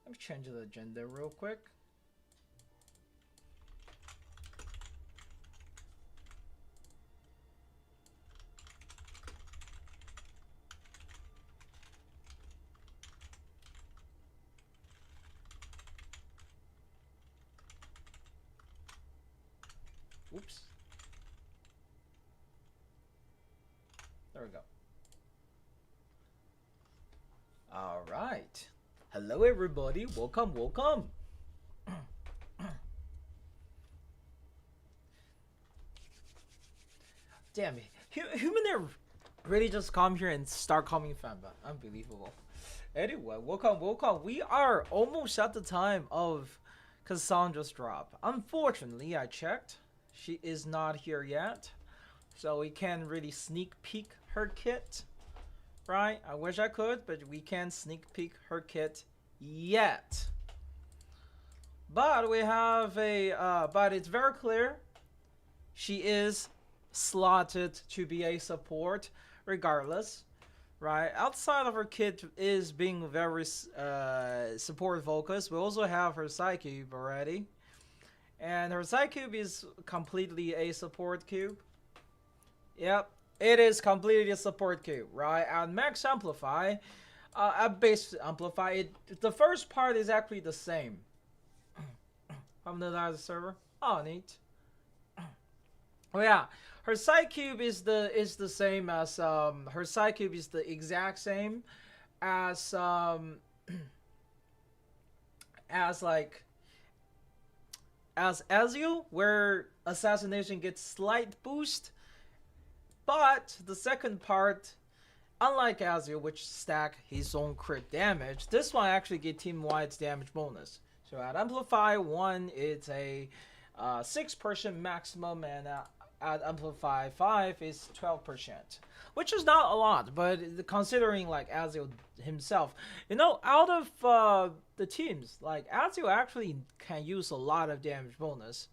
Let me change the agenda real quick. Oops. There we go. All right. Hello, everybody. Welcome, welcome. Damn it. Human air really just come here and start calling Fanba. Unbelievable. Anyway, welcome, welcome. We are almost at the time of Cassandra's drop. Unfortunately, I checked. She is not here yet. So we can't really sneak peek her kit. Right? I wish I could, but we can't sneak peek her kit yet. But we have a, but it's very clear she is slotted to be a support regardless. Right? Outside of her kit is being very support focused. We also have her side cube already. And her side cube is completely a support cube. Yep. It is completely a support cube, right? And max amplify, at base amplify, the first part is actually the same. From the server. Oh, neat. Oh yeah, her side cube is the same as her side cube is the exact same as as like as Ezio, where assassination gets slight boost. But the second part, unlike Ezio, which stack his own crit damage, this one actually get team-wide damage bonus. So at Amplify 1, it's a 6% maximum, and at Amplify 5 is 12%. Which is not a lot, but considering like Ezio himself, you know, out of the teams, like Ezio actually can use a lot of damage bonus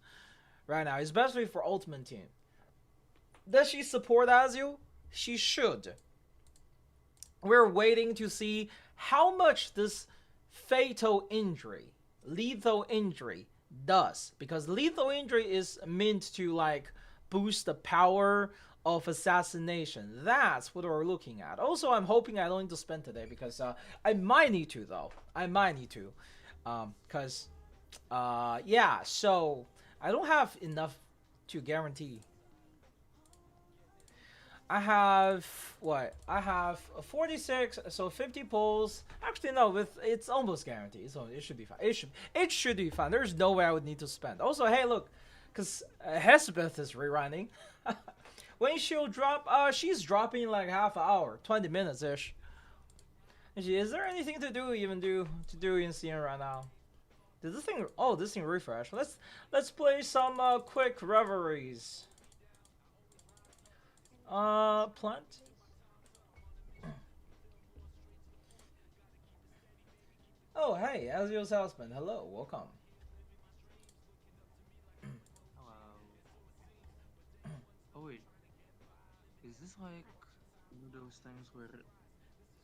right now, especially for Ultimate Team. Does she support Ezio? She should. We're waiting to see how much this fatal injury, lethal injury, does. Because lethal injury is meant to like boost the power of assassination. That's what we're looking at. Also, I'm hoping I don't need to spend today because I might need to though. I might need to. Because, yeah, so I don't have enough to guarantee. I have what? I have 46, so 50 pulls. Actually, no, with it's almost guaranteed, so it should be fine. It should be fine. There's no way I would need to spend. Also, hey, look, because Hesbeth is rerunning. When she'll drop, she's dropping like half an hour, 20 minutes ish. Is there anything to do in CN right now? Did this thing? Oh, this thing refresh. Let's play some quick reveries. Plant. Oh, hey, Ezio's husband. Hello, welcome. Hello. Oh wait, is this like one of those things where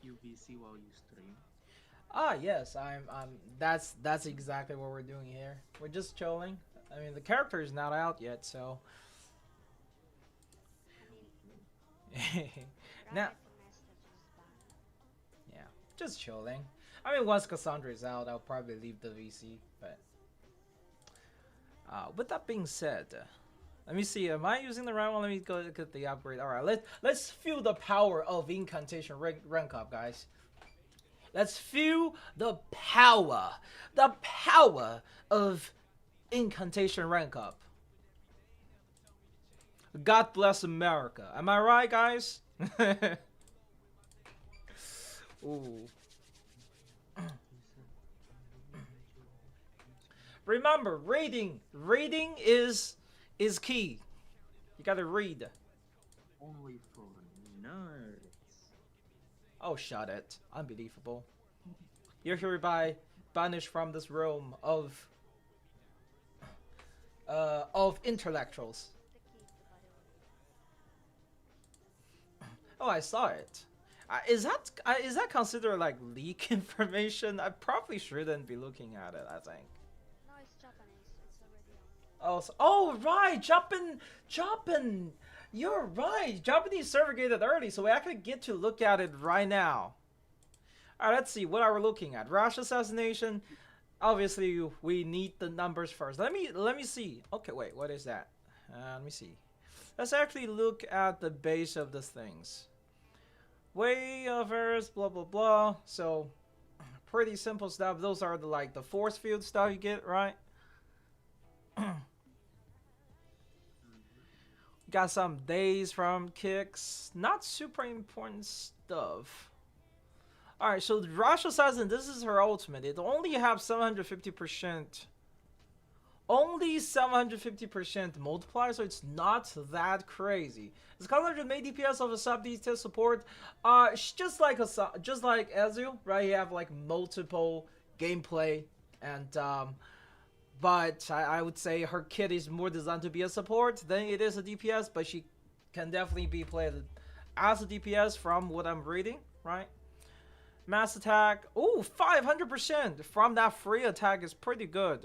you BC while you stream? Ah, yes, I'm. That's exactly what we're doing here. We're just chilling. I mean, the character is not out yet, so. Now, yeah, just chilling. I mean, once Cassandra is out, I'll probably leave the VC. But with that being said, let me see. Am I using the right one? Let me go get the upgrade. All right, let's feel the power of incantation rank up, guys. Let's feel the power of incantation rank up. God bless America. Am I right, guys? Ooh. Remember, reading is key. You gotta read. Only for nerds. Oh, shut it! Unbelievable. You're hereby banished from this realm of intellectuals. Oh, I saw it. Is that considered like leak information? I probably shouldn't be looking at it. I think. No, it's Japanese. It's already on. Oh, oh right, Japan. You're right. Japanese server gated early, so we actually get to look at it right now. All right, let's see. What are we looking at? Rash assassination. Obviously, we need the numbers first. Let me see. Okay, wait. What is that? Let me see. Let's actually look at the base of the things. Way of Earth, blah blah blah. So, pretty simple stuff. Those are the like the force field stuff you get, right? Got some days from kicks. Not super important stuff. Alright, so Rush Assassin, this is her ultimate. It only have 750%. Only 750% multiplier, so it's not that crazy. It's Cassandra made DPS of a sub detail support. Just like Ezreal, right? You have like multiple gameplay, and but I would say her kit is more designed to be a support than it is a DPS, but she can definitely be played as a DPS from what I'm reading, right? Mass attack, oh, 500% from that free attack is pretty good.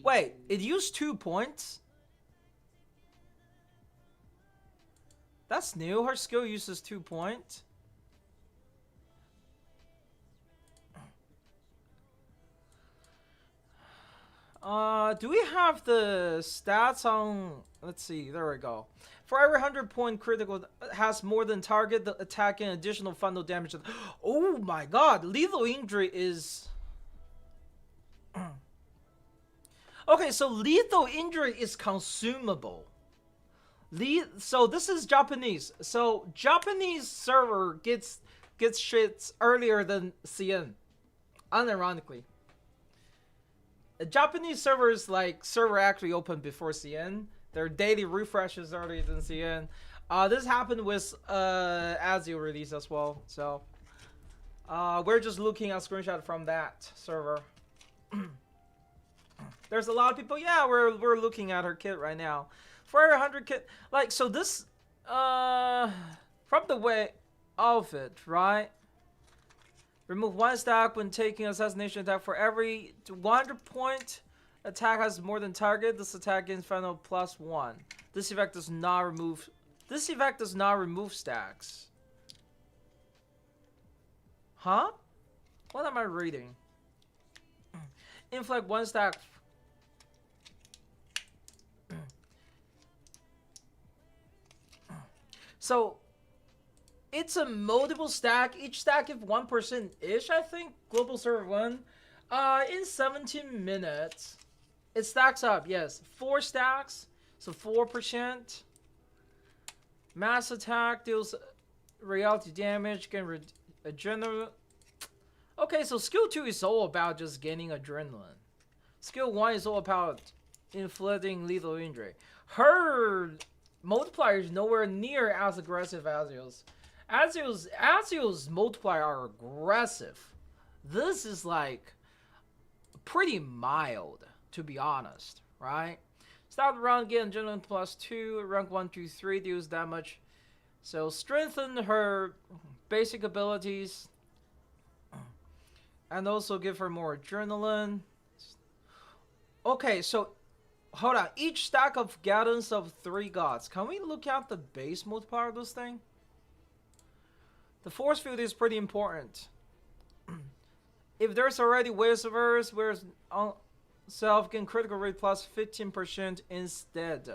Wait, it used 2 points? That's new. Her skill uses 2 points. Do we have the stats on... Let's see, there we go. For every 100-point critical has more than target, the attack and additional fundal damage. Oh my god, lethal injury is... Okay, so lethal injury is consumable. So this is Japanese. So Japanese server gets shits earlier than CN. Unironically. A Japanese servers like server actually opened before CN. Their daily refreshes earlier than CN. This happened with Azure release as well. So we're just looking at screenshot from that server. There's a lot of people. Yeah, we're looking at her kit right now. For her 100 kit, like so this from the way of it, right? Remove 1 stack when taking assassination attack. For every 100-point attack has more than target, this attack gains final +1. This effect does not remove. This effect does not remove stacks. Huh? What am I reading? Inflict 1 stack. So it's a multiple stack. Each stack if 1% ish, I think. Global server 1. In 17 minutes. It stacks up, yes. 4 stacks. So 4%. Mass attack deals reality damage. Can adrenaline. Okay, so skill 2 is all about just gaining adrenaline. Skill 1 is all about inflicting lethal injury. Her multiplier is nowhere near as aggressive as Azio's. Azio's multiplier are aggressive. This is like pretty mild, to be honest, right? Start the round, get adrenaline +2, rank 1, 2, 3, deals damage. So strengthen her basic abilities. And also give her more adrenaline. Okay, so hold on. Each stack of guidance of 3 gods. Can we look at the base multiplier of this thing? The force field is pretty important. If there's already waves of Earth, where self gain critical rate plus 15% instead.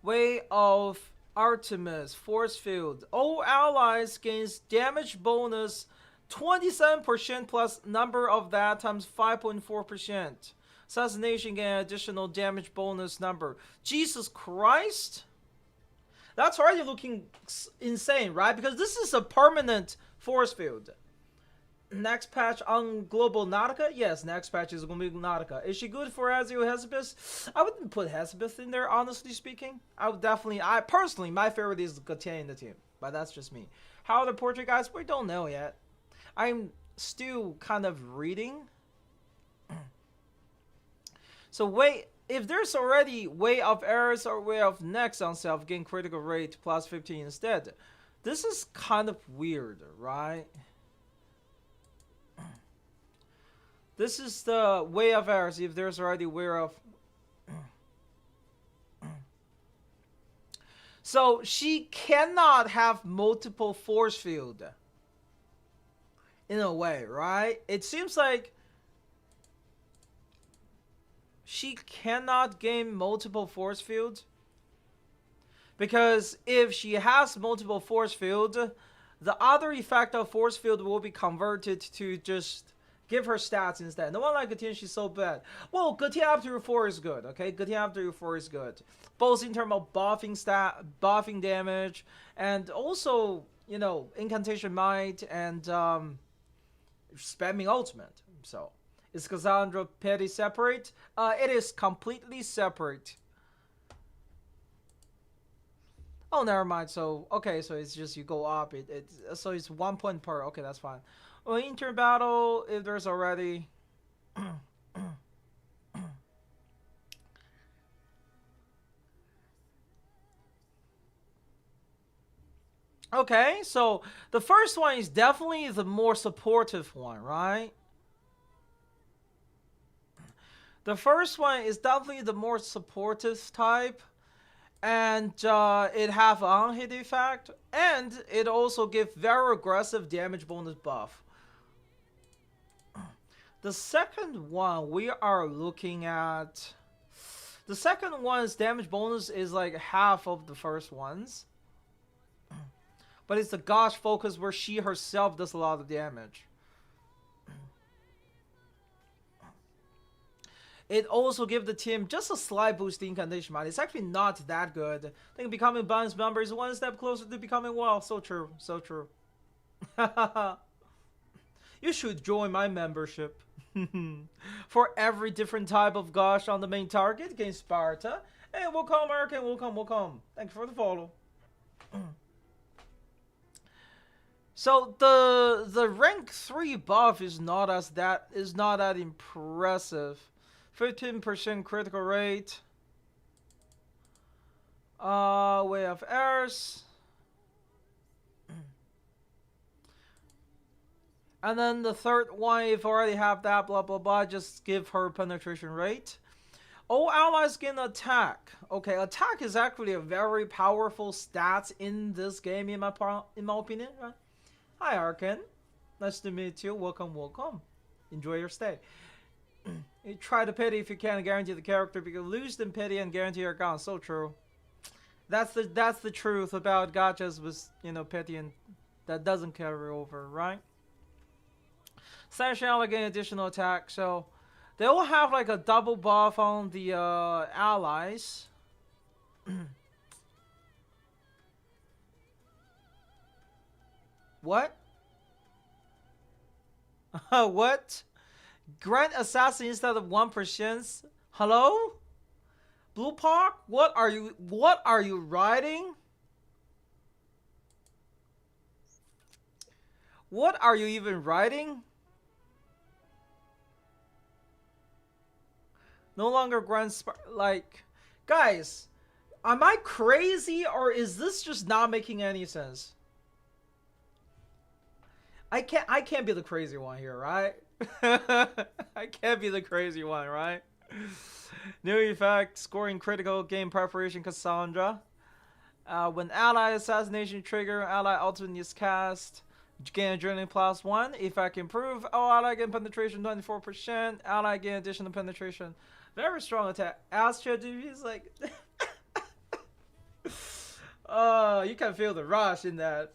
Way of Artemis, force field. All allies gains damage bonus 27% plus number of that times 5.4%. Assassination gain additional damage bonus number. Jesus Christ! That's already looking insane, right? Because this is a permanent force field. Next patch on Global Nautica? Yes, next patch is going to be Nautica. Is she good for Azio Hesibus? I wouldn't put Hesibus in there, honestly speaking. I would definitely, personally, my favorite is Gatia in the team. But that's just me. How are the portrait guys? We don't know yet. I'm still kind of reading. So wait, if there's already way of errors or way of next on self, gain critical rate plus 15 instead. This is kind of weird, right? This is the way of errors if there's already way of. So she cannot have multiple force field. In a way, right? It seems like she cannot gain multiple force fields. Because if she has multiple force field, the other effect of force field will be converted to just give her stats instead. No one like Gatian, she's so bad. Well, Gatian after 4 is good, okay? Gatian after 4 is good. Both in terms of buffing damage, and also, you know, incantation might and spamming ultimate. So, is Cassandra petty separate? It is completely separate. Oh, never mind. So, okay, so it's just you go up. So it's 1 point per. Okay, that's fine. Well, inter battle, if there's already. Okay, so the first one is definitely the more supportive one, right? The first one is definitely the more supportive type. And it have a hit effect, and it also give very aggressive damage bonus buff. The second one we are looking at, the second one's damage bonus is like half of the first one's, but it's the gosh focus where she herself does a lot of damage. It also gives the team just a slight boost in incantation might. It's actually not that good. I think becoming BunX member is one step closer to becoming well. So true. So true. You should join my membership. For every different type of gosh on the main target against Sparta. Hey, welcome, American. Welcome, welcome. Thanks for the follow. So the rank 3 buff is not that impressive. 15% critical rate. Way of errors. And then the third one, if already have that, blah blah blah, just give her penetration rate. All allies gain attack. Okay, attack is actually a very powerful stat in this game, in my opinion. Right? Hi, Arkan. Nice to meet you. Welcome, welcome. Enjoy your stay. You try to pity if you can, guarantee the character, because lose them pity and guarantee you're gone. So true. That's the truth about gachas with, you know, pity, and that doesn't carry over, right? Sunshine gain additional attack, so they will have like a double buff on the allies. What? What? Grant assassin instead of 1%. Hello? Blue Park? What are you writing? What are you even writing? No longer grant like, guys, am I crazy or is this just not making any sense? I can't be the crazy one here, right? I can't be the crazy one, right? New effect, scoring critical, game preparation, Cassandra. When ally assassination trigger, ally ultimate is cast, gain adrenaline plus 1. Effect improve, oh, ally gain penetration 24%, ally gain additional penetration. Very strong attack. Astra is like, you can feel the rush in that.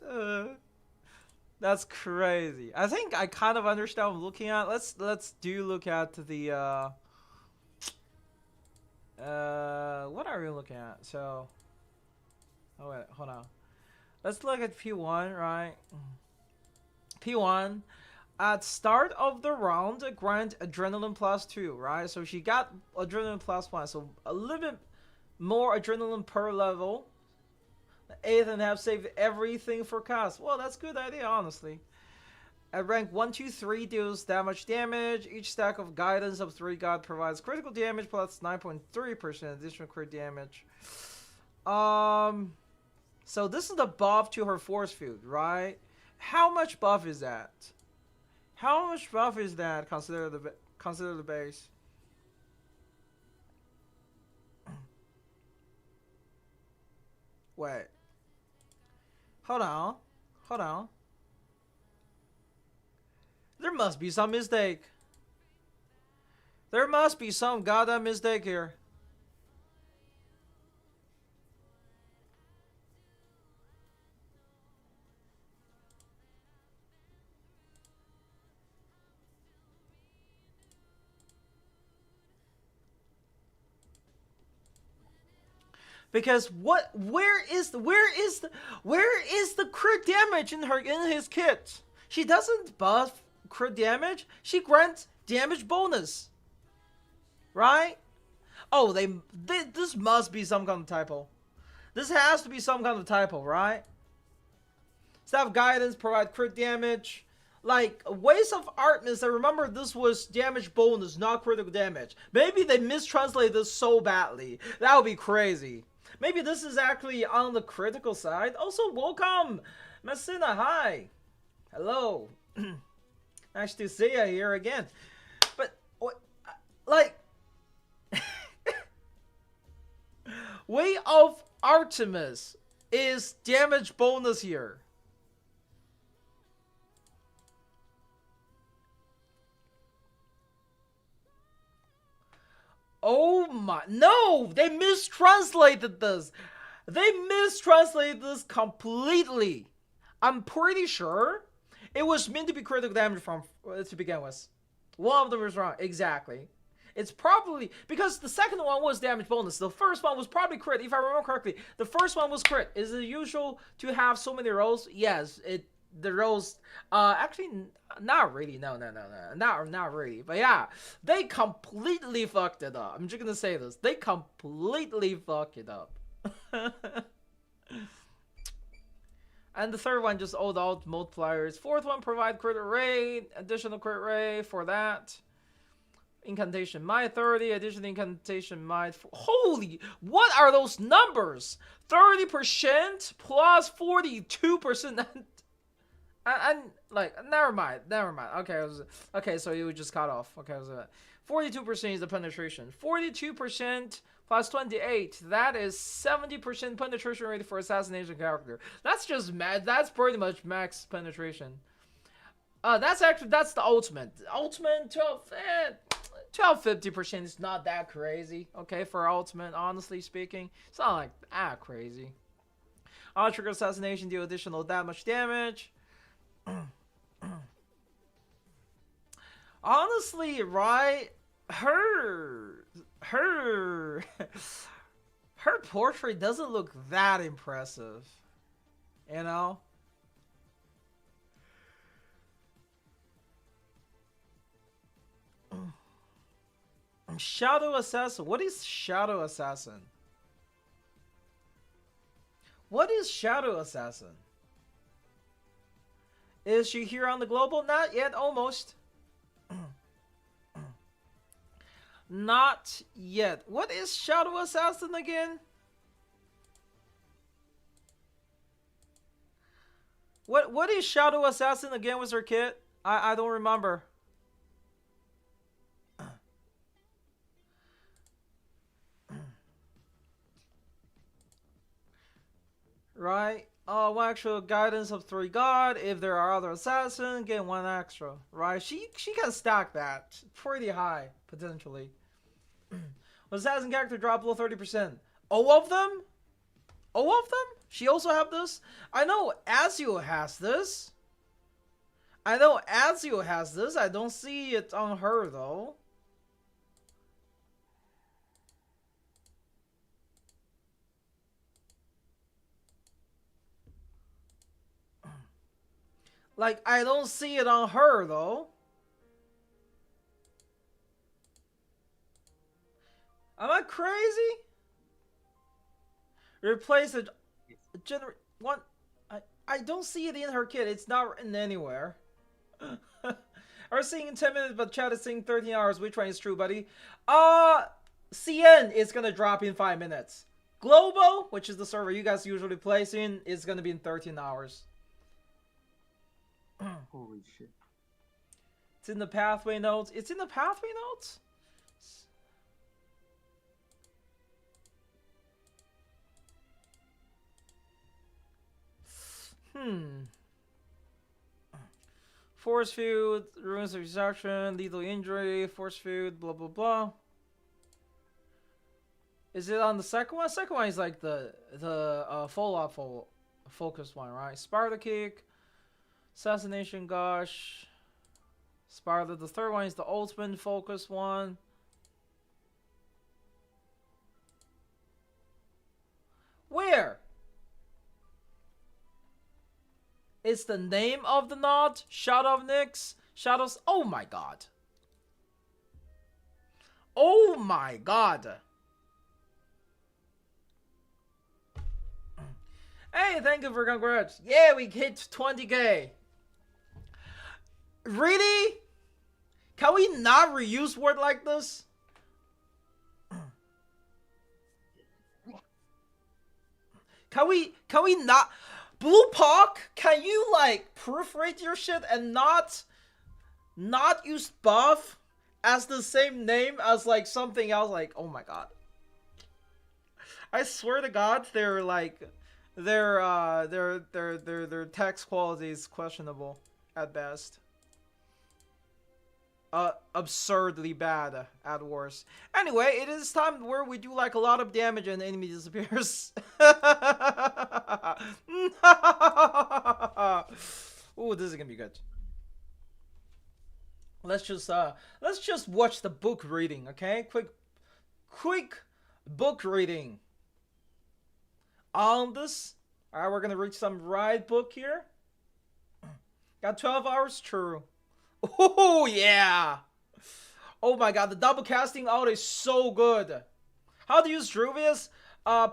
That's crazy. I think I kind of understand what I'm looking at. Let's look at the what are we looking at? So, oh wait, hold on. Let's look at P1, right? P1 at start of the round, grant adrenaline plus 2, right? So she got adrenaline plus 1, so a little bit more adrenaline per level. 8th and have saved everything for cast. Well, that's a good idea, honestly. At rank 1, 2, 3 deals that much damage. Each stack of guidance of 3 god provides critical damage plus 9.3% additional crit damage. So this is the buff to her force field, right? How much buff is that? How much buff is that? Consider the base. Wait. Hold on. Hold on. There must be some mistake. There must be some goddamn mistake here. Because where is the crit damage in his kit? She doesn't buff crit damage. She grants damage bonus. Right? Oh, this must be some kind of typo. This has to be some kind of typo, right? Staff guidance provide crit damage. Like, Ways of Artemis, I remember this was damage bonus, not critical damage. Maybe they mistranslated this so badly. That would be crazy. Maybe this is actually on the critical side. Also, welcome! Messina, hi! Hello. Nice to see you here again. But, like... Way of Artemis is damage bonus here. Oh my, no, they mistranslated this. They mistranslated this completely. I'm pretty sure it was meant to be critical damage from to begin with. One of them was wrong, exactly. It's probably, because the second one was damage bonus. The first one was probably crit, if I remember correctly. The first one was crit. Is it usual to have so many rolls? Yes, the rolls, actually, not really, no, not really, but yeah, they completely fucked it up. I'm just gonna say this, they completely fucked it up. And the third one, just old alt multipliers. Fourth one, provide crit rate, additional crit rate for that. Incantation might 30, additional incantation might. Holy, what are those numbers? 30% plus 42%. And like, never mind. Okay, so you would just cut off. Okay, 42% is the penetration. 42% plus 28. That is 70% penetration rate for assassination character. That's just mad. That's pretty much max penetration. That's the ultimate. Ultimate 50% is not that crazy. Okay, for ultimate, honestly speaking, it's not like that crazy. Trigger assassination deal additional that much damage. Honestly, right? Her portrait doesn't look that impressive, you know. Shadow Assassin. What is Shadow Assassin? What is Shadow Assassin? Is she here on the global? Not yet, almost. Not yet. What is Shadow Assassin again? What is Shadow Assassin again with her kit? I don't remember. Right? One extra guidance of 3 god. If there are other assassins, get 1 extra. Right? She can stack that pretty high, potentially. When assassin character drop below 30%. All of them? All of them? She also have this? I know Azio has this. I don't see it on her, though. Like, I don't see it on her, though. Am I crazy? Replace a generate one. I don't see it in her kit. It's not written anywhere. Are seeing in 10 minutes, but chat is saying 13 hours. Which one is true, buddy? CN is gonna drop in 5 minutes. Global, which is the server you guys usually place in, is gonna be in 13 hours. Holy shit. It's in the pathway notes. It's in the pathway notes? Force field, ruins of extraction, lethal injury, force field, blah blah blah. Is it on the second one? Second one is like the follow-up focus one, right? Sparta kick, assassination gush. Sparta. The third one is the ultimate focus one. Where? It's the name of the knot. Shadow of Nyx. Shadows. Oh my god. Oh my god. Hey, thank you for congrats. Yeah, we hit 20k. Really? Can we not reuse word like this? Can we not? Blue Puck, can you like proofread your shit and not use buff as the same name as like something else? Like, oh my god. I swear to god, they're like their text quality is questionable at best. Absurdly bad at worst. Anyway, it is time where we do like a lot of damage and the enemy disappears. Ooh, this is gonna be good. Let's just watch the book reading, okay? Quick book reading on this. All right, we're gonna read some right book here. Got 12 hours, true. Oh yeah! Oh my god, the double casting out is so good. How to use Druvius?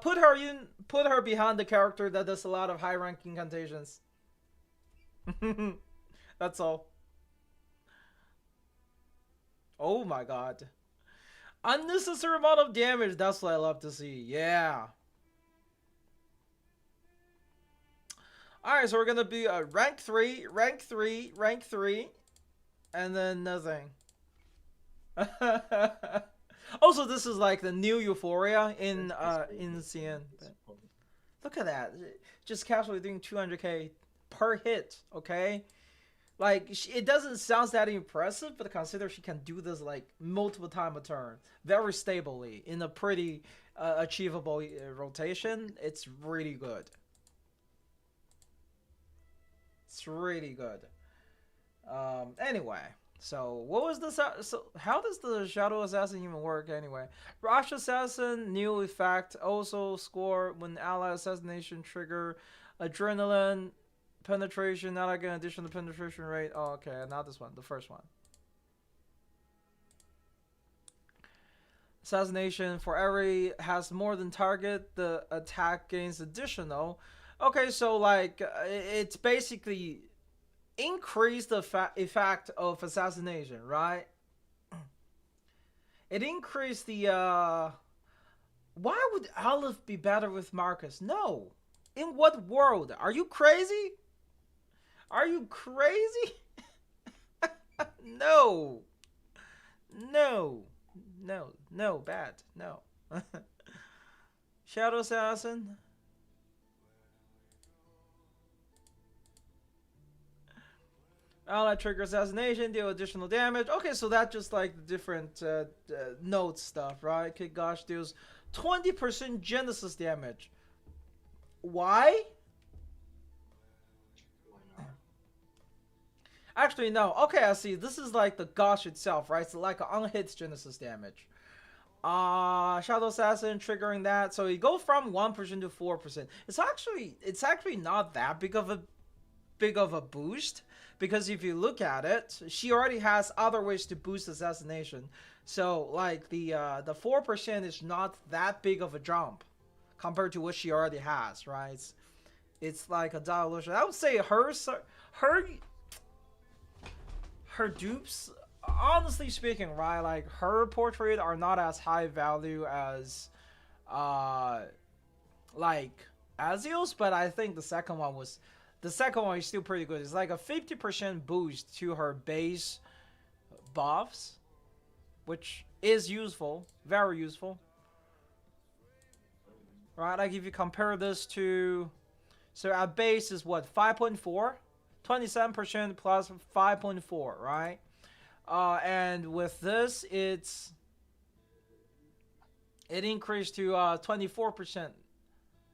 Put her behind the character that does a lot of high rank incantations. That's all. Oh my god. Unnecessary amount of damage, that's what I love to see. Yeah. Alright, so we're gonna be rank 3, rank 3, rank 3. And then nothing. Also, this is like the new Euphoria in CN. Look at that. Just casually doing 200k per hit, okay? Like, it doesn't sound that impressive, but consider she can do this like multiple times a turn. Very stably in a pretty achievable rotation. It's really good. It's really good. Anyway, so what was this? So how does the Shadow Assassin even work anyway? Rush Assassin, new effect, also score when ally assassination trigger, adrenaline, penetration, not again additional penetration rate. Oh, okay, not this one, the first one. Assassination for every has more than target, the attack gains additional. Okay, so like it's basically increase the effect of assassination, right? It increased the why would Aleph be better with Marcus? No. In what world? Are you crazy? Are you crazy? No. No. No. No, bad. No. Shadow Assassin. Ally trigger assassination, deal additional damage. Okay, so that's just like the different note stuff, right? Kick Gosh deals 20% Genesis damage. Why? Actually, no. Okay, I see. This is like the Gosh itself, right? It's like an unhit Genesis damage. Shadow Assassin triggering that. So you go from 1% to 4%. It's actually not that big of a boost. Because if you look at it, she already has other ways to boost assassination. So like the 4% is not that big of a jump compared to what she already has, right? It's like a dilution. I would say her dupes, honestly speaking, right? Like her portrait are not as high value as, like Azil's, but I think the second one is still pretty good. It's like a 50% boost to her base buffs, which is useful, very useful. Right, like if you compare this to, so at base is what, 5.4? 27% plus 5.4, right? And with this, it increased to 24%.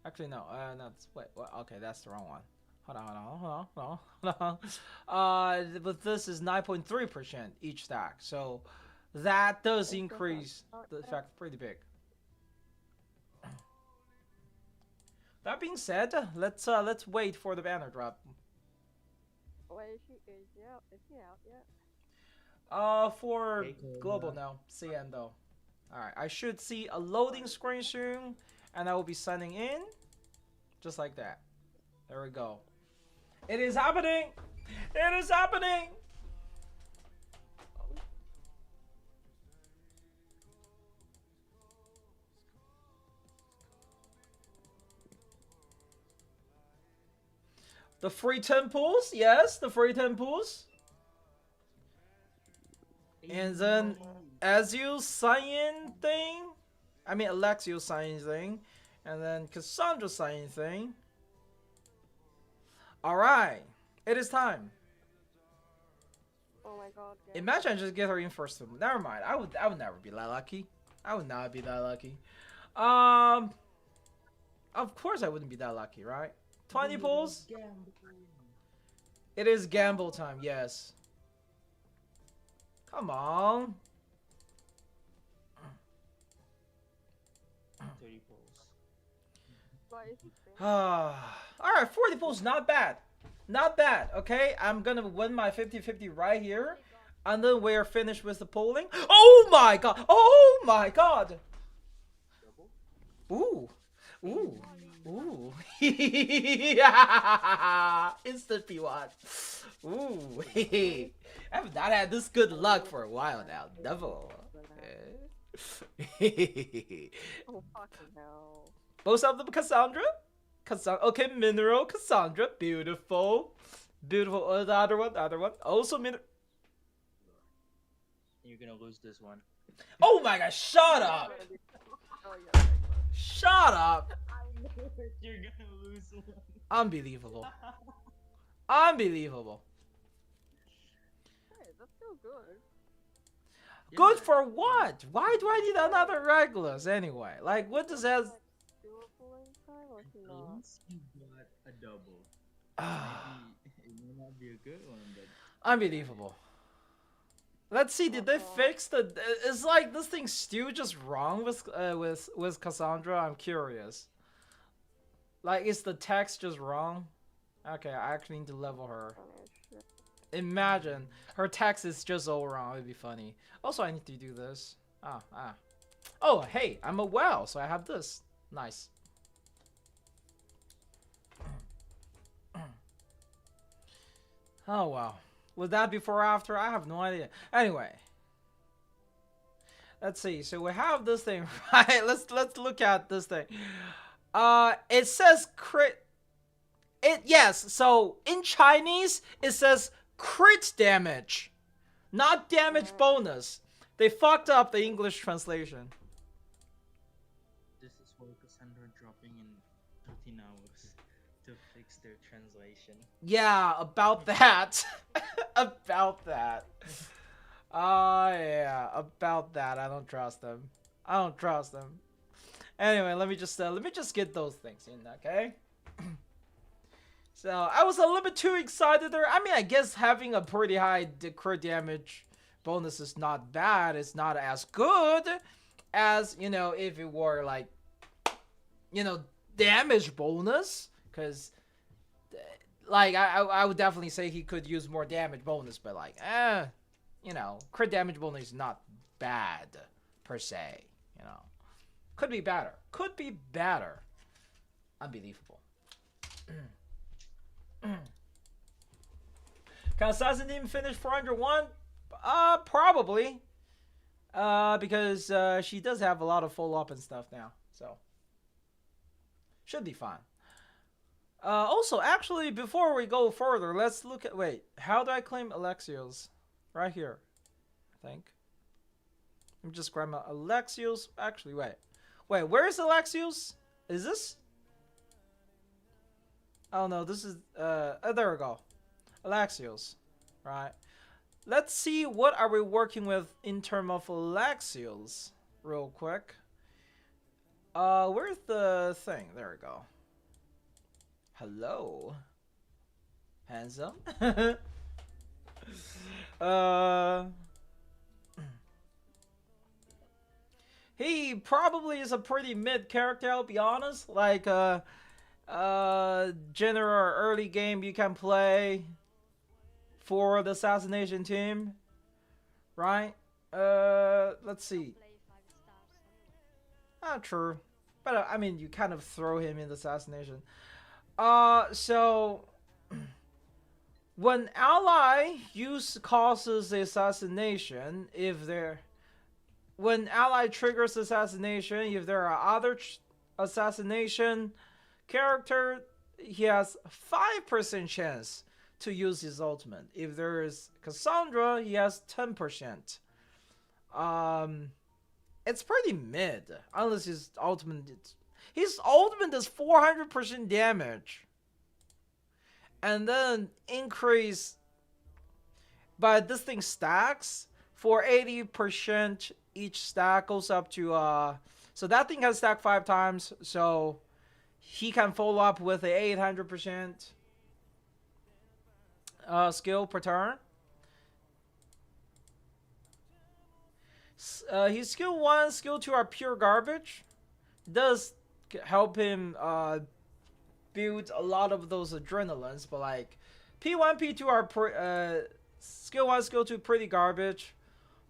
Actually, no, that's, wait, okay, that's the wrong one. Hold on. But this is 9.3% each stack, so that does increase the effect pretty big. That being said, let's wait for the banner drop. Wait, is she out? Is she out yet? For global now. CN though. Alright, I should see a loading screen soon, and I will be signing in. Just like that. There we go. It is happening! It is happening! The free temples, yes, the free temples. And then Azul sign thing. I mean Alexio sign thing. And then Cassandra sign thing. Alright. It is time. Oh my god. Imagine I just get her in first. Never mind. I would never be that lucky. I would not be that lucky. Of course I wouldn't be that lucky, right? 20 pulls? It is gamble time, yes. Come on. 30 pulls. Alright, 40 pulls, not bad. Not bad, okay? I'm gonna win my 50-50 right here. And then we're finished with the polling. Oh my god! Oh my god! Ooh. Ooh. Ooh. Instant P1. Ooh. I have not had this good luck for a while now. Never. Oh fucking hell. Both of them Cassandra? Cassandra. Okay, Mineral, Cassandra. Beautiful. Beautiful. The other one. Also Mineral. You're gonna lose this one. Oh my god, shut up! Shut up! You're gonna lose one. Unbelievable. Unbelievable. Hey, that's still good. Good for what? Why do I need another Regulus anyway? Like, what does that... Doable in time or not? Once you got a double, maybe it may not be a good one, but Unbelievable. Let's see, did they fix the... Is like this thing still just wrong with Cassandra? I'm curious. Like, is the text just wrong? Okay, I actually need to level her. Imagine her text is just all wrong. It'd be funny. Also, I need to do this. Oh, hey, I'm a WoW, so I have this. Nice. Oh wow. Was that before or after? I have no idea. Anyway. Let's see. So we have this thing, right? Let's look at this thing. It says crit. Yes, so in Chinese it says crit damage, not damage bonus. They fucked up the English translation. this is why Cassandra dropping in 13 hours to fix their translation. Yeah, about that. About that. Yeah, about that. I don't trust them. I don't trust them. Anyway, let me just get those things in, okay? So I was a little bit too excited there. I mean, I guess having a pretty high crit damage bonus is not bad. It's not as good as, you know, if it were like, you know, damage bonus. Because, like, I would definitely say he could use more damage bonus. But, like, you know, crit damage bonus is not bad per se, you know. Could be better. Could be better. Unbelievable. Can Assassin Team finish 401? Probably. Because she does have a lot of follow-up and stuff now. So. Should be fine. Also, actually, before we go further, let's look at... Wait, how do I claim Alexios? Right here, I think. Let me just grab my Alexios. Actually, wait. Wait, where is Alexios? Is this? Oh, no, this is... there we go. Alexios. Right. Let's see what are we working with in terms of Alexios. Real quick. Where's the thing? There we go. Hello. Handsome. He probably is a pretty mid character, I'll be honest. Like, general early game you can play for the assassination team. Right? Let's see. True. But, I mean, you kind of throw him in the assassination. So... When ally causes the assassination, when ally triggers assassination, if there are other assassination character, he has 5% chance to use his ultimate. If there is Cassandra, he has 10%. It's pretty mid, unless his ultimate does 400% damage. And then increase, but this thing stacks for 80%. Each stack goes up to so that thing has stacked 5 times, so he can follow up with a 800% skill per turn. His skill 1, skill 2 are pure garbage. Does help him build a lot of those adrenalines, but like P1, P2 are skill 1, skill 2 pretty garbage.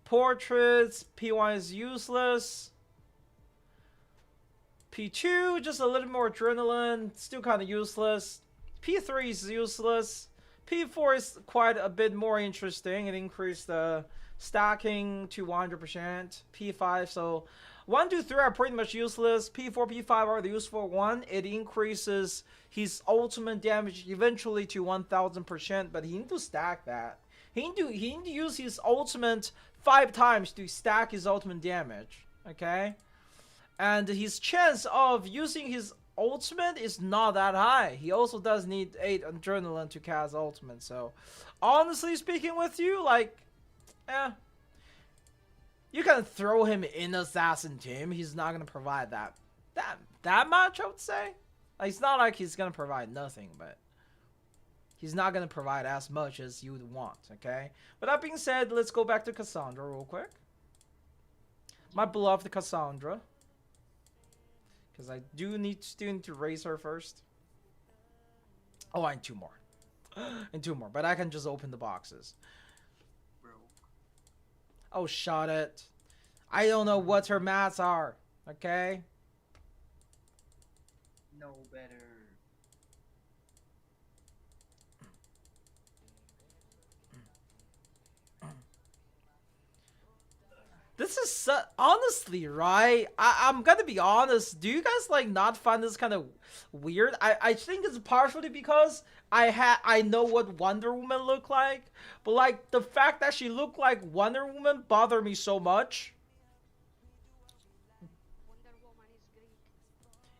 Portraits, P1 is useless. P2 just a little more adrenaline, still kind of useless. P3 is useless. P4 is quite a bit more interesting. It increased the stacking to 100%. P5, so 1, 2, 3 are pretty much useless. P4, P5 are the useful one. It increases his ultimate damage eventually to 1000%, but he need to stack that. He need to use his ultimate 5 times to stack his ultimate damage. Okay? And his chance of using his ultimate is not that high. He also does need 8 adrenaline to cast ultimate. So, honestly speaking with you, like, you can throw him in assassin team. He's not gonna provide that much, I would say. Like, it's not like he's gonna provide nothing, but he's not gonna provide as much as you would want. Okay. But that being said, let's go back to Cassandra real quick. My beloved Cassandra, because I still need to raise her first. Oh, and 2 more, and 2 more. But I can just open the boxes. Oh, shut it. I don't know what her maths are. Okay? No better. This is honestly, right? I'm gonna be honest. Do you guys like not find this kind of weird? I think it's partially because I know what Wonder Woman looked like, but like the fact that she looked like Wonder Woman bothered me so much. Wonder Woman is Greek.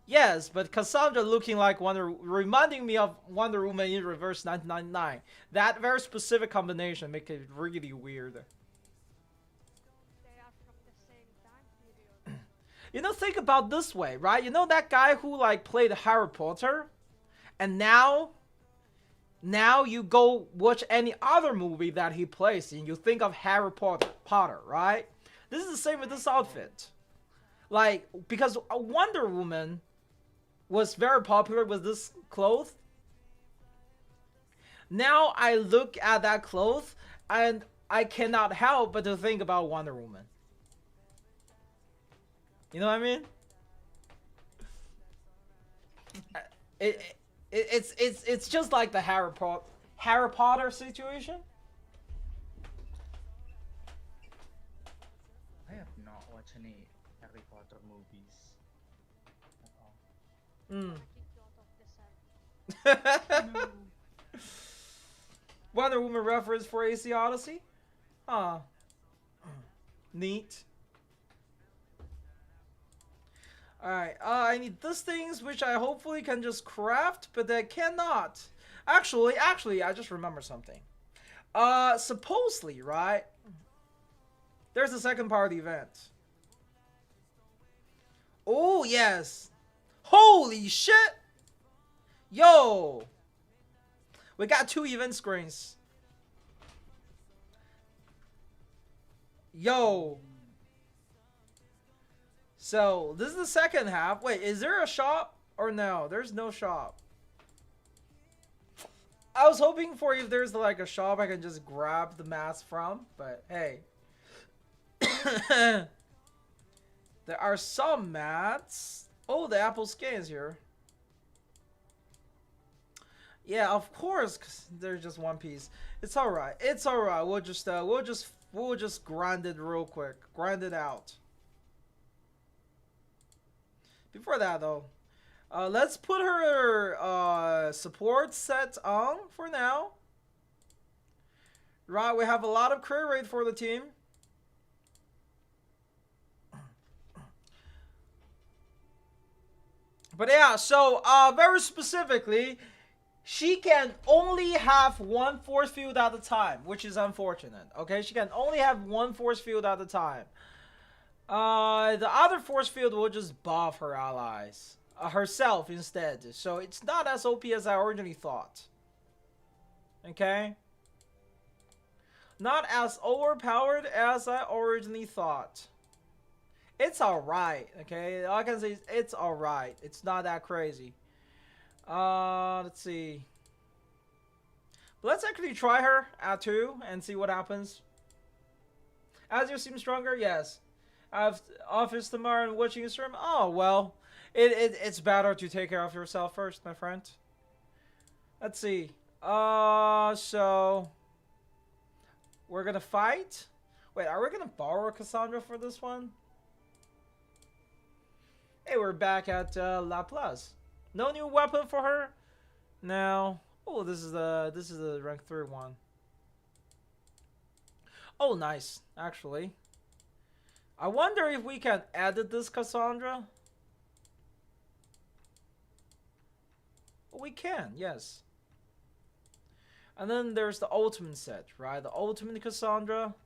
Yes, but Cassandra looking like reminding me of Wonder Woman in Reverse 1999. That very specific combination make it really weird. They are from the same time period. You know, think about this way, right? You know that guy who like played Harry Potter, and now you go watch any other movie that he plays in, you think of Harry Potter, right? This is the same with this outfit. Like, because Wonder Woman was very popular with this clothes. Now I look at that clothes and I cannot help but to think about Wonder Woman. You know what I mean? It's just like the Harry Potter situation. don't watch any Harry Potter movies at all. Mm. Wanna kick you out of the set. No. Wonder Woman reference for AC Odyssey? Huh. Neat. Alright, I need these things, which I hopefully can just craft, but I cannot. Actually, I just remember something. Supposedly, right? There's the second part of the event. Oh, yes. Holy shit! Yo! We got 2 event screens. Yo! So, this is the second half. Wait, is there a shop? Or no? There's no shop. I was hoping for if there's like a shop I can just grab the mask from, but hey. There are some mats. Oh, the Apple scans here. Yeah, of course, 'cause there's just one piece. It's alright. It's alright. We'll just grind it real quick. Grind it out. Before that though, let's put her support set on for now. Right, we have a lot of career rate for the team. But yeah, so very specifically, she can only have 1 force field at a time, which is unfortunate. Okay, she can only have 1 force field at a time. The other force field will just buff her allies. Herself instead. So it's not as OP as I originally thought. Okay? Not as overpowered as I originally thought. It's alright, okay? All I can say is it's alright. It's not that crazy. Let's see. Let's actually try her at 2 and see what happens. As you seem stronger, yes. I have office tomorrow and watching a stream. Oh, well. It's better to take care of yourself first, my friend. Let's see. So we're gonna fight. Wait, are we gonna borrow Cassandra for this one? Hey, we're back at Laplace. No new weapon for her. No. Oh, this is the rank 3 one. Oh, nice. Actually, I wonder if we can edit this Cassandra. We can, yes. And then there's the ultimate set, right? The ultimate Cassandra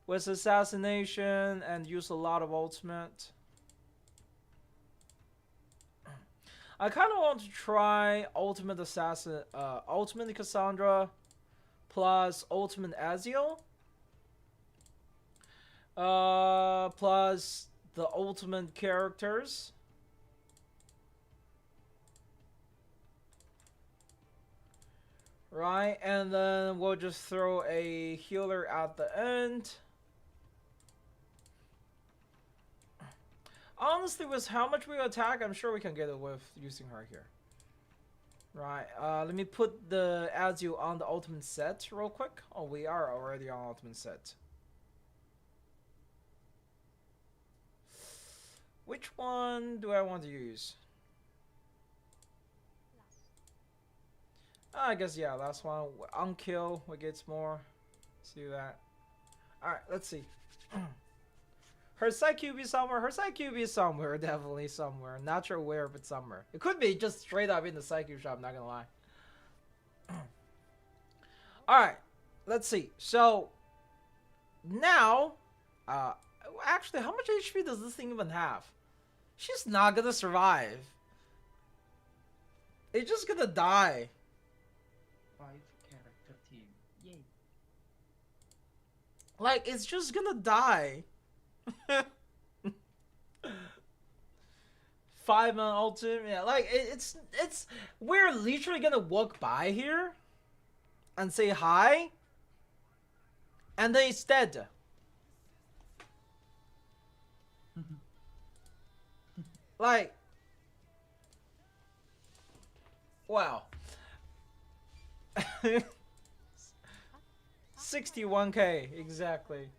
with assassination and use a lot of ultimate. I kind of want to try ultimate assassin, ultimate Cassandra plus ultimate Azio. Plus the ultimate characters. Right, and then we'll just throw a healer at the end. Honestly, with how much we attack, I'm sure we can get it with using her here. Right, let me put the Azio on the ultimate set real quick. Oh, we are already on ultimate set. Which one do I want to use? I guess, yeah, last one. On kill, we get more. Let's do that. Alright, let's see. Her side QB somewhere. Her side QB is somewhere. Definitely somewhere. Not sure where, but somewhere. It could be just straight up in the side QB shop, not gonna lie. Alright, let's see. So, now, actually, how much HP does this thing even have? She's not gonna survive. It's just gonna die. 5-character team. Yay. Like, it's just gonna die. 5-man ultimate, yeah, like it's we're literally gonna walk by here and say hi, and then it's dead. Like, wow. 61k exactly.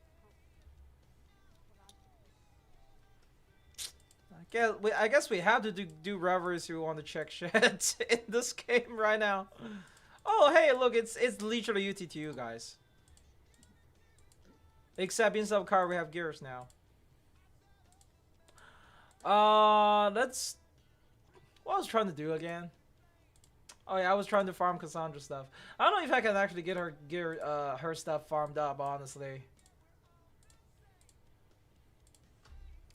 Yeah, I guess we have to do reveries if we want to check shit in this game right now. Oh, hey, look, it's literally UTTU, guys. Except instead of car, we have gears now. That's what I was trying to do again. Oh yeah, I was trying to farm Cassandra stuff. I don't know if I can actually get her her stuff farmed up, honestly.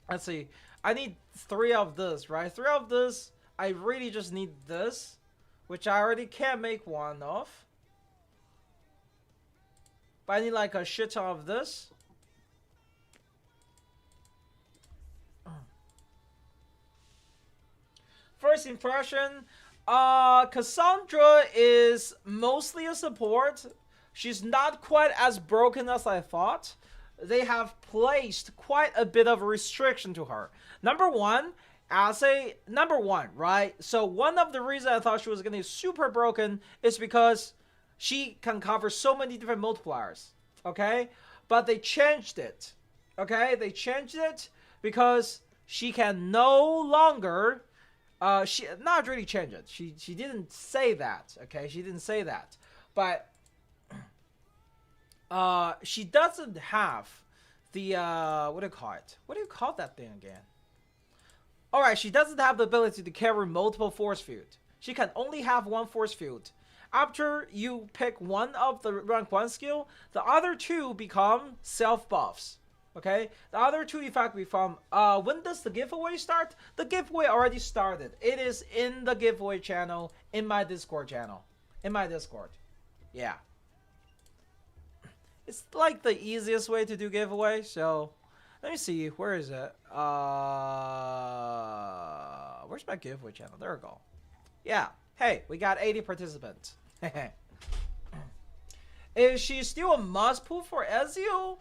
Let's see. I need 3 of this, right? 3 of this. I really just need this, which I already can make 1 of. But I need like a shit ton of this. First impression, Cassandra is mostly a support. She's not quite as broken as I thought. They have placed quite a bit of a restriction to her. Number one, right? So one of the reasons I thought she was gonna be super broken is because she can cover so many different multipliers. Okay? But they changed it. Okay? They changed it because she can no longer she not really change it. She didn't say that. Okay? She didn't say that. But she doesn't have the what do you call it? What do you call that thing again? Alright, she doesn't have the ability to carry multiple force field. She can only have 1 force field. After you pick 1 of the rank 1 skill, the other 2 become self buffs. Okay? The other 2 in fact become when does the giveaway start? The giveaway already started. It is in the giveaway channel in my Discord channel. In my Discord. Yeah. It's like the easiest way to do giveaway, so let me see, where is it? Where's my giveaway channel? There we go. Yeah. Hey, we got 80 participants. Is she still a must pull for Ezio?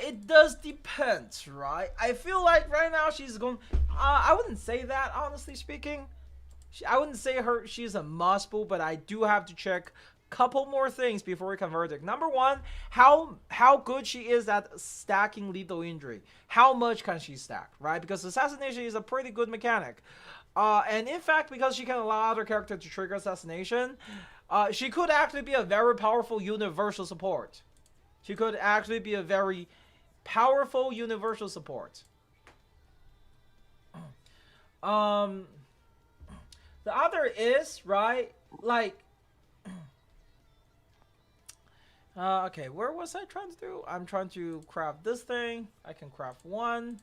It does depend, right? I feel like right now she's going I wouldn't say that, honestly speaking. I wouldn't say she's a must pull, but I do have to check couple more things before we can verdict. Number one, how good she is at stacking lethal injury. How much can she stack, right? Because assassination is a pretty good mechanic. And in fact, because she can allow other character to trigger assassination, she could actually be a very powerful universal support. She could actually be a very powerful universal support. The other is, right, like, okay, where was I trying to do? I'm trying to craft this thing. I can craft 1.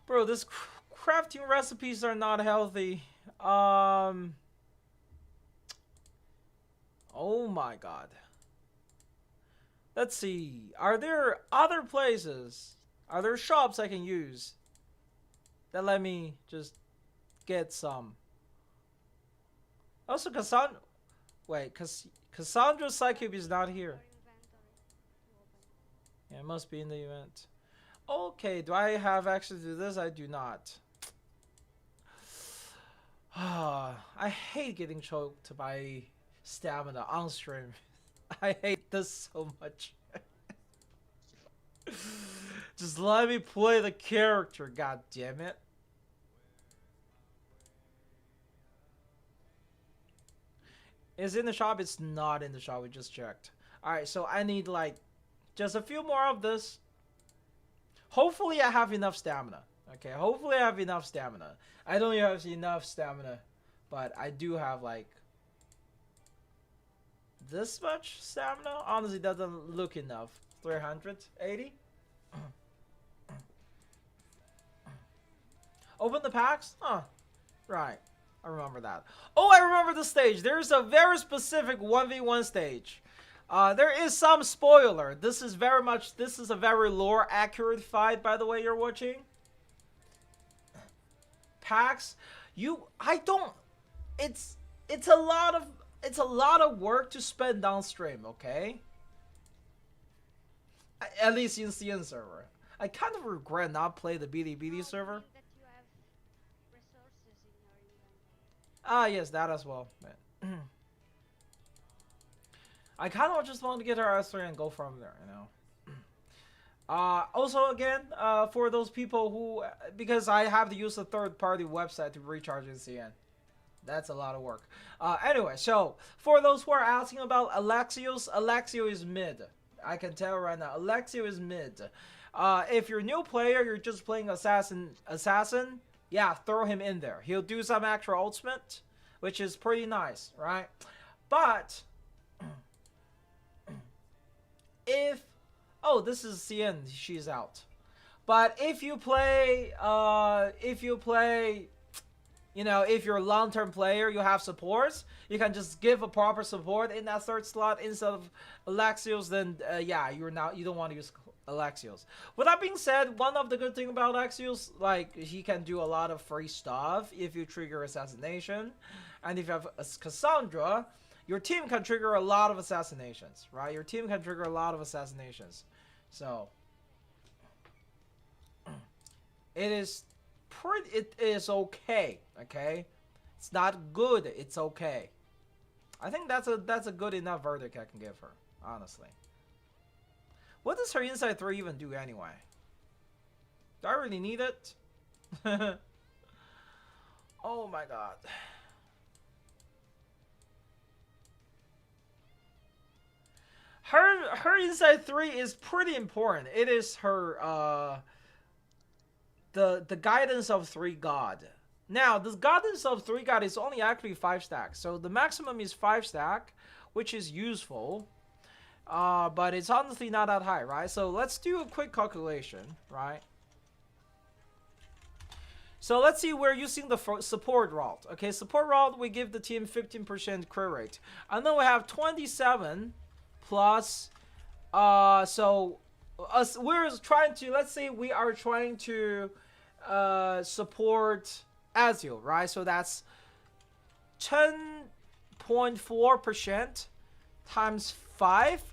Bro, this crafting recipes are not healthy. Oh my god. Let's see. Are there other places? Are there shops I can use that let me just get some? Also, Cassandra. Wait, Cassandra's Psycube is not here. Yeah, it must be in the event. Okay, do I have access to this? I do not. I hate getting choked by stamina on stream. I hate this so much. Just let me play the character, god damn it. Is it in the shop? It's not in the shop. We just checked. Alright, so I need like just a few more of this. Hopefully I have enough stamina. Okay, hopefully I have enough stamina. I don't have enough stamina, but I do have like this much stamina. Honestly, doesn't look enough. 380. Open the packs? Huh. Right. I remember that. Oh, I remember the stage. There's a very specific 1v1 stage. There is some spoiler. This is a very lore accurate fight, by the way you're watching. Packs. It's a lot of work to spend downstream, okay? At least in CN server. I kind of regret not playing the BD server. Ah, yes, that as well. I kind of just want to get our S3 and go from there, you know. Also, again, for those people who, because I have to use a third-party website to recharge in CN. That's a lot of work. Anyway, so for those who are asking about Alexios, Alexio is mid. I can tell right now, Alexio is mid. If you're a new player, you're just playing assassin, yeah, throw him in there. He'll do some extra ultimate, which is pretty nice, right? But if, oh, this is CN, she's out. But if you play, you know, if you're a long-term player, you have supports, you can just give a proper support in that third slot instead of Alexios, then yeah, you don't want to use Alexios. With that being said, one of the good thing about Alexios, like, he can do a lot of free stuff if you trigger assassination. And if you have a Cassandra, your team can trigger a lot of assassinations, right? Your team can trigger a lot of assassinations. So it is okay, okay? It's not good, it's okay. I think that's a good enough verdict I can give her, honestly. What does her Inside 3 even do anyway? Do I really need it? Oh my god. Her Inside 3 is pretty important. It is her the guidance of 3 god. Now, the guidance of 3 god is only actually 5 stack. So the maximum is 5 stack, which is useful. But it's honestly not that high, right? So let's do a quick calculation, right? So let's see, we're using the support route. Okay, support route, we give the team 15% crit rate. And then we have 27 plus, so we're trying to, let's say we are trying to support Azul, right? So that's 10.4% times 5.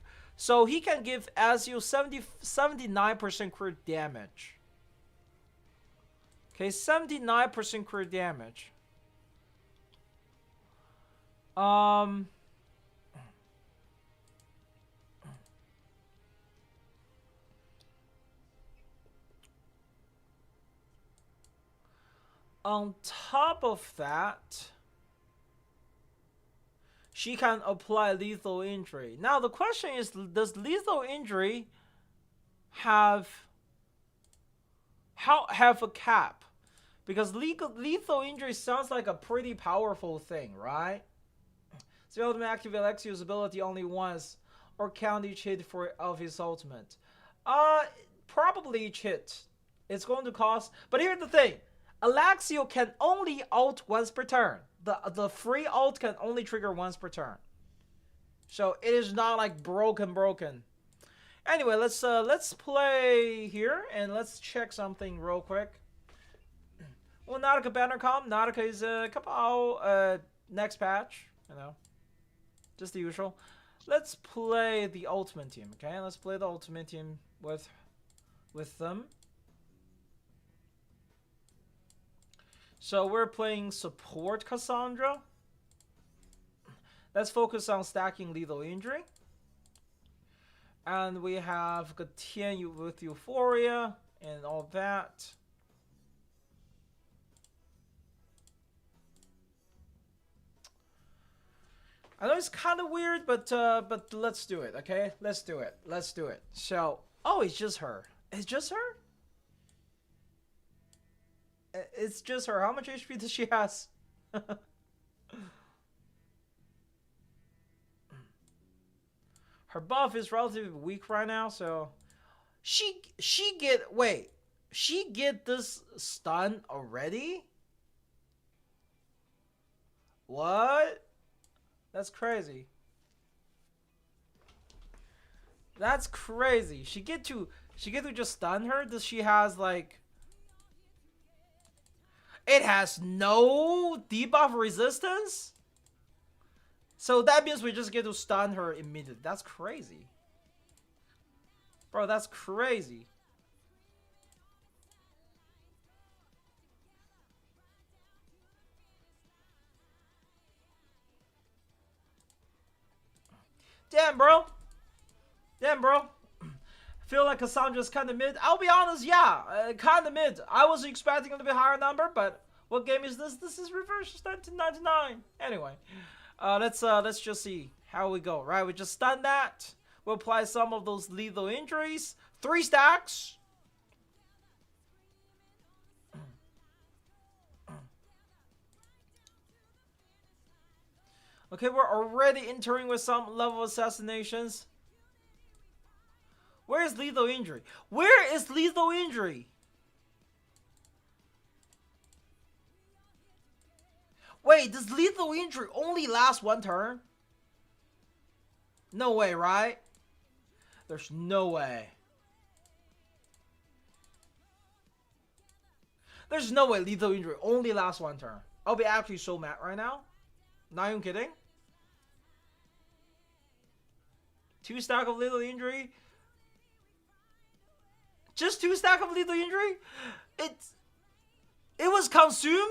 So he can give Azul 79% crit damage. Okay, 79% crit damage. On top of that, she can apply lethal injury. Now the question is, does lethal injury have a cap? Because lethal injury sounds like a pretty powerful thing, right? So you ultimate activate Alexio's ability only once, or count each hit of his ultimate. Probably each hit. It's going to cost, but here's the thing. Alexio can only ult once per turn. The free ult can only trigger once per turn. So it is not like broken. Anyway, let's play here and let's check something real quick. Well, Nautica banner com. Nautica is kapow next patch, you know. Just the usual. Let's play the ultimate team, okay? Let's play the ultimate team with them. So we're playing support Cassandra. Let's focus on stacking lethal injury. And we have Gatian with Euphoria and all that. I know it's kind of weird, but let's do it, okay? Let's do it. So, oh, it's just her. It's just her? It's just her. How much HP does she has? Her buff is relatively weak right now, so she get this stun already? What? That's crazy. That's crazy. She get to just stun her? Does she has like, it has no debuff resistance? So that means we just get to stun her immediately. That's crazy. Bro, that's crazy. Damn, bro. Feel like Cassandra's kind of mid. I'll be honest, yeah, kind of mid. I was expecting a little bit higher number, but what game is this? This is Reverse 1999. Anyway, let's just see how we go. Right, we just stun that. We'll apply some of those lethal injuries. 3 stacks. Okay, we're already entering with some level of assassinations. Where is lethal injury? Where is lethal injury? Wait, does lethal injury only last 1 turn? No way, right? There's no way. There's no way lethal injury only lasts 1 turn. I'll be actually so mad right now. Not even kidding. 2 stack of lethal injury. Just 2 stack of lethal injury? It was consumed?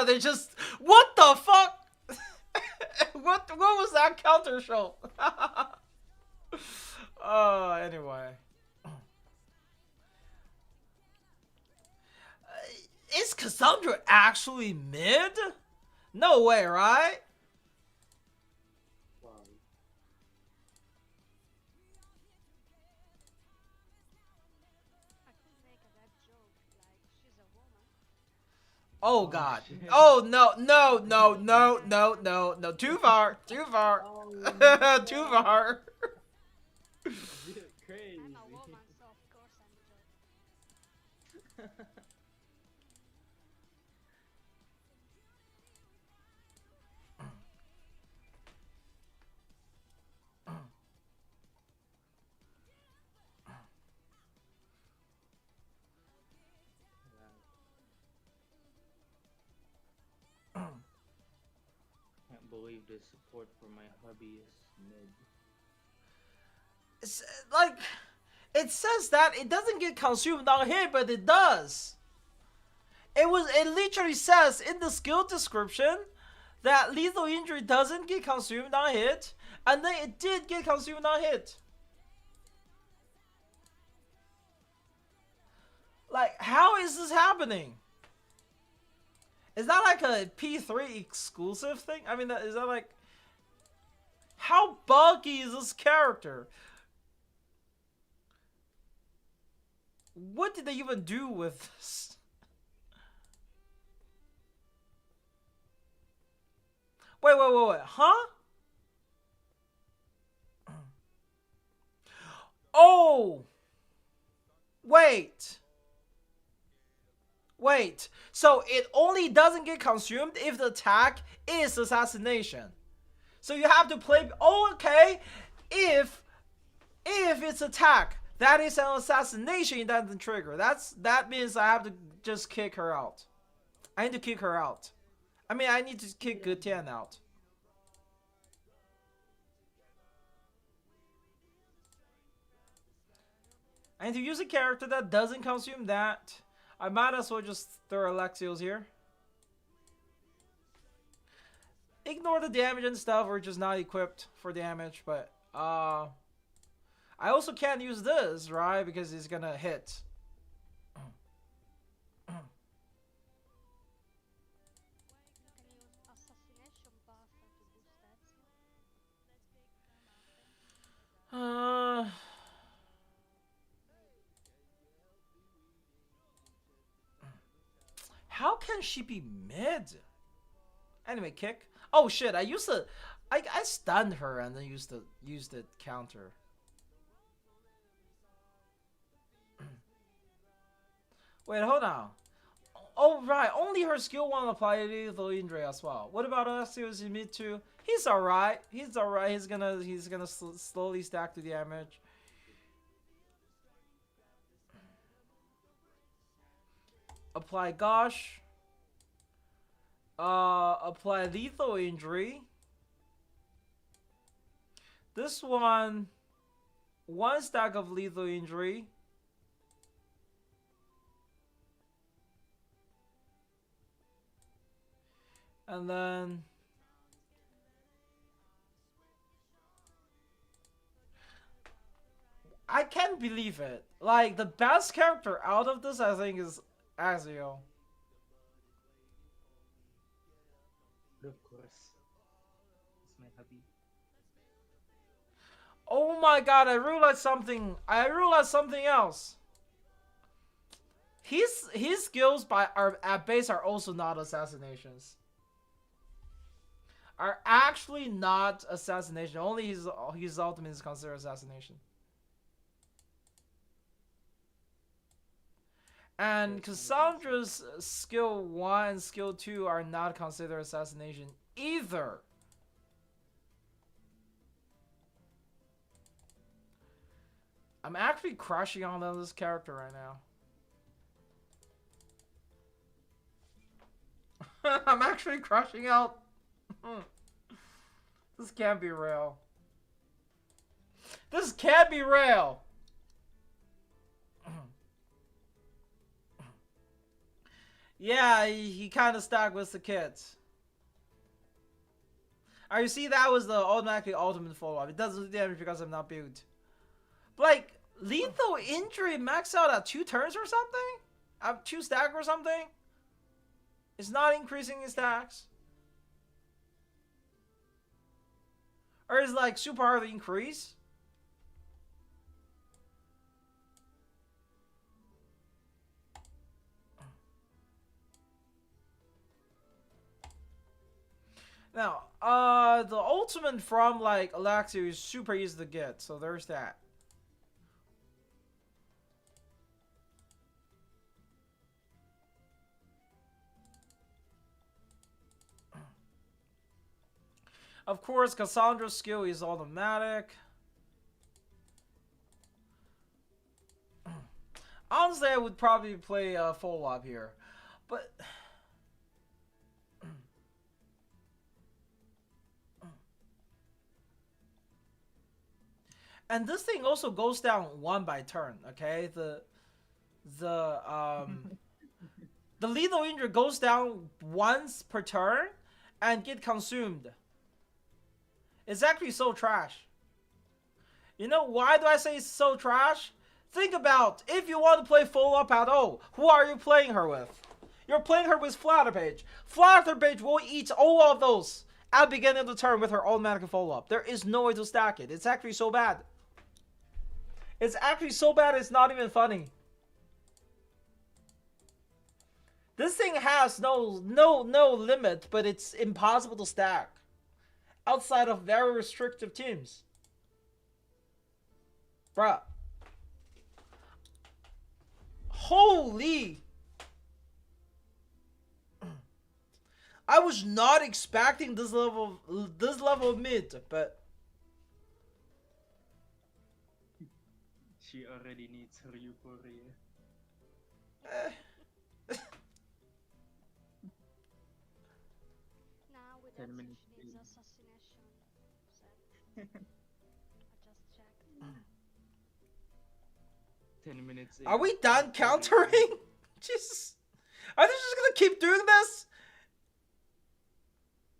They just... What the fuck? What was that counter show? Anyway. Is Cassandra actually mid? No way, right? Wow. I could make a that joke, like she's a woman. Oh god. shit. Oh no, no, no, no, no, no, no. Too far. Too far. Oh, Too far. crazy. I'm a woman, so of course I'm a joke. Can't believe the support for my hobby is mid. It's like it says that it doesn't get consumed on hit, but it does. It literally says in the skill description that lethal injury doesn't get consumed on hit, and then it did get consumed on hit. Like, how is this happening? Is that like a P3 exclusive thing? I mean, is that like... How buggy is this character? What did they even do with this? Wait, huh? Oh! Wait, so it only doesn't get consumed if the attack is assassination. So you have to play, oh, okay, if it's attack, that is an assassination, it doesn't trigger. That means I have to just kick her out. I need to kick her out. I mean, I need to kick Gutian out. I need to use a character that doesn't consume that. I might as well just throw Alexios here. Ignore the damage and stuff, we're just not equipped for damage, but I also can't use this, right? Because he's gonna hit. You can use assassination buffer to boost that. How can she be mid? Anyway, kick. Oh shit! I stunned her and then used the counter. Wait, hold on. Oh right, only her skill 1 apply lethal injury as well. What about Alexios in mid 2? He's alright. He's alright. He's gonna slowly stack the damage. Apply Gosh. Apply lethal injury. This one 1 stack of lethal injury. And then I can't believe it. Like, the best character out of this, I think, is Azio. Of course. It's my hobby. Oh my god, I realized something. I realized something else. His skills are at base are also not assassinations. Are actually not assassination. Only his ultimate is considered assassination. And Cassandra's skill 1 and skill 2 are not considered assassination either. I'm actually crushing on this character right now. I'm actually crushing out. This can't be real. This can't be real. Yeah, he kind of stuck with the kids. Oh, you see, that was the automatically ultimate follow-up. It doesn't do damage because I'm not built. But, like, lethal injury max out at 2 turns or something? At 2 stack or something? It's not increasing his stacks. Or is like super hard to increase? Now, the ultimate from like Alexio is super easy to get, so there's that. Of course, Cassandra's skill is automatic. Honestly, I would probably play a follow-up here. But... and this thing also goes down 1 by turn, okay? The lethal injury goes down once per turn and get consumed. It's actually so trash. You know why do I say it's so trash? Think about, if you want to play follow-up at all, who are you playing her with? You're playing her with Flatterpage. Flatterpage will eat all of those at the beginning of the turn with her automatic follow-up. There is no way to stack it. It's actually so bad. It's actually so bad it's not even funny. This thing has no limit, but it's impossible to stack. Outside of very restrictive teams. Bruh. Holy. I was not expecting this level of mid, but She already needs her euphoria. Nah, with 10 that minutes she needs in. assassination. So, I just checked. 10 minutes in. are we done countering? Jesus. Are they just gonna keep doing this?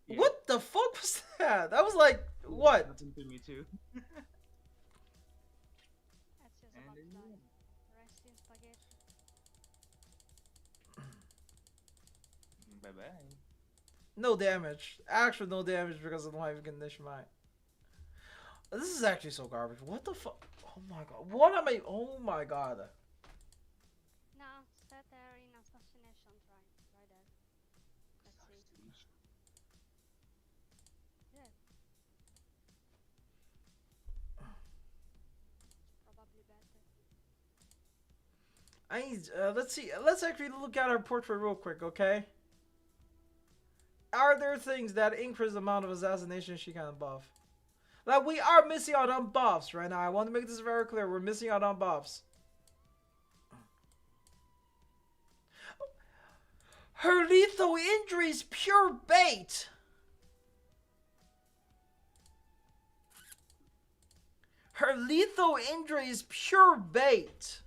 Yeah, What the fuck was that? That was like, what? happened to me too. That's just And about then, done. Rest in spaghetti. Bye bye. No damage. Actually, no damage because I don't have condition mine. This is actually so garbage. What the fuck? Oh my god. What am I? Oh my god. Nah, set there in assassination, right there. Let's see. Yeah. Probably better. Let's see. Let's actually look at our portrait real quick, okay? Are there things that increase the amount of assassination she can buff? Like, we are missing out on buffs right now. I want to make this very clear. We're missing out on buffs. Her lethal injury is pure bait. Her lethal injury is pure bait.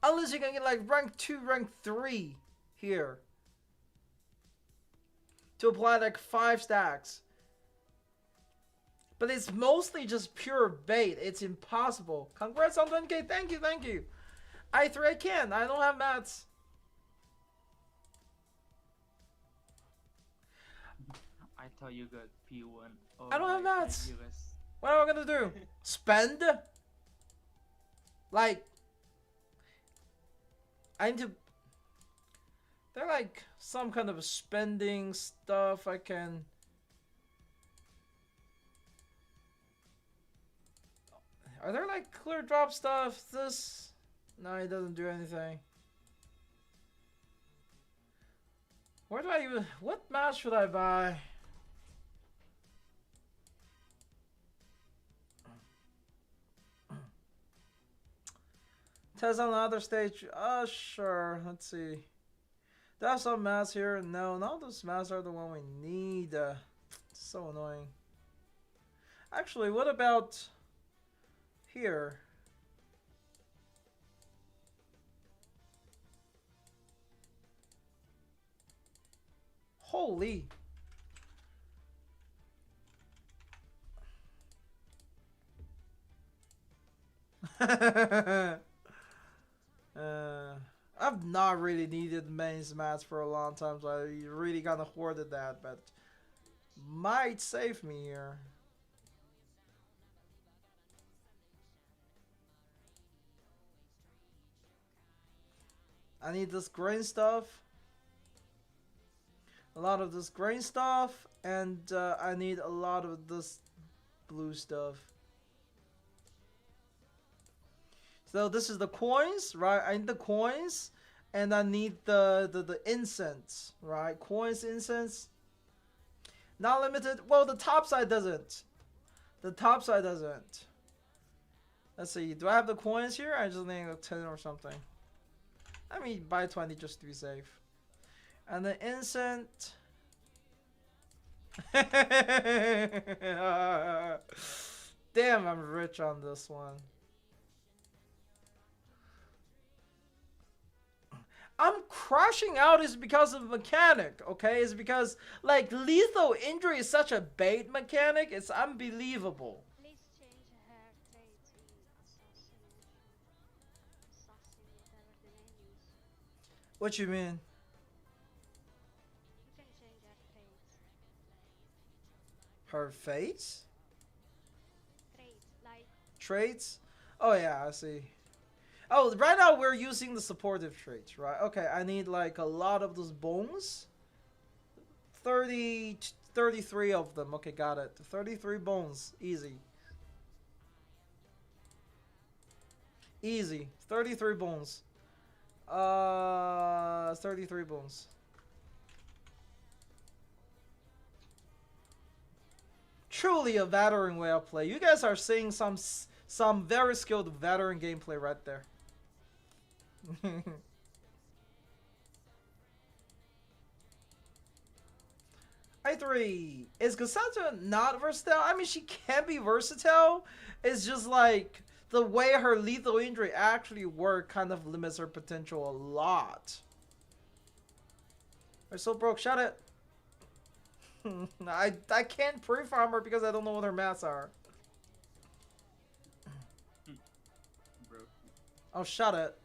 Unless you can get like rank 2, rank 3 here. to apply like 5 stacks. But it's mostly just pure bait. It's impossible. Congrats on 10K. Thank you, thank you. I can. I don't have mats. I thought you got P1. Oh, I don't have my mats. US. What am I gonna do? Spend? Like, I need to. They're like some kind of spending stuff I can. Are there like clear drop stuff? This. No, it doesn't do anything. Where do I even. What match should I buy? Test on the other stage. Sure. Let's see. Do I have some mass here? No, none of those mass are the one we need. So annoying. Actually, what about here? Holy. I've not really needed mains mats for a long time, so I really kind of hoarded that, but might save me here. I need this green stuff, a lot of this green stuff, and I need a lot of this blue stuff. So this is the coins, right? I need the coins, and I need the incense, right? Coins, incense. Not limited. Well, the top side doesn't. The top side doesn't. Let's see. Do I have the coins here? I just need like 10 or something. Let me buy 20 just to be safe. And the incense. Damn, I'm rich on this one. I'm crashing out is because of mechanic, okay? It's because, like, lethal injury is such a bait mechanic, it's unbelievable. Please change her traits in assassination. Assassin, whatever the name is. What you mean? You can change her traits. Her face? Traits, like Traits? Oh yeah, I see. Oh, right now we're using the supportive traits, right? Okay, I need like a lot of those bones. 33 of them. Okay, got it. 33 bones. Easy. Easy. 33 bones. 33 bones. Truly a veteran way of play. You guys are seeing some very skilled veteran gameplay right there. I3. Is Cassandra not versatile? I mean, she can be versatile. It's just like the way her lethal injury actually work kind of limits her potential a lot. We're so broke. Shut it. I can't pre-farm her because I don't know what her maths are. Bro. Oh, shut it.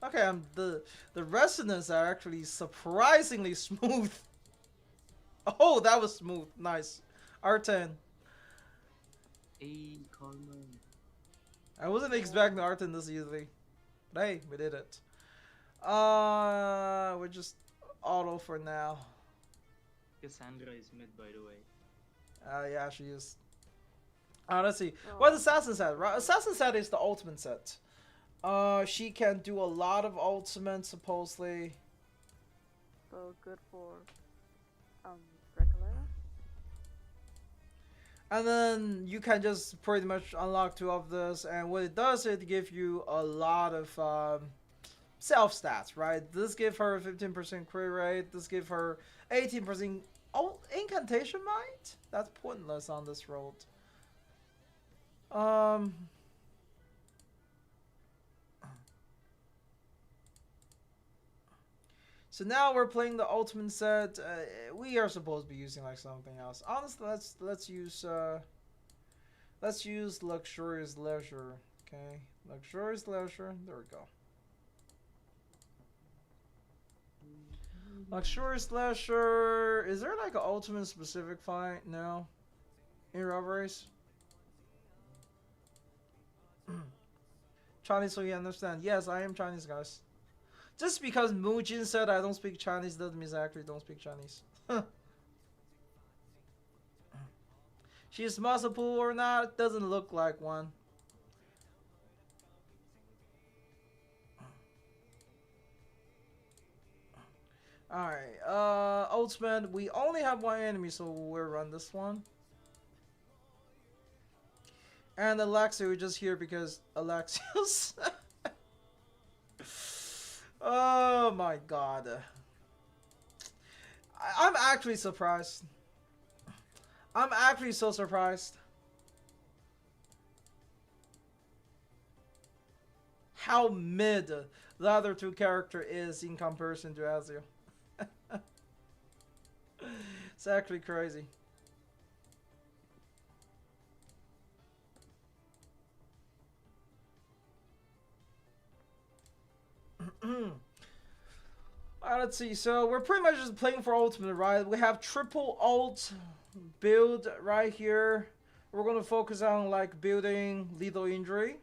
Okay, the resonance are actually surprisingly smooth. Oh, that was smooth. Nice. R10. Hey, Coleman. I wasn't expecting R10 this easily. But hey, we did it. We're just auto for now. Cassandra is mid, by the way. Yeah, she is. Let's see. What Assassin set? Right? Assassin set is the ultimate set. She can do a lot of ultimate, supposedly. So good for Recoleta. And then you can just pretty much unlock 2 of this, and what it does, it gives you a lot of self stats, right? This gives her 15% crit rate. This gives her 18%. Oh, incantation might? That's pointless on this road. So now we're playing the ultimate set. We are supposed to be using like something else. Honestly, let's use luxurious leisure. Okay, luxurious leisure. There we go. Luxurious leisure. Is there like an ultimate specific fight? No. In robberies. Chinese, so you understand? Yes, I am Chinese, guys. Just because Mujin said I don't speak Chinese doesn't mean I actually don't speak Chinese. She's muscle or not? Doesn't look like one. Alright, Ultimate, we only have one enemy, so we'll run this one. And Alexia, we're just here because Alexios. Oh my god. I'm actually surprised. I'm actually so surprised. How mid the other two character is in comparison to Azio. It's actually crazy. Alright, let's see. So we're pretty much just playing for ultimate, right? We have triple ult build right here. We're gonna focus on like building lethal injury.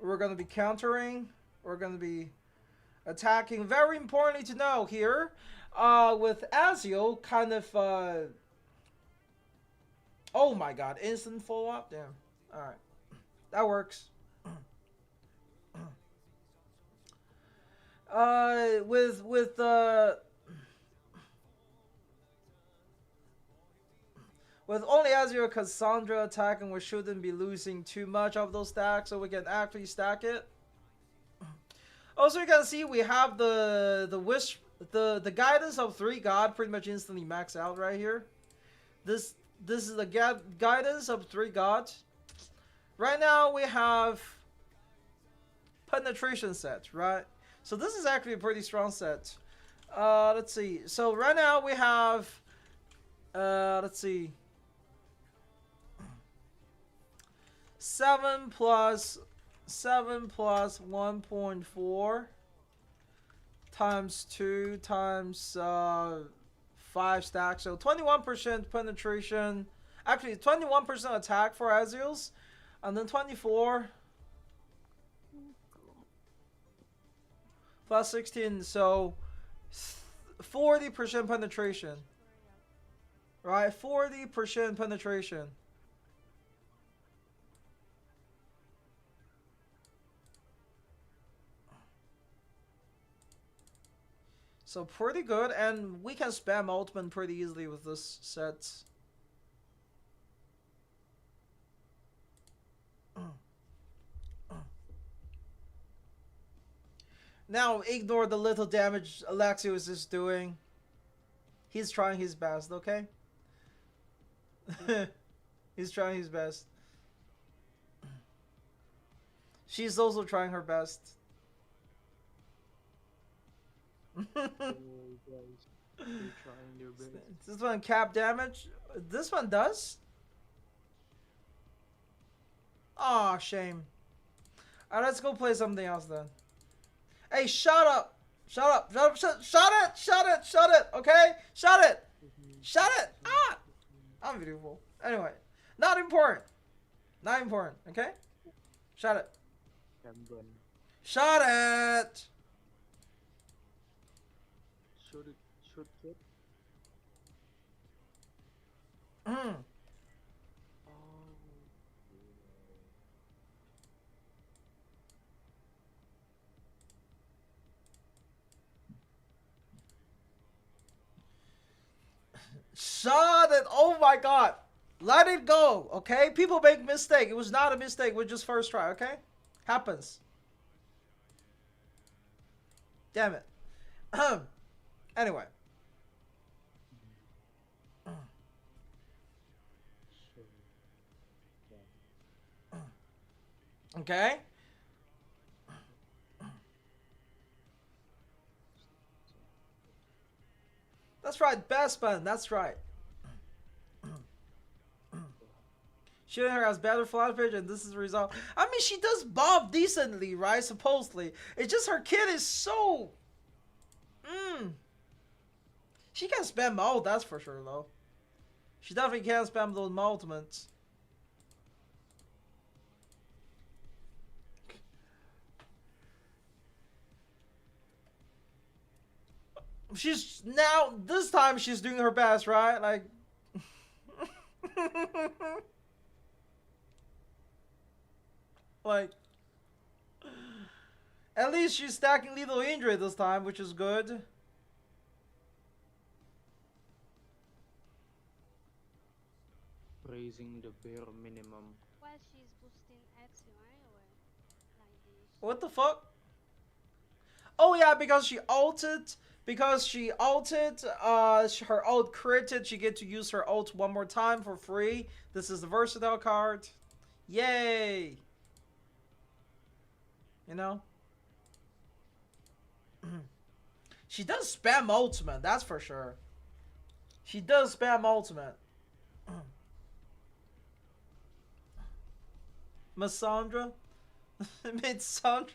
We're gonna be countering. We're gonna be attacking. Very importantly to know here, with Azio, kind of. Oh my God! Instant follow up. Damn. All right, that works. With only Azure Cassandra attacking, we shouldn't be losing too much of those stacks, so we can actually stack it. Also, you can see we have the wish, the guidance of 3 god pretty much instantly maxed out right here. This is the guidance of 3 gods. Right now we have penetration set, right? So this is actually a pretty strong set. Let's see. So right now we have, let's see, 7 plus 1.4 times 2 times 5 stacks. So 21% penetration. Actually, 21% attack for Aziels. And then 24 plus 16. So 40% penetration. Right? 40% penetration. So pretty good, and we can spam ultimate pretty easily with this set. Now ignore the little damage Alexios is doing. He's trying his best, okay? He's trying his best. She's also trying her best. Guys, they're trying their best. This one cap damage. This one does? Aw, shame. Alright, let's go play something else then. Hey, shut up! Shut up! Shut up! Shut it! Shut it! Shut it! Okay? Shut it! Shut it! Ah! I'm beautiful. Anyway, not important. Not important. Okay? Shut it. Shut it! Should it? Mm. Shut it! Oh my God! Let it go, okay? People make mistake. It was not a mistake. We're just first try, okay? Happens. Damn it. Anyway. Okay. That's right, best button. That's right. Shooting her has better flat pitch, and this is the result. I mean, she does bob decently, right? Supposedly. It's just her kid is so... She can spam ult, that's for sure, though. She definitely can spam those ultimates. She's now, this time she's doing her best, right? Like... like... At least she's stacking lethal injury this time, which is good. Raising the bare minimum. Well, she's boosting Ezio anyway. Like this. What the fuck? Oh yeah, because she ulted. Because she ulted, her ult critted, she get to use her ult one more time for free. This is the versatile card. Yay! You know? She does spam ultimate, that's for sure. She does spam ultimate. Cassandra? Mid-Sandra?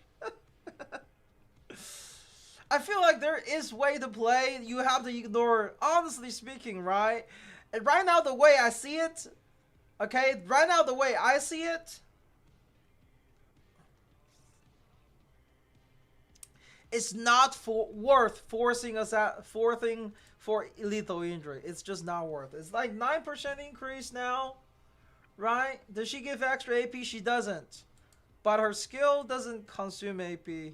I feel like there is way to play. You have to ignore, honestly speaking, right? And right now, the way I see it, okay? Right now, the way I see it, it's not worth forcing us out, forcing for lethal injury. It's just not worth it. It's like 9% increase now, right? Does she give extra AP? She doesn't. But her skill doesn't consume AP.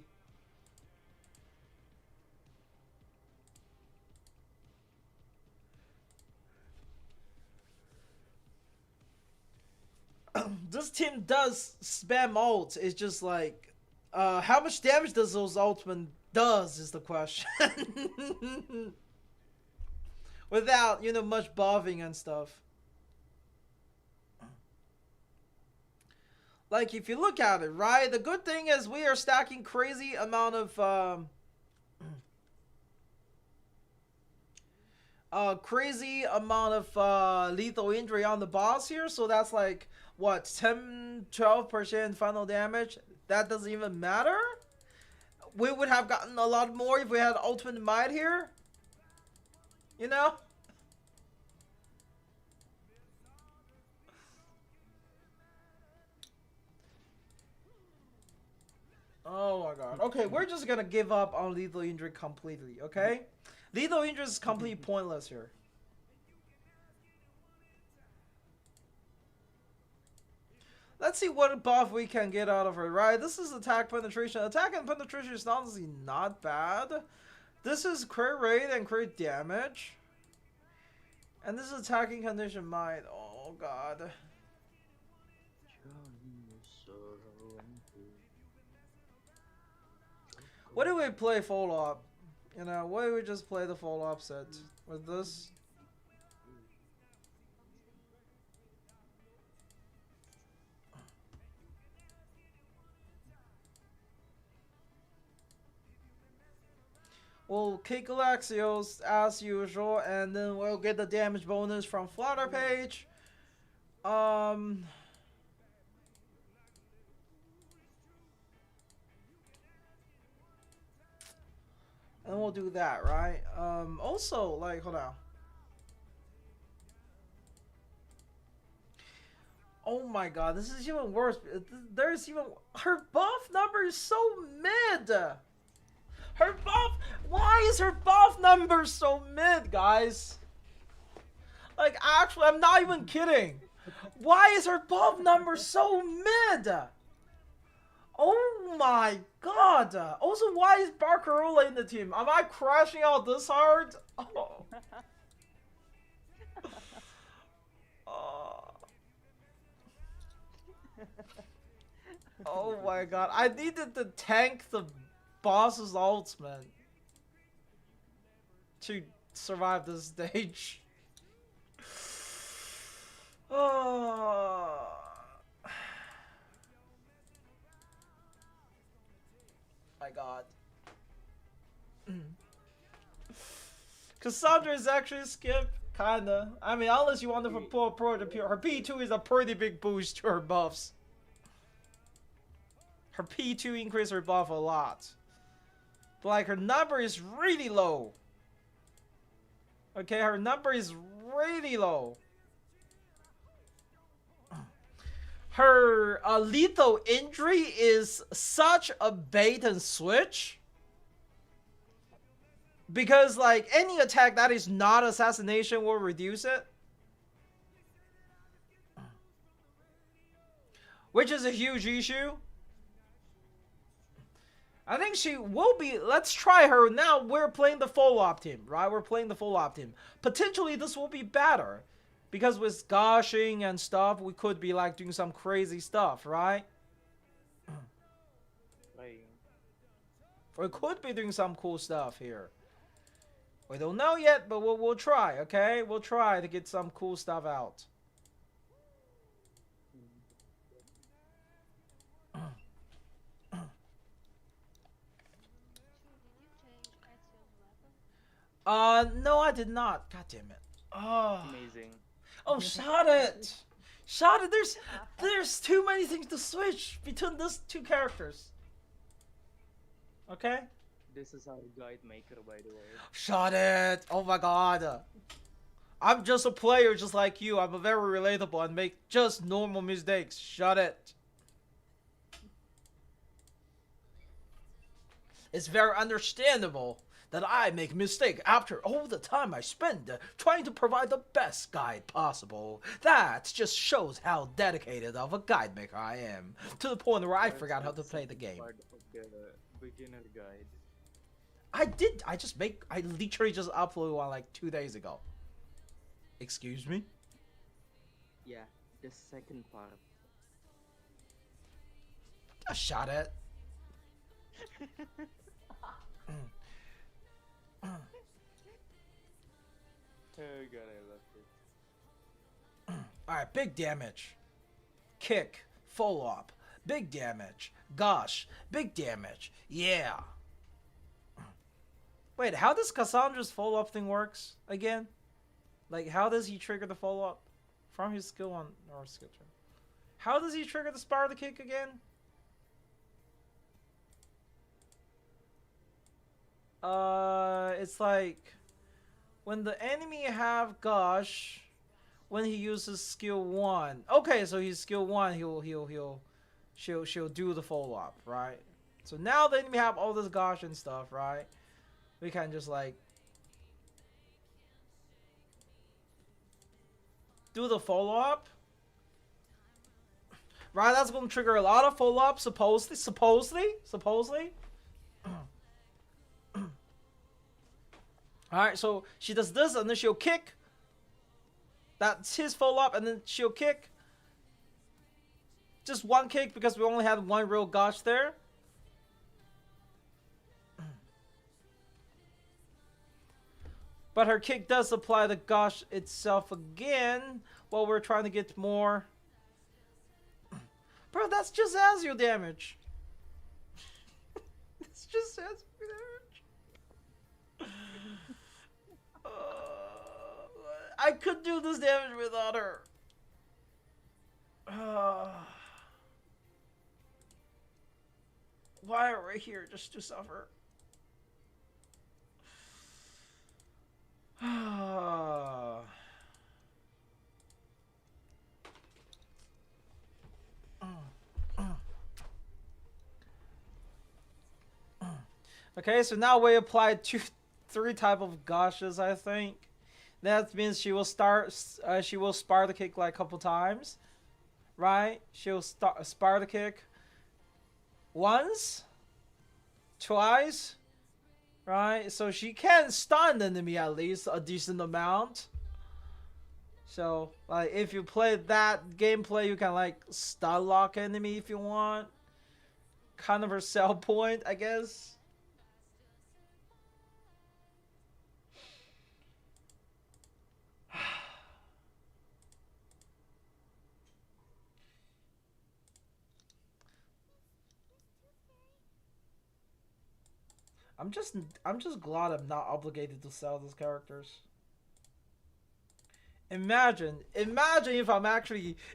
This team does spam ult. It's just like, how much damage does those ultimate does is the question. Without, you know, much buffing and stuff. Like, if you look at it, right? The good thing is we are stacking crazy amount of, lethal injury on the boss here. So that's like, what, 10-12% final damage? That doesn't even matter. We would have gotten a lot more if we had ultimate might here. You know? Oh my god. Okay, we're just gonna give up on lethal injury completely, okay? Lethal injury is completely pointless here. Let's see what buff we can get out of her, right? This is attack penetration. Attack and penetration is honestly not bad. This is crit rate and crit damage. And this is attacking condition might. Oh god. What do we play follow-up? You know, what do we just play the follow-up set with this? We'll kick Alexios as usual, and then we'll get the damage bonus from Flutter Page. And we'll do that, right? Also, like, hold on. Oh my god, this is even worse. There's even... Her buff number is so mid! Her buff... Why is her buff number so mid, guys? Like, actually, I'm not even kidding. Why is her buff number so mid? Oh my god. Also, why is Barcarola in the team? Am I crashing out this hard? Oh. Oh my god. I needed to tank the boss's ultimate to survive this stage. Oh. My god. Cassandra is actually a skip, kinda. I mean, unless you want to pull pro to her P2 is a pretty big boost to her buffs. Her P2 increases her buff a lot. But like her number is really low. Okay, her number is really low. Her lethal injury is such a bait and switch. Because like any attack that is not assassination will reduce it. Which is a huge issue. I think she will be. Let's try her now. We're playing the full op team, right? We're playing the full op team. Potentially, this will be better because with gushing and stuff, we could be like doing some crazy stuff, right? We could be doing some cool stuff here. We don't know yet, but we'll try. Okay, we'll try to get some cool stuff out. No, I did not. God damn it. Oh. Amazing. Oh, shot it. Shot it. There's too many things to switch between those two characters. Okay? This is our guide maker, by the way. Shot it. Oh my god. I'm just a player just like you. I'm a very relatable and make just normal mistakes. Shut it. It's very understandable that I make a mistake after all the time I spend trying to provide the best guide possible. That just shows how dedicated of a guide maker I am, to the point where I forgot how to play the game. Part of the beginner guide. I literally just uploaded one like 2 days ago. Excuse me? Yeah, the second part. I shot it. Oh god, I love it. Alright, big damage. Kick. Full op. Big damage. Gosh. Big damage. Yeah. Wait, how does Cassandra's full up thing works again? Like, how does he trigger the full up from his skill on or skill turn? How does he trigger the spiral kick again? It's like when the enemy have gosh, when he uses skill 1. Okay, so he's skill 1, she'll do the full up, right? So now the enemy have all this gosh and stuff, right? We can just like do the follow up. Right, that's gonna trigger a lot of follow up, supposedly. Alright, so she does this and then she'll kick. That's his follow up, and then she'll kick. Just one kick because we only had one real gosh there. But her kick does apply the gosh itself again while we're trying to get more. Bro, that's just Azure damage. It's just Azure damage. I could do this damage without her. Why are we here just to suffer? Okay, so now we applied 3 type of goshes, I think. That means she will spar the kick like a couple times, right? She'll spar the kick once, twice, right? So she can stun the enemy at least a decent amount. So like if you play that gameplay, you can like stun lock enemy if you want. Kind of her sell point, I guess. I'm just glad I'm not obligated to sell those characters. Imagine if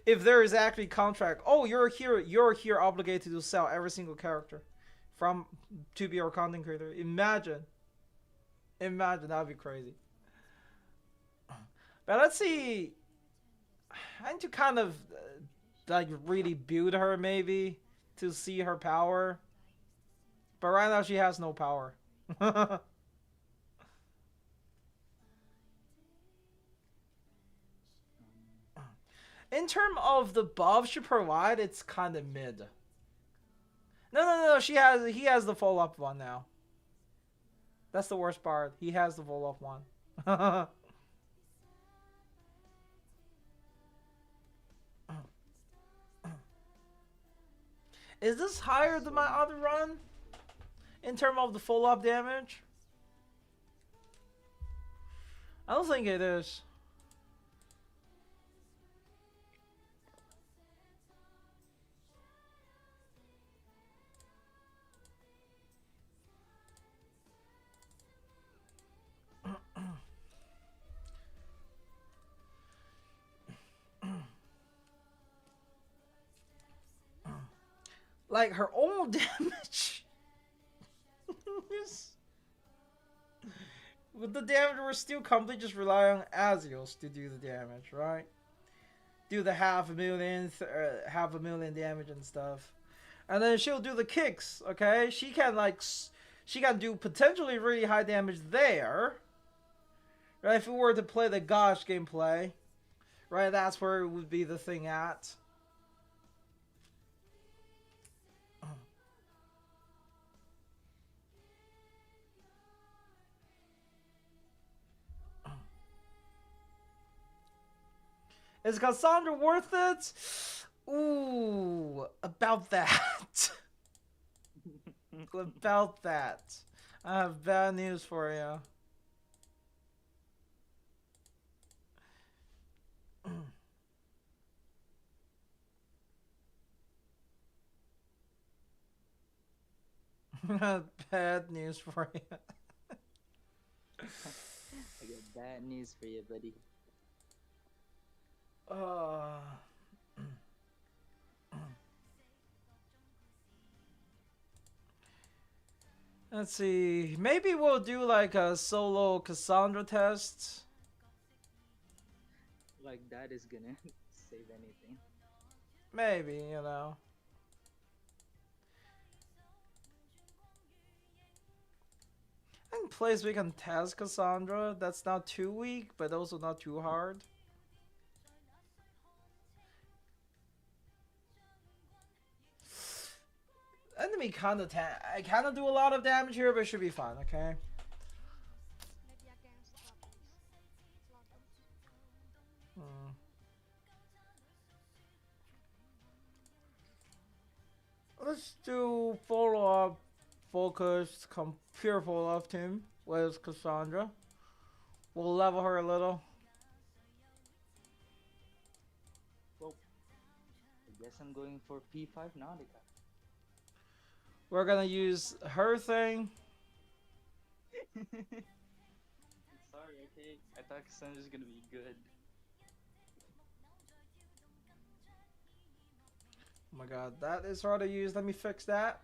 if there is actually contract. Oh, you're here obligated to sell every single character from to be our content creator. Imagine that'd be crazy. But let's see. I need to kind of like really build her maybe to see her power. But right now she has no power. In terms of the buff she provide, it's kind of mid. No. He has the full up one now. That's the worst part. He has the full up one. Is this higher than my other run? In terms of the full up damage? I don't think it is. Like her own damage. With the damage, we're still completely just relying on Azios to do the damage, right? Do the half a million damage and stuff, and then she'll do the kicks. Okay, she can do potentially really high damage there. Right, if we were to play the Gosh gameplay, right, that's where it would be the thing at. Is Cassandra worth it? Ooh, about that. About that. I have bad news for you. Bad news for you. I got bad news for you, buddy. Let's see. Maybe we'll do like a solo Cassandra test. Like that is gonna save anything. Maybe, you know. And place we can test Cassandra. That's not too weak, but also not too hard. Enemy I kind of do a lot of damage here, but it should be fine, okay? Maybe against Slaughter. Let's do follow-up, focused, pure follow-up team with Cassandra. We'll level her a little. Well, I guess I'm going for P5 Nautica. We're gonna use her thing. Sorry, okay. I thought Cassandra's gonna be good. Oh my god, that is hard to use. Let me fix that.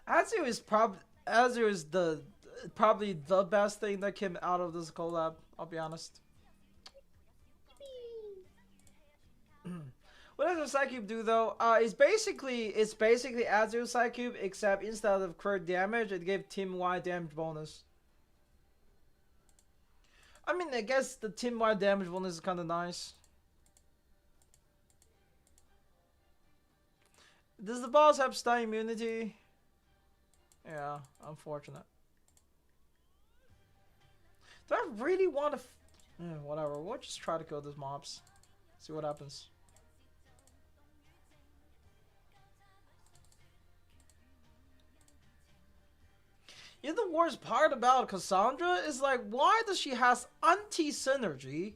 Azu is probably the best thing that came out of this collab, I'll be honest. What does the Psycube do though? It's basically Azu Psycube, except instead of crit damage, it gave team-wide damage bonus. I mean, I guess the team-wide damage bonus is kind of nice. Does the boss have stun immunity? Yeah, unfortunate. Do I really want to? Whatever. We'll just try to kill these mobs. See what happens. You know, the worst part about Cassandra is like, why does she has anti-synergy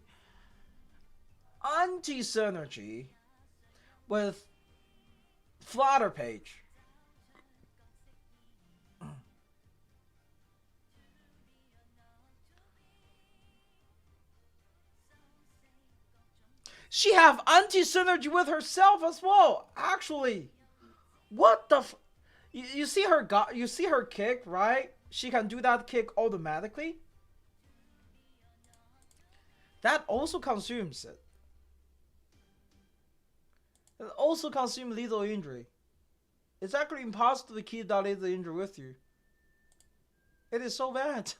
with Flutter page. She have anti-synergy with herself as well. Actually, what the? You see her you see her kick, right? She can do that kick automatically. That also consumes it. It also consumes lethal injury. It's actually impossible to keep that lethal injury with you. It is so bad.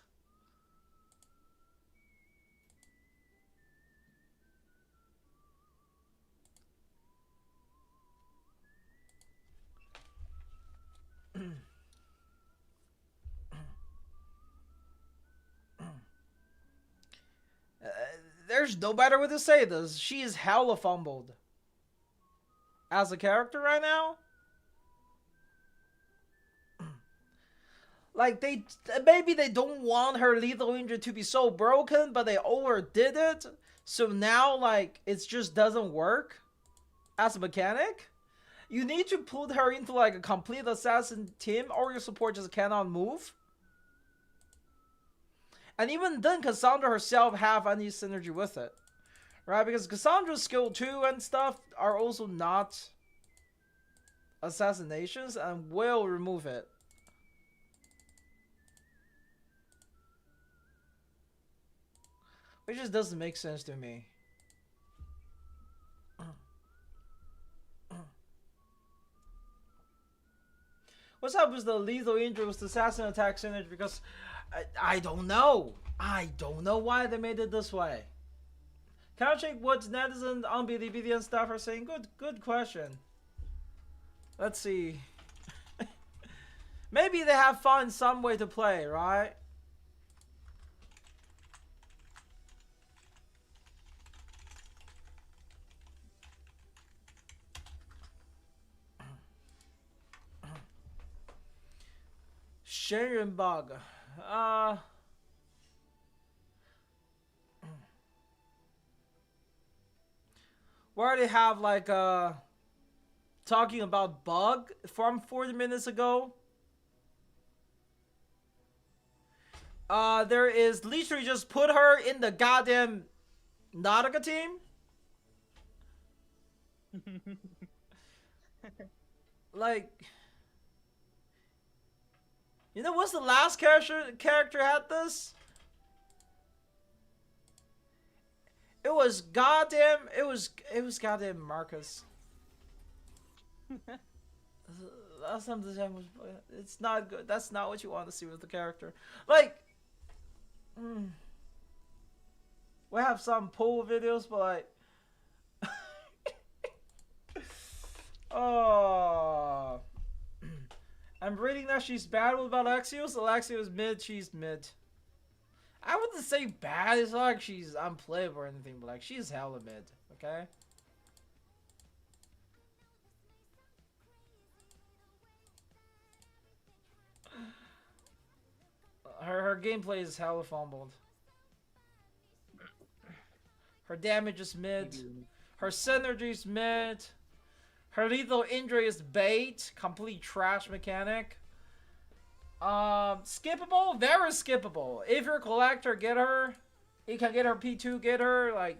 There's no better way to say this. She is hella fumbled. As a character right now. Like, maybe they don't want her lethal injury to be so broken, but they overdid it. So now, like, it just doesn't work as a mechanic. You need to put her into, like, a complete assassin team, or your support just cannot move. And even then, Cassandra herself have any synergy with it. Right? Because Cassandra's skill 2 and stuff are also not assassinations and will remove it. Which just doesn't make sense to me. What's up with the lethal injury with the assassin attack synergy? Because I don't know. I don't know why they made it this way. Can I check what netizens on Bilibili and stuff are saying? Good question. Let's see. Maybe they have found some way to play, right? Shenren bug. We already have like talking about bug from 40 minutes ago. There is literally just put her in the goddamn Nautica team. Like, you know what's the last character had this? It was goddamn Marcus. Last time the time was, it's not good. That's not what you want to see with the character. Like, we have some poll videos, but like, oh, I'm reading that she's bad with Alexios. Alexios mid, she's mid. I wouldn't say bad. It's not like she's unplayable or anything, but like she's hella mid. Okay. Her gameplay is hella fumbled. Her damage is mid. Her synergy is mid. Her lethal injury is bait. Complete trash mechanic. Skippable? Very skippable. If you're a collector, get her. You can get her P2, get her. Like,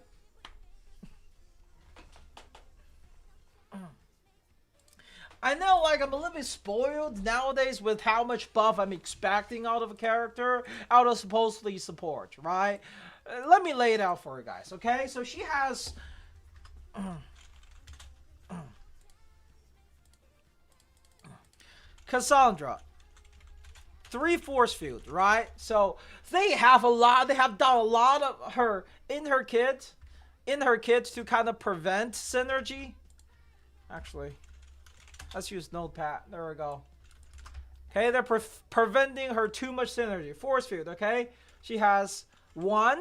I know, like, I'm a little bit spoiled nowadays with how much buff I'm expecting out of a character, out of supposedly support, right? Let me lay it out for you guys, okay? So she has... Cassandra. 3 force field, right? So they have done a lot of her in her kit to kind of prevent synergy. Actually, let's use Notepad. There we go. Okay, they're preventing her too much synergy. Force field, okay? She has 1,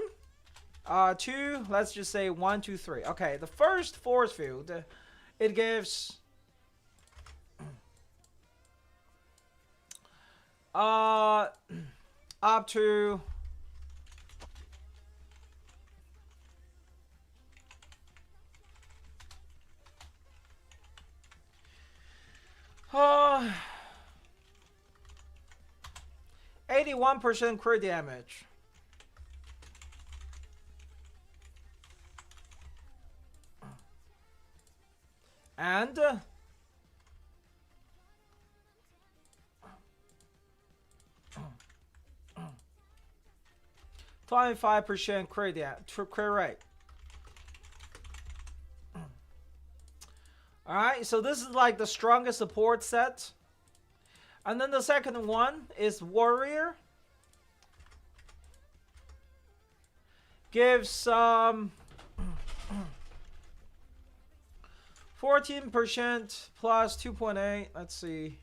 2, let's just say 1, 2, 3. Okay, the first force field, it gives up to 81% crit damage. And 25% crit rate. Alright, so this is like the strongest support set. And then the second one is Warrior. Gives 14% plus 2.8. Let's see.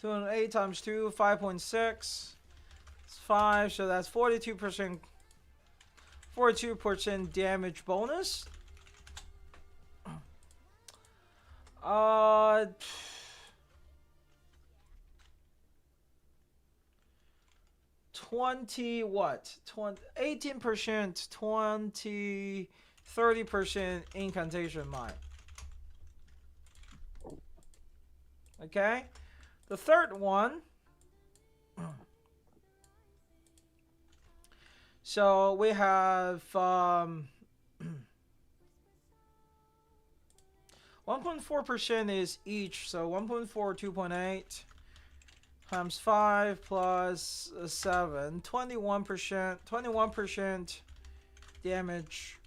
Two and 8 times 2, 5.6. It's 5, so that's 42%. 42% damage bonus. 20 what? 18%, 20, 30% incantation mine. Okay? The third one. So we have 1.4% is each, so 1.4, 2.8 times 5 plus 7, 21% damage,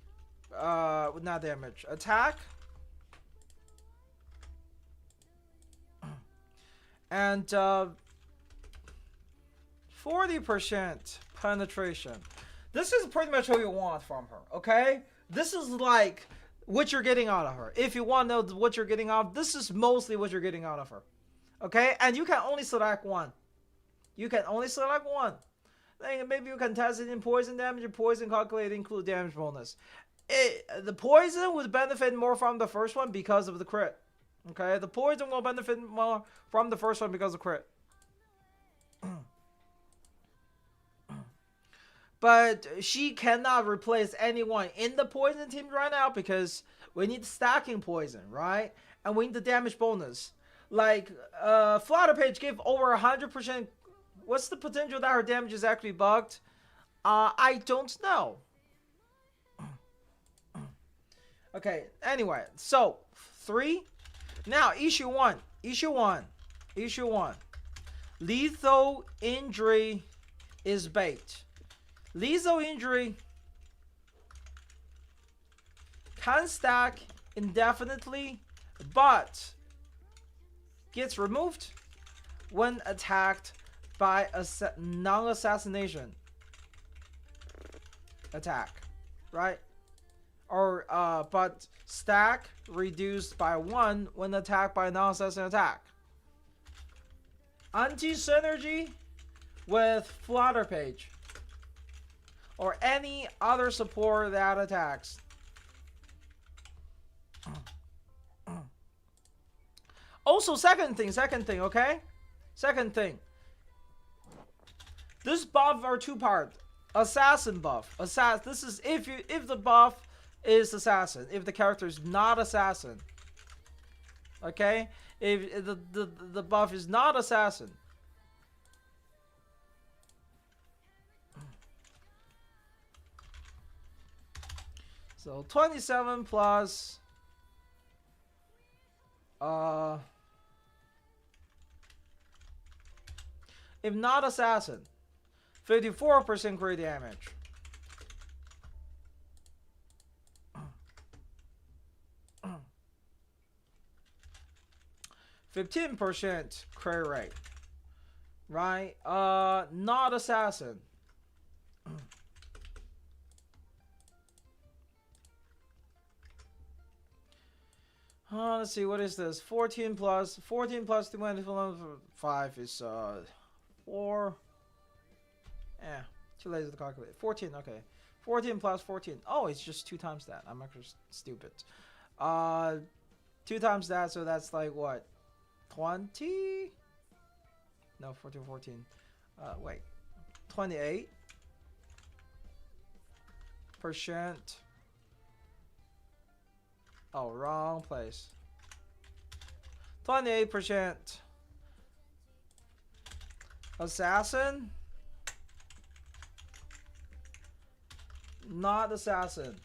not damage, attack, and 40% penetration. This is pretty much what you want from her, okay? This is like what you're getting out of her. If you want to know what you're getting out, this is mostly what you're getting out of her. Okay? And you can only select one. You can only select one. Then maybe you can test it in poison damage and poison calculate include damage bonus. The poison would benefit more from the first one because of the crit. Okay? The poison will benefit more from the first one because of crit. But she cannot replace anyone in the poison team right now because we need stacking poison, right? And we need the damage bonus. Like, Flutter Page gave over 100%. What's the potential that her damage is actually bugged? I don't know. Okay, anyway. So, 3. Now, issue 1. Issue 1. Issue 1. Lethal injury is bait. Lethal injury can stack indefinitely, but gets removed when attacked by a non-assassination attack, right? Or but stack reduced by 1 when attacked by a non-assassin attack. Anti-synergy with Flutter Page. Or any other support that attacks. Also, second thing, okay? Second thing. This buff are 2-part. Assassin buff. This is if the buff is assassin. If the character is not assassin. Okay? If the buff is not assassin. So 27 plus if not assassin, 54% crit damage. %, crit rate. Right? Not assassin. Let's see, what is this? 14 plus 25 is 4. Too lazy to calculate. 14, okay. 14 plus 14. Oh, it's just 2 times that. I'm actually stupid. 2 times that, so that's like what? 20? No, 14. Wait. 28. Oh, wrong place. 28%. Assassin? Not assassin.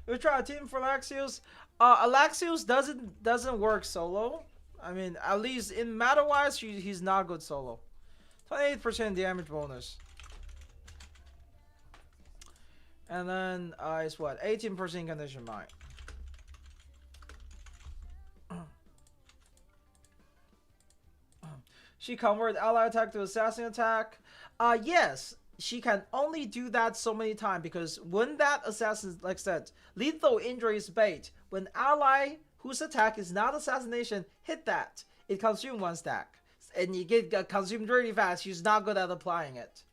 We try a team for Alexios. Alexios doesn't work solo. I mean, at least in matter wise, he's not good solo. 28% damage bonus. And then it's what? 18% condition mine. She converted ally attack to assassin attack. Yes, she can only do that so many times because when that assassin, like I said, lethal injury is bait. When ally whose attack is not assassination hit that, it consumes 1 stack. And you get consumed really fast. She's not good at applying it.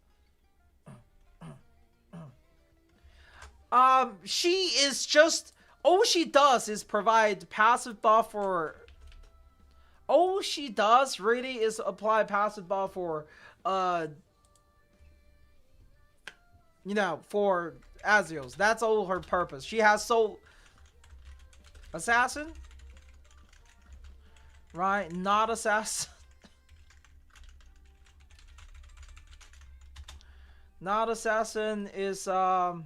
She is just, all she does is provide passive buff for, all she does really is apply passive buff for, you know, for Azios. That's all her purpose. She has soul assassin, right? Not assassin. Not assassin is 14%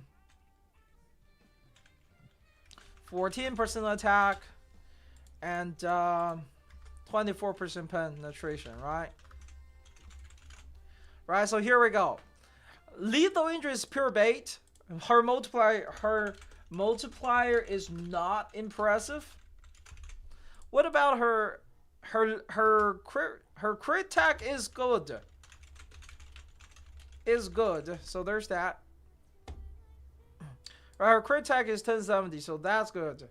attack and 24% penetration, right? Right, so here we go. Lethal injury is pure bait. Her multiplier is not impressive. What about her crit attack is good. Is good. So there's that. Her crit attack is 1070, so that's good.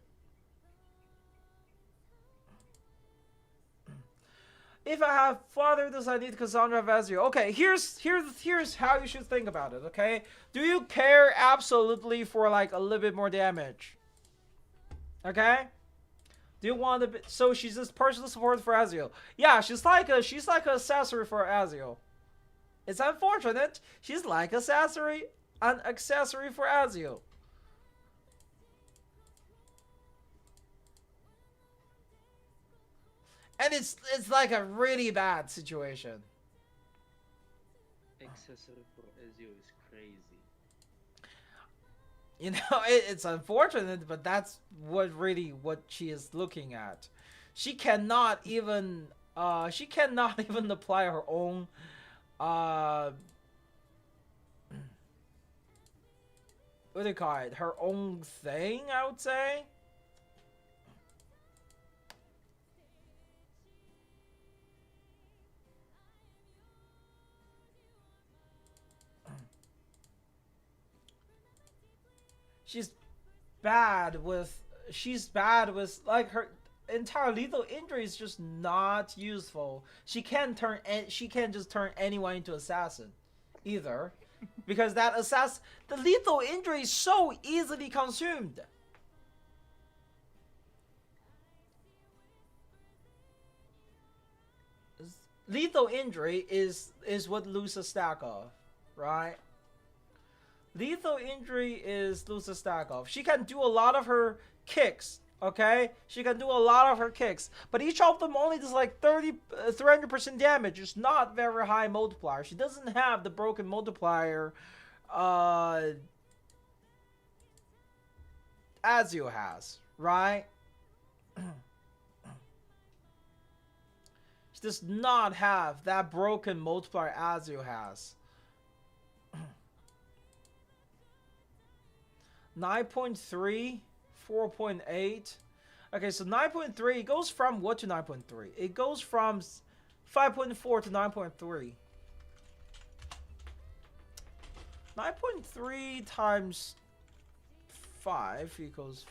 If I have father, does I need Cassandra Vezio? Okay, here's how you should think about it, okay? Do you care absolutely for like a little bit more damage? Okay? Do you want to so she's just personal support for Azio. Yeah, she's like an accessory for Azio. It's unfortunate. She's like an accessory for Azio. And it's like a really bad situation. Accessory for Ezio is crazy. You know, it's unfortunate, but that's what she is looking at. She cannot even apply her own what do you call it? Her own thing, I would say. She's bad with like her entire lethal injury is just not useful. She can't just turn anyone into assassin either. Because the lethal injury is so easily consumed. Lethal injury is what lose a stack of, right? Lethal injury is lose a stack of. She can do a lot of her kicks, okay? She can do a lot of her kicks, but each of them only does like 300% damage. It's not very high multiplier. She doesn't have the broken multiplier Azio has, right? She does not have that broken multiplier Azio has. 9.3, 4.8. Okay, so 9.3, it goes from what to 9.3? It goes from 5.4 to 9.3. 9.3 times 5 equals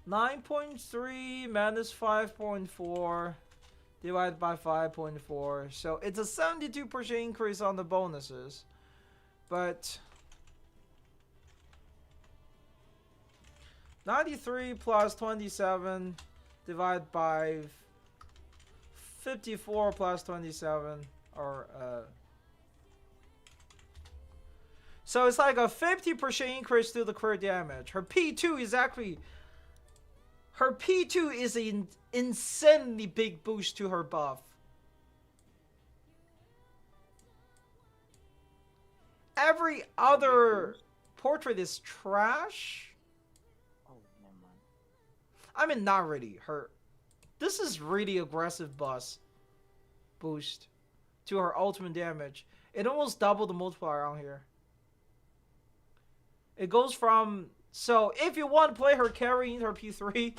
9.3 minus 5.4 divided by 5.4. So it's a 72% increase on the bonuses. But 93 plus 27 divided by 54 plus 27, or So it's like a 50% increase to the crit damage. Her P2 is actually... Her P2 is an insanely big boost to her buff. Every other portrait is trash. Oh, never mind. I mean, not really. This is really aggressive boost to her ultimate damage. It almost doubled the multiplier on here. It goes from... So, if you want to play her carrying her P3...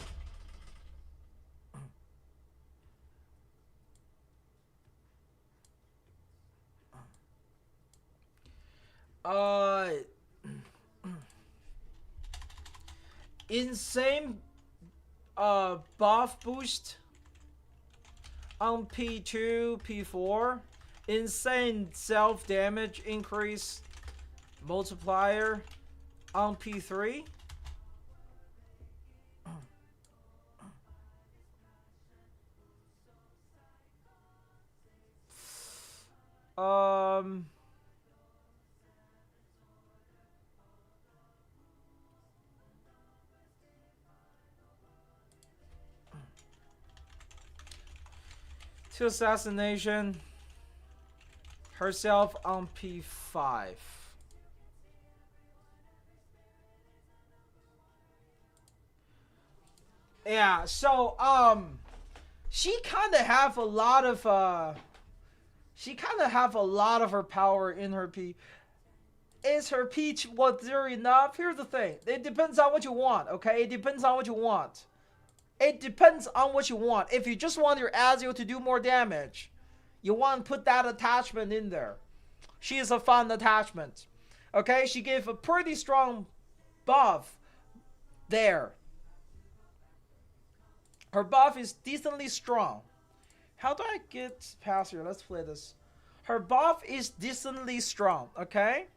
insane buff boost on P2, P4. Insane self damage increase multiplier on P3. To assassination herself on P5. Yeah, so she kind of have a lot of her power in her P. Is her P there enough? Here's the thing. It depends on what you want, okay? It depends on what you want. It depends on what you want. If you just want your Azio to do more damage, you want to put that attachment in there. She is a fun attachment. Okay? She gave a pretty strong buff there. Her buff is decently strong. How do I get past here? Let's play this. Her buff is decently strong, okay?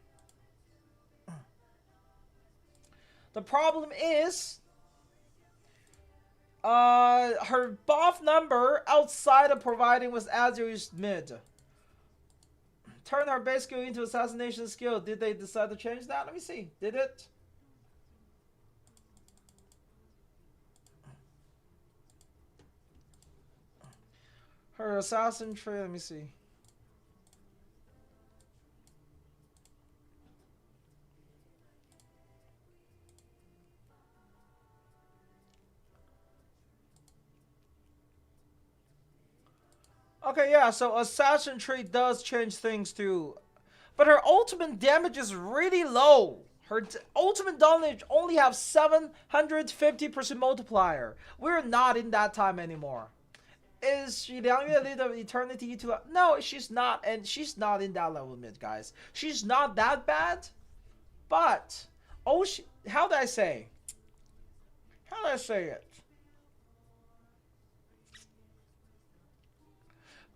The problem is her buff number outside of providing with Azure is mid. Turn her base skill into assassination skill. Did they decide to change that? Let me see. Did it? Her assassin tree, let me see. Okay, yeah, so assassin tree does change things too. But her ultimate damage is really low. Her ultimate damage only have 750% multiplier. We're not in that time anymore. Is she Liang Yue lead of eternity to... No, she's not, and she's not in that level mid, guys. She's not that bad, but... Oh, how did I say? How did I say it?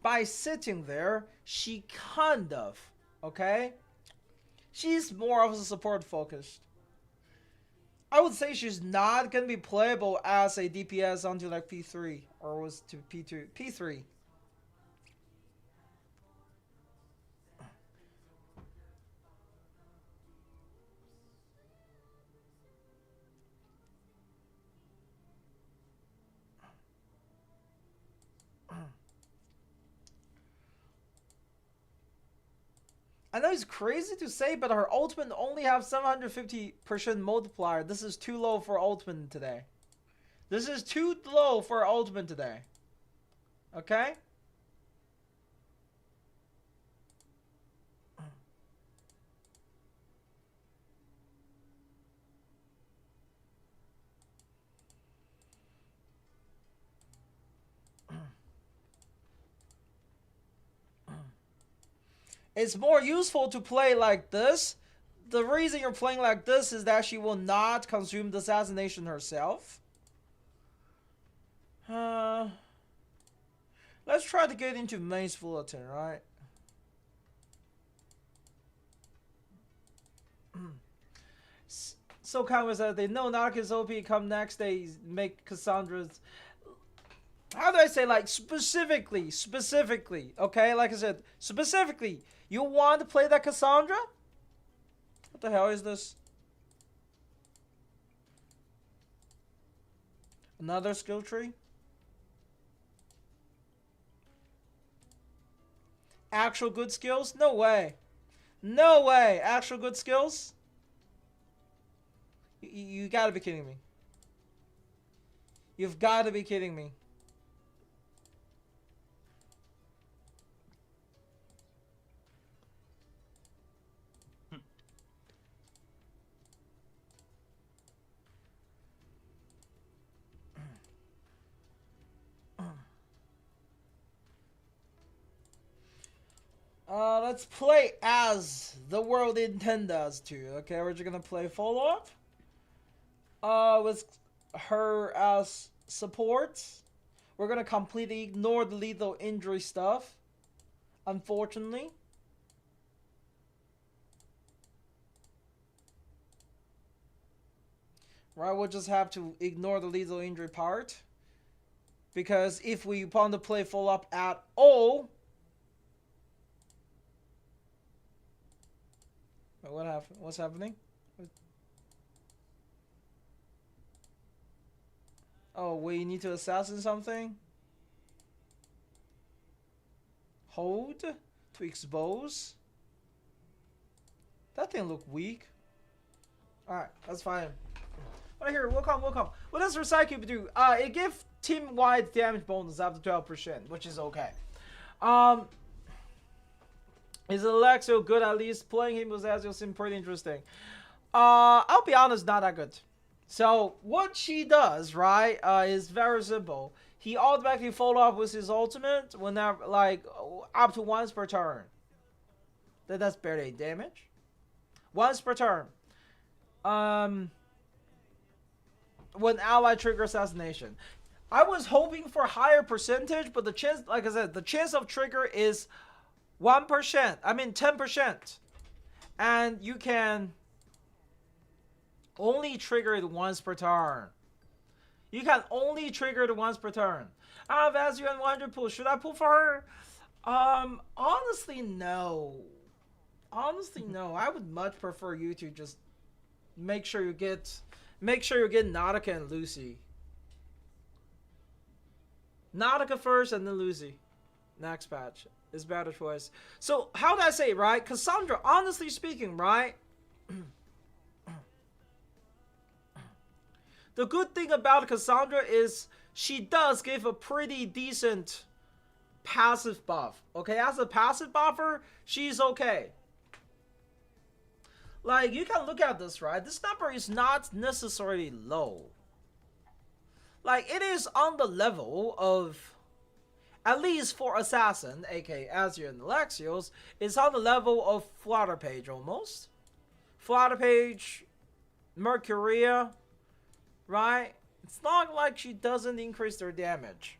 By sitting there, she kind of, okay? She's more of a support focused. I would say she's not going to be playable as a DPS onto like P3 or was to P2, P3. I know it's crazy to say, but her ultimate only have 750% multiplier. This is too low for ultimate today. This is too low for ultimate today. Okay? It's more useful to play like this. The reason you're playing like this is that she will not consume the assassination herself. Let's try to get into Mace Bulletin, right? So Congress said they know Narcus OP come next, they make Cassandra's... How do I say, like, specifically, okay? Like I said, specifically, you want to play that Cassandra? What the hell is this? Another skill tree? Actual good skills? No way. No way. Actual good skills? You gotta be kidding me. You've gotta be kidding me. Let's play as the world intends us to. Okay, we're just gonna play follow-up. With her as support. We're gonna completely ignore the lethal injury stuff. Unfortunately. Right, we'll just have to ignore the lethal injury part. Because if we want to play follow-up at all... Wait, what happened? What's happening? Oh, we need to assassin something? Hold to expose? That thing look weak. Alright, that's fine. Right here, welcome. What does Recycle do? It gives team-wide damage bonus after 12%, which is okay. Is Alexio good? At least playing him with Ezio seemed pretty interesting. I'll be honest, not that good. So what she does, right, is very simple. He automatically follow up with his ultimate whenever, like, up to once per turn. That's barely damage. Once per turn. When ally trigger assassination. I was hoping for higher percentage, but the chance, like I said, the chance of trigger is 1%. I mean 10%. And you can only trigger it once per turn. You can only trigger it once per turn. I have Ezio and 100 pull. Should I pull for her? Honestly, no. Honestly, no. I would much prefer you to just make sure you get Nautica and Lucy. Nautica first and then Lucy. Next patch is better choice. So how do I say it, right? Cassandra, honestly speaking, right? The good thing about Cassandra is she does give a pretty decent passive buff. Okay, as a passive buffer, she's okay. Like, you can look at this, right? This number is not necessarily low. Like, it is on the level of, at least for Assassin, aka Ezio and Alexios, it's on the level of Flutter Page almost. Flutter Page, Mercuria, right? It's not like she doesn't increase their damage.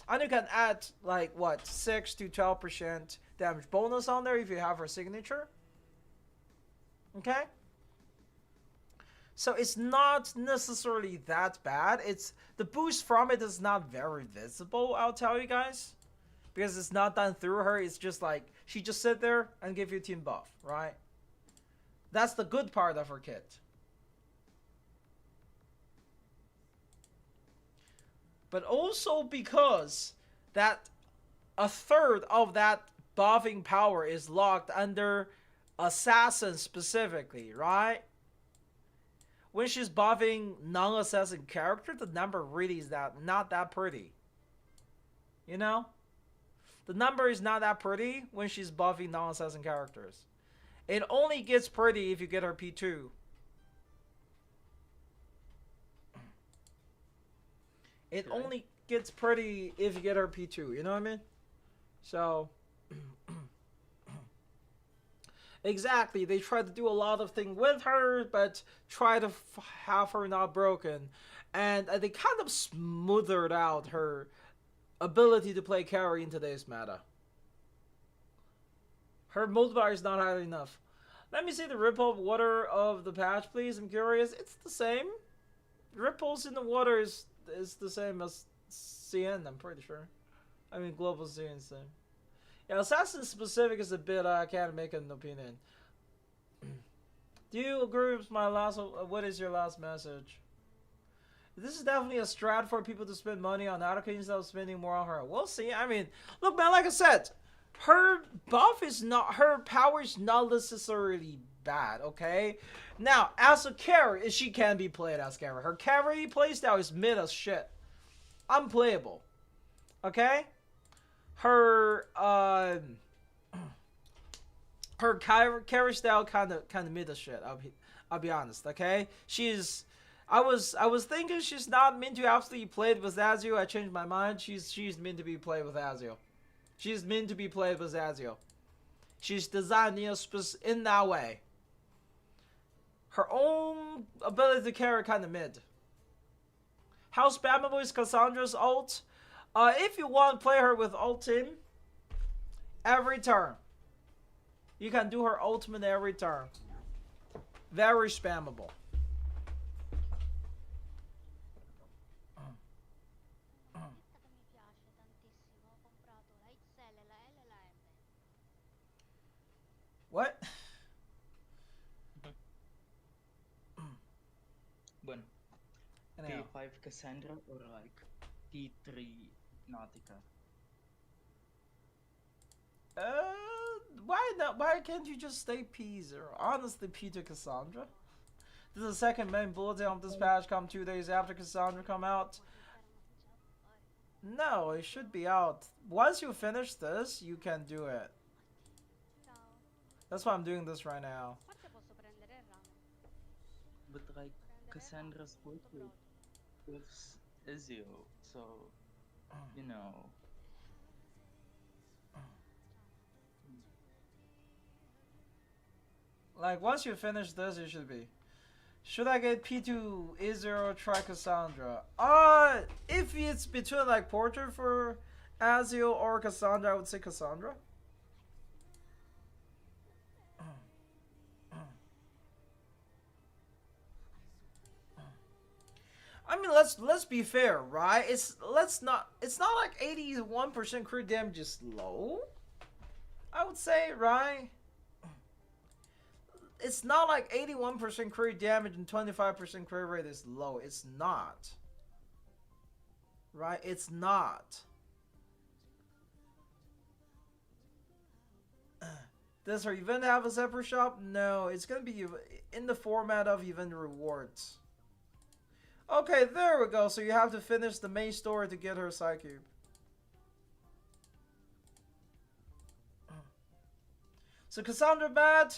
And you can add, like, what, 6 to 12% damage bonus on there if you have her signature. Okay? So it's not necessarily that bad. It's the boost from it is not very visible, I'll tell you guys. Because it's not done through her. It's just like, she just sit there and give you team buff, right? That's the good part of her kit. But also because that a third of that buffing power is locked under Assassin specifically, right? When she's buffing non-assassin character, the number really is not that pretty. You know? The number is not that pretty when she's buffing non-assassin characters. It only gets pretty if you get her P2. It only gets pretty if you get her P2, you know what I mean? So, exactly, they try to do a lot of things with her, but try to have her not broken. And they kind of smoothed out her ability to play carry in today's meta. Her multiplier is not high enough. Let me see the ripple of water of the patch, please. I'm curious. It's the same. Ripples in the water is the same as CN, I'm pretty sure. I mean, global CN is the same. Yeah, Assassin specific is a bit, I can't make an opinion. Do you agree with my last? What is your last message? This is definitely a strat for people to spend money on Naruto instead of spending more on her. We'll see. I mean, look, man, like I said, her buff is not, her power is not necessarily bad, okay? Now, as a carry, she can be played as carry. Her carry playstyle is mid as shit. Unplayable. Okay? Her, her carry style kind of mid as shit. I'll be honest, okay? I was thinking she's not meant to absolutely played with Azio. I changed my mind. She's meant to be played with Azio. She's meant to be played with Azio. She's designed in that way. Her own ability to carry kind of mid. How spammable is Cassandra's ult? If you want to play her with ultim, every turn. You can do her ultimate every turn. Very spammable. What? Bueno, Anyhow. P5 Cassandra or like P3 Nautica? Why not? Why can't you just stay P0? Honestly, P2 Cassandra. This is the second main bulletin of this patch come 2 days after Cassandra come out. No, it should be out. Once you finish this, you can do it. That's why I'm doing this right now. Forse posso prendere il ramen. But like Cassandra's portrait with Ezio, so you know. Like, once you finish this, it should be. Should I get P2 Izero, try Cassandra? If it's between like Portrait for Azio or Cassandra, I would say Cassandra. I mean, let's be fair, right? It's not like 81% crit damage is low. I would say, right? It's not like 81% crit damage and 25% crit rate is low. It's not. Right? It's not. Does her event have a separate shop? No, it's gonna be in the format of event rewards. Okay, there we go. So you have to finish the main story to get her side cube. So Cassandra bad?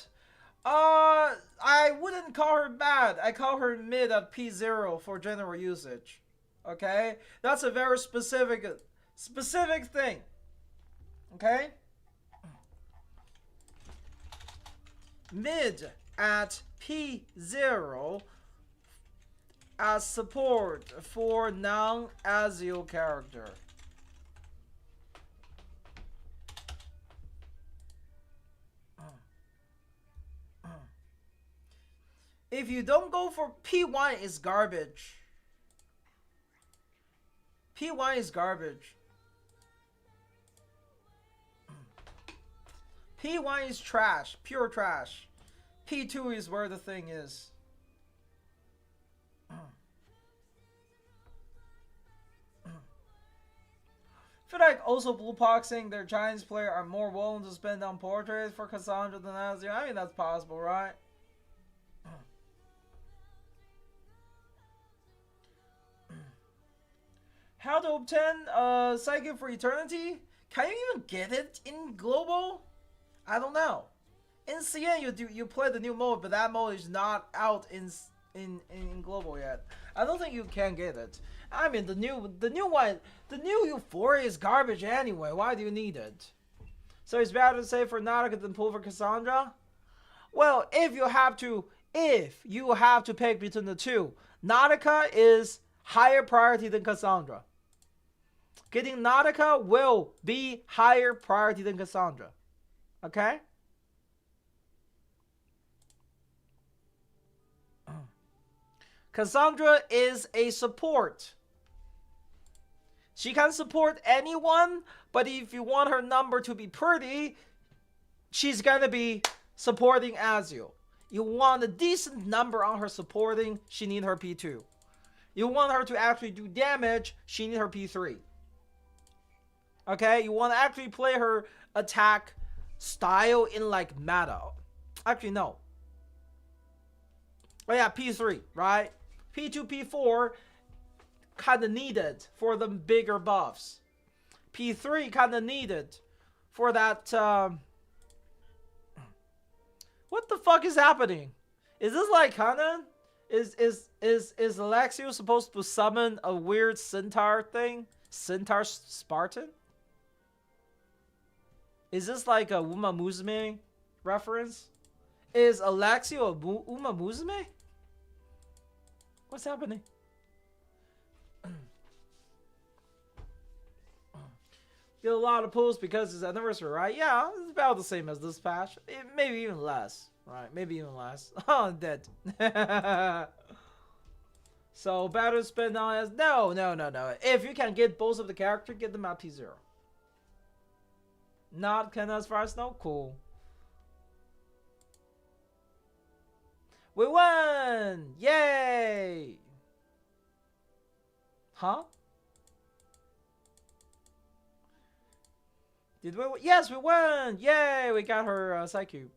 I wouldn't call her bad. I call her mid at P0 for general usage. Okay? That's a very specific thing. Okay? Mid at P0 as support for non-Azio character. If you don't go for P1 is garbage. P1 is garbage. P1 is trash, pure trash. P2 is where the thing is. I feel like also Blue Pox saying their Giants player are more willing to spend on portraits for Cassandra than Azio. I mean, that's possible, right? How to obtain Psychic for Eternity? Can you even get it in Global? I don't know. In CN you play the new mode, but that mode is not out in Global yet. I don't think you can get it. I mean, the new Euphoria is garbage anyway. Why do you need it? So it's better to say for Nautica than pull for Cassandra? Well, if you have to pick between the two, Nautica is higher priority than Cassandra. Getting Nautica will be higher priority than Cassandra. Okay? Cassandra is a support. She can support anyone, but if you want her number to be pretty, she's gonna be supporting Azio. You want a decent number on her supporting, she need her P2. You want her to actually do damage, she need her P3. Okay, you want to actually play her attack style in like meta. Actually, no. Oh yeah, P3, right? P2, P4 kind of needed for the bigger buffs. P3 kind of needed for that. What the fuck is happening? Is this like canon? Is Alexio supposed to summon a weird centaur thing? Centaur Spartan? Is this like a Uma Musume reference? Is Alexio a Uma Musume? What's happening? Get a lot of pulls because it's anniversary, right? Yeah, it's about the same as this patch. Maybe even less, right? Maybe even less. Oh, I'm dead. So, battle spend on as no. If you can get both of the character, get them at P0. Not can as far as no, cool. We won! Yay! Huh? Did we? Yes, we won! Yay! We got her Psy Cube.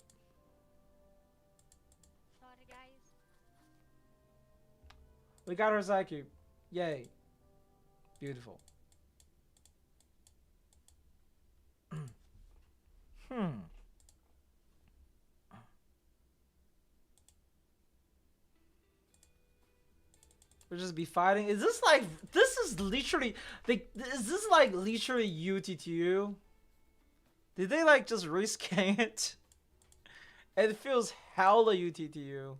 Sorry, guys. We got her Psy Cube. Yay! Beautiful. We'll just be fighting. Is this like? This is literally. Is this like literally UTTU? Did they like just rescan it? It feels hella UTTU.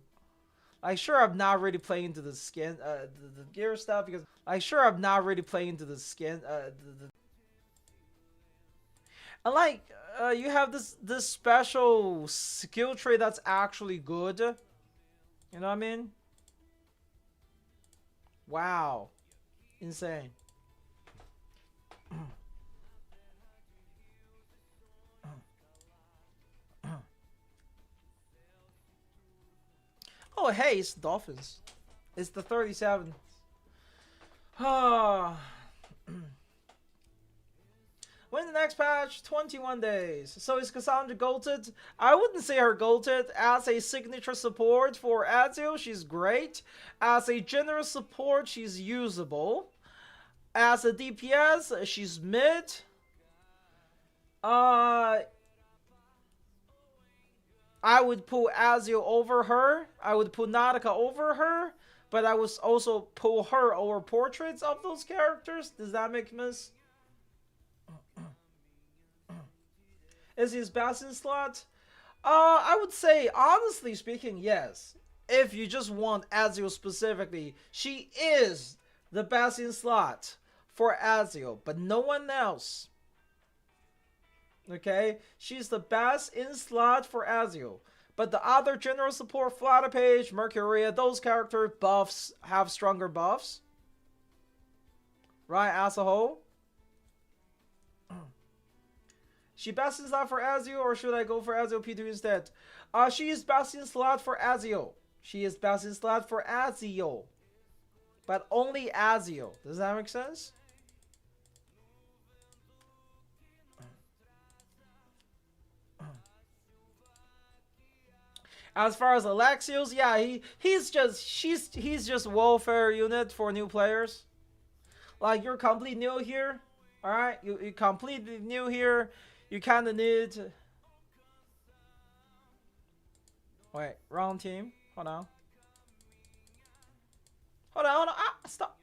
Like, sure, I'm not really playing into the skin, the gear stuff because, like, sure, I'm not really playing into the skin, and like, you have this special skill trait that's actually good. You know what I mean? Wow, insane. Oh, hey, it's Dolphins. It's the 37th. Ah. When the next patch? 21 days. So is Cassandra goated? I wouldn't say her goated. As a signature support for Ezio, she's great. As a general support, she's usable. As a DPS, she's mid. I would pull Ezio over her. I would put Nautica over her. But I would also pull her over portraits of those characters. Does that make sense? Is his Bastion slot? I would say, honestly speaking, yes. If you just want Ezio specifically, she is the Bastion slot for Ezio, but no one else. Okay? She's the best in slot for Ezio. But the other general support, Flatterpage, Mercuria, those character buffs have stronger buffs. Right, as a whole. She best in slot for Ezio, or should I go for Ezio P2 instead? She is best in slot for Ezio. She is best in slot for Ezio. But only Ezio. Does that make sense? As far as Alexio's, yeah, he's just welfare unit for new players. Like, you're completely new here. Alright? You're completely new here. You kind of need... Wait, wrong team. Hold on. Hold on. Ah, stop.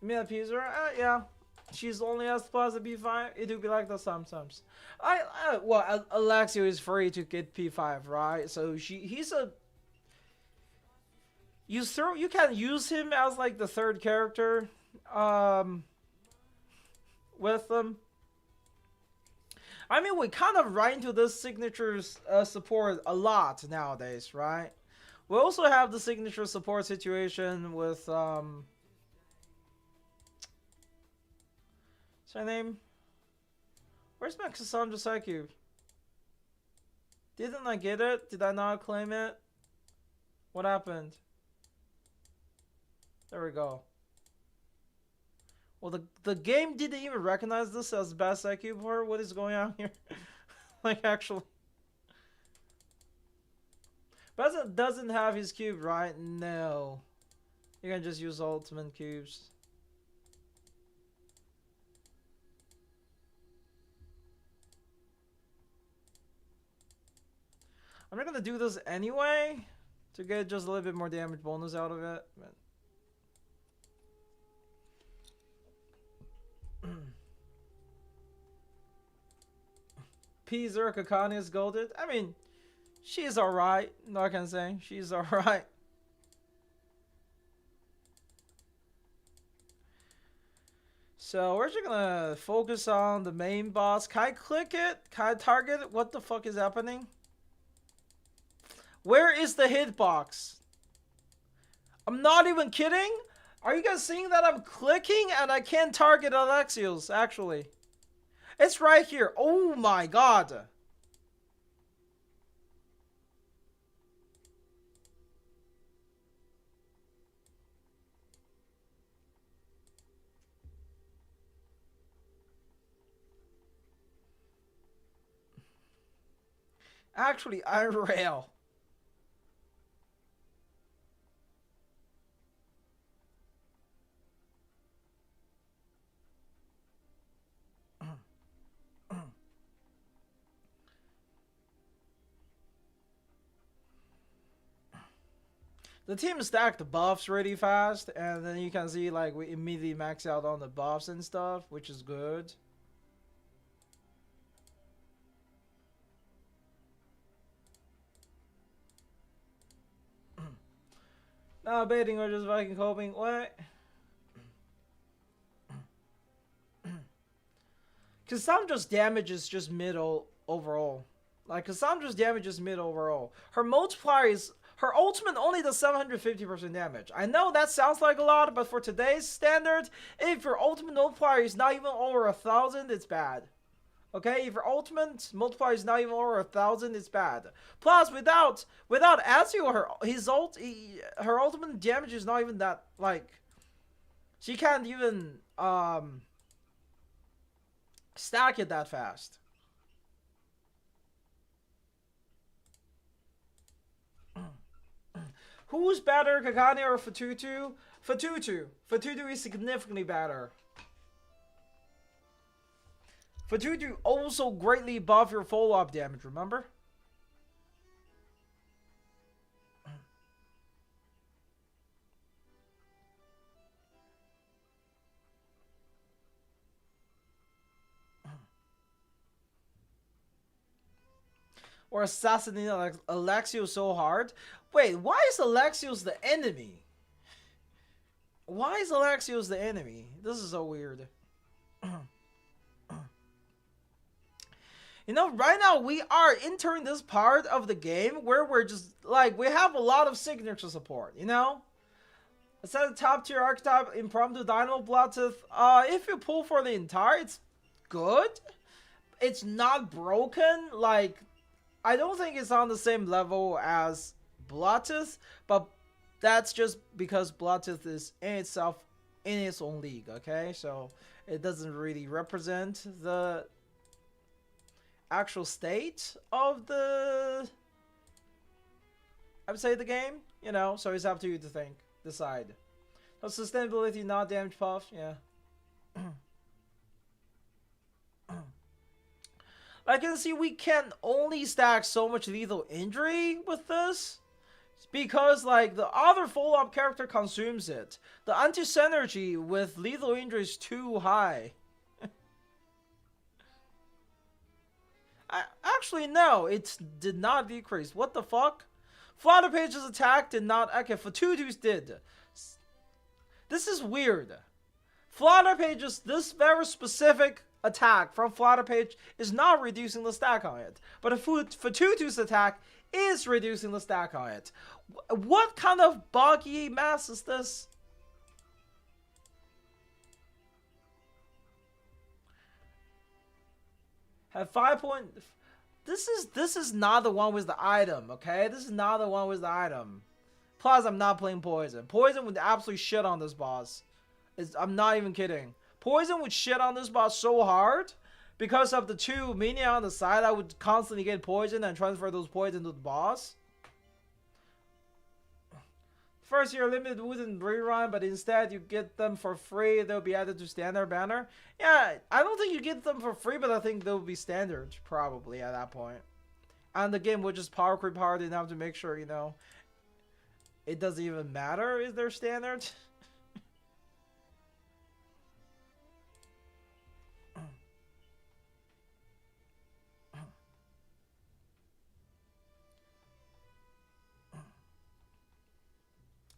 Mia Peaser, yeah. She's only S plus a P5. It would be like that sometimes. Well, Alexio is free to get P5, right? So he's a... You can use him as like the third character. With them. I mean, we kind of run into this signatures support a lot nowadays, right? We also have the signature support situation with what's her name? Where's my Cassandra Psycube? Didn't I get it? Did I not claim it? What happened? There we go. Well, the game didn't even recognize this as best IQ for what is going on here. Like, actually. But doesn't have his cube, right? No. You can just use ultimate cubes. I'm not gonna do this anyway to get just a little bit more damage bonus out of it. But P Zerka Kani is golded. I mean, she's alright. Not gonna say. She's alright. So we're just gonna focus on the main boss. Can I click it? Can I target it? What the fuck is happening? Where is the hitbox? I'm not even kidding. Are you guys seeing that I'm clicking and I can't target Alexios, actually? It's right here. Oh my god. Actually, unreal. The team stacked the buffs really fast, and then you can see like we immediately max out on the buffs and stuff, which is good. Not baiting or just fucking coping. What? Cassandra's damage is just mid overall. Like, Cassandra's damage is mid overall. Her multiplier is... Her ultimate only does 750% damage. I know that sounds like a lot, but for today's standard, if your ultimate multiplier is not even over 1,000, it's bad. Okay, if your ultimate multiplier is not even over 1,000, it's bad. Plus, without Ezio, her ultimate damage is not even that, like... She can't even, stack it that fast. Who's better, Kagane or Fatutu? Fatutu. Fatutu is significantly better. Fatutu also greatly buff your follow-up damage, remember? Or assassinating Alexios so hard. Wait, why is Alexios the enemy? Why is Alexios the enemy? This is so weird. You know, right now we are entering this part of the game where we're just, like, we have a lot of signature support, you know? Instead of top tier archetype, impromptu dynamo bloodtooth, if you pull for the entire, it's good. It's not broken, like, I don't think it's on the same level as Bloodtooth, but that's just because Bloodtooth is in itself in its own league, okay? So it doesn't really represent the actual state of the, I would say, the game, you know? So it's up to you to decide. So sustainability, not damage buff, yeah. I can see we can only stack so much lethal injury with this. Because, like, the other follow-up character consumes it. The anti-synergy with lethal injury is too high. Actually, no, it did not decrease. What the fuck? Flutter Page's attack did not... Okay, Fatutu's did. This is weird. Flutter Page's, this very specific attack from Flutter Page is not reducing the stack on it. But Fatutu's attack is reducing the stack on it. What kind of buggy mess is this? Have 5 point... this is not the one with the item, okay? This is not the one with the item. Plus, I'm not playing Poison. Poison would absolutely shit on this boss. I'm not even kidding. Poison would shit on this boss so hard because of the 2 minions on the side. I would constantly get poison and transfer those poison to the boss. First year limited wouldn't rerun, but instead you get them for free. They'll be added to standard banner. Yeah, I don't think you get them for free, but I think they'll be standard probably at that point. And the game will just power creep hard enough to make sure, you know, it doesn't even matter if they're standard.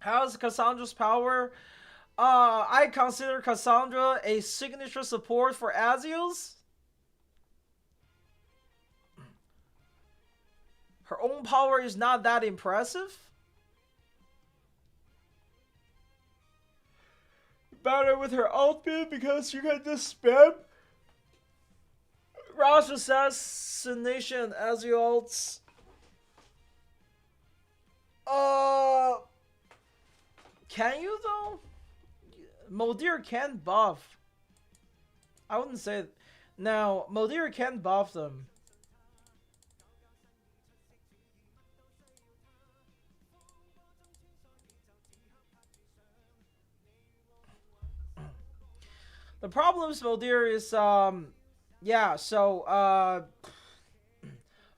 How's Cassandra's power? I consider Cassandra a signature support for Aziel's. Her own power is not that impressive. Better with her ultimate because you can just spam Rush Assassination Aziel ults. Can you though? Modir can buff. I wouldn't say. Now, Modir can buff them. The problem with Modir is, yeah, so,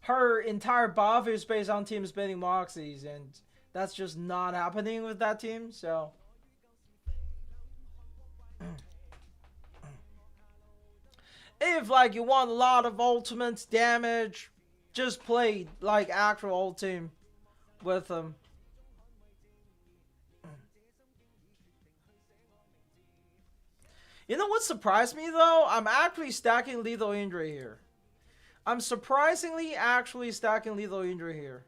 her entire buff is based on team spinning Moxies, and that's just not happening with that team, so. If, like, you want a lot of ultimate damage, just play, like, actual ult team with them. You know what surprised me, though? I'm actually stacking lethal injury here. I'm surprisingly actually stacking lethal injury here.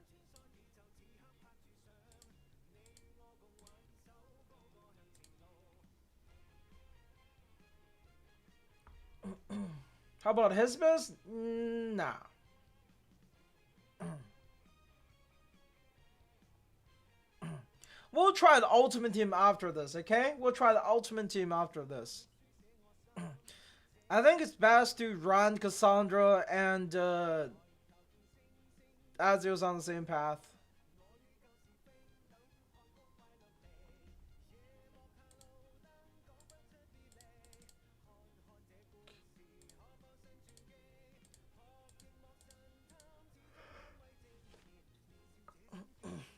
How about Hizbus? Nah. We'll try the ultimate team after this, okay? We'll try the ultimate team after this. I think it's best to run Cassandra and Aziel's on the same path.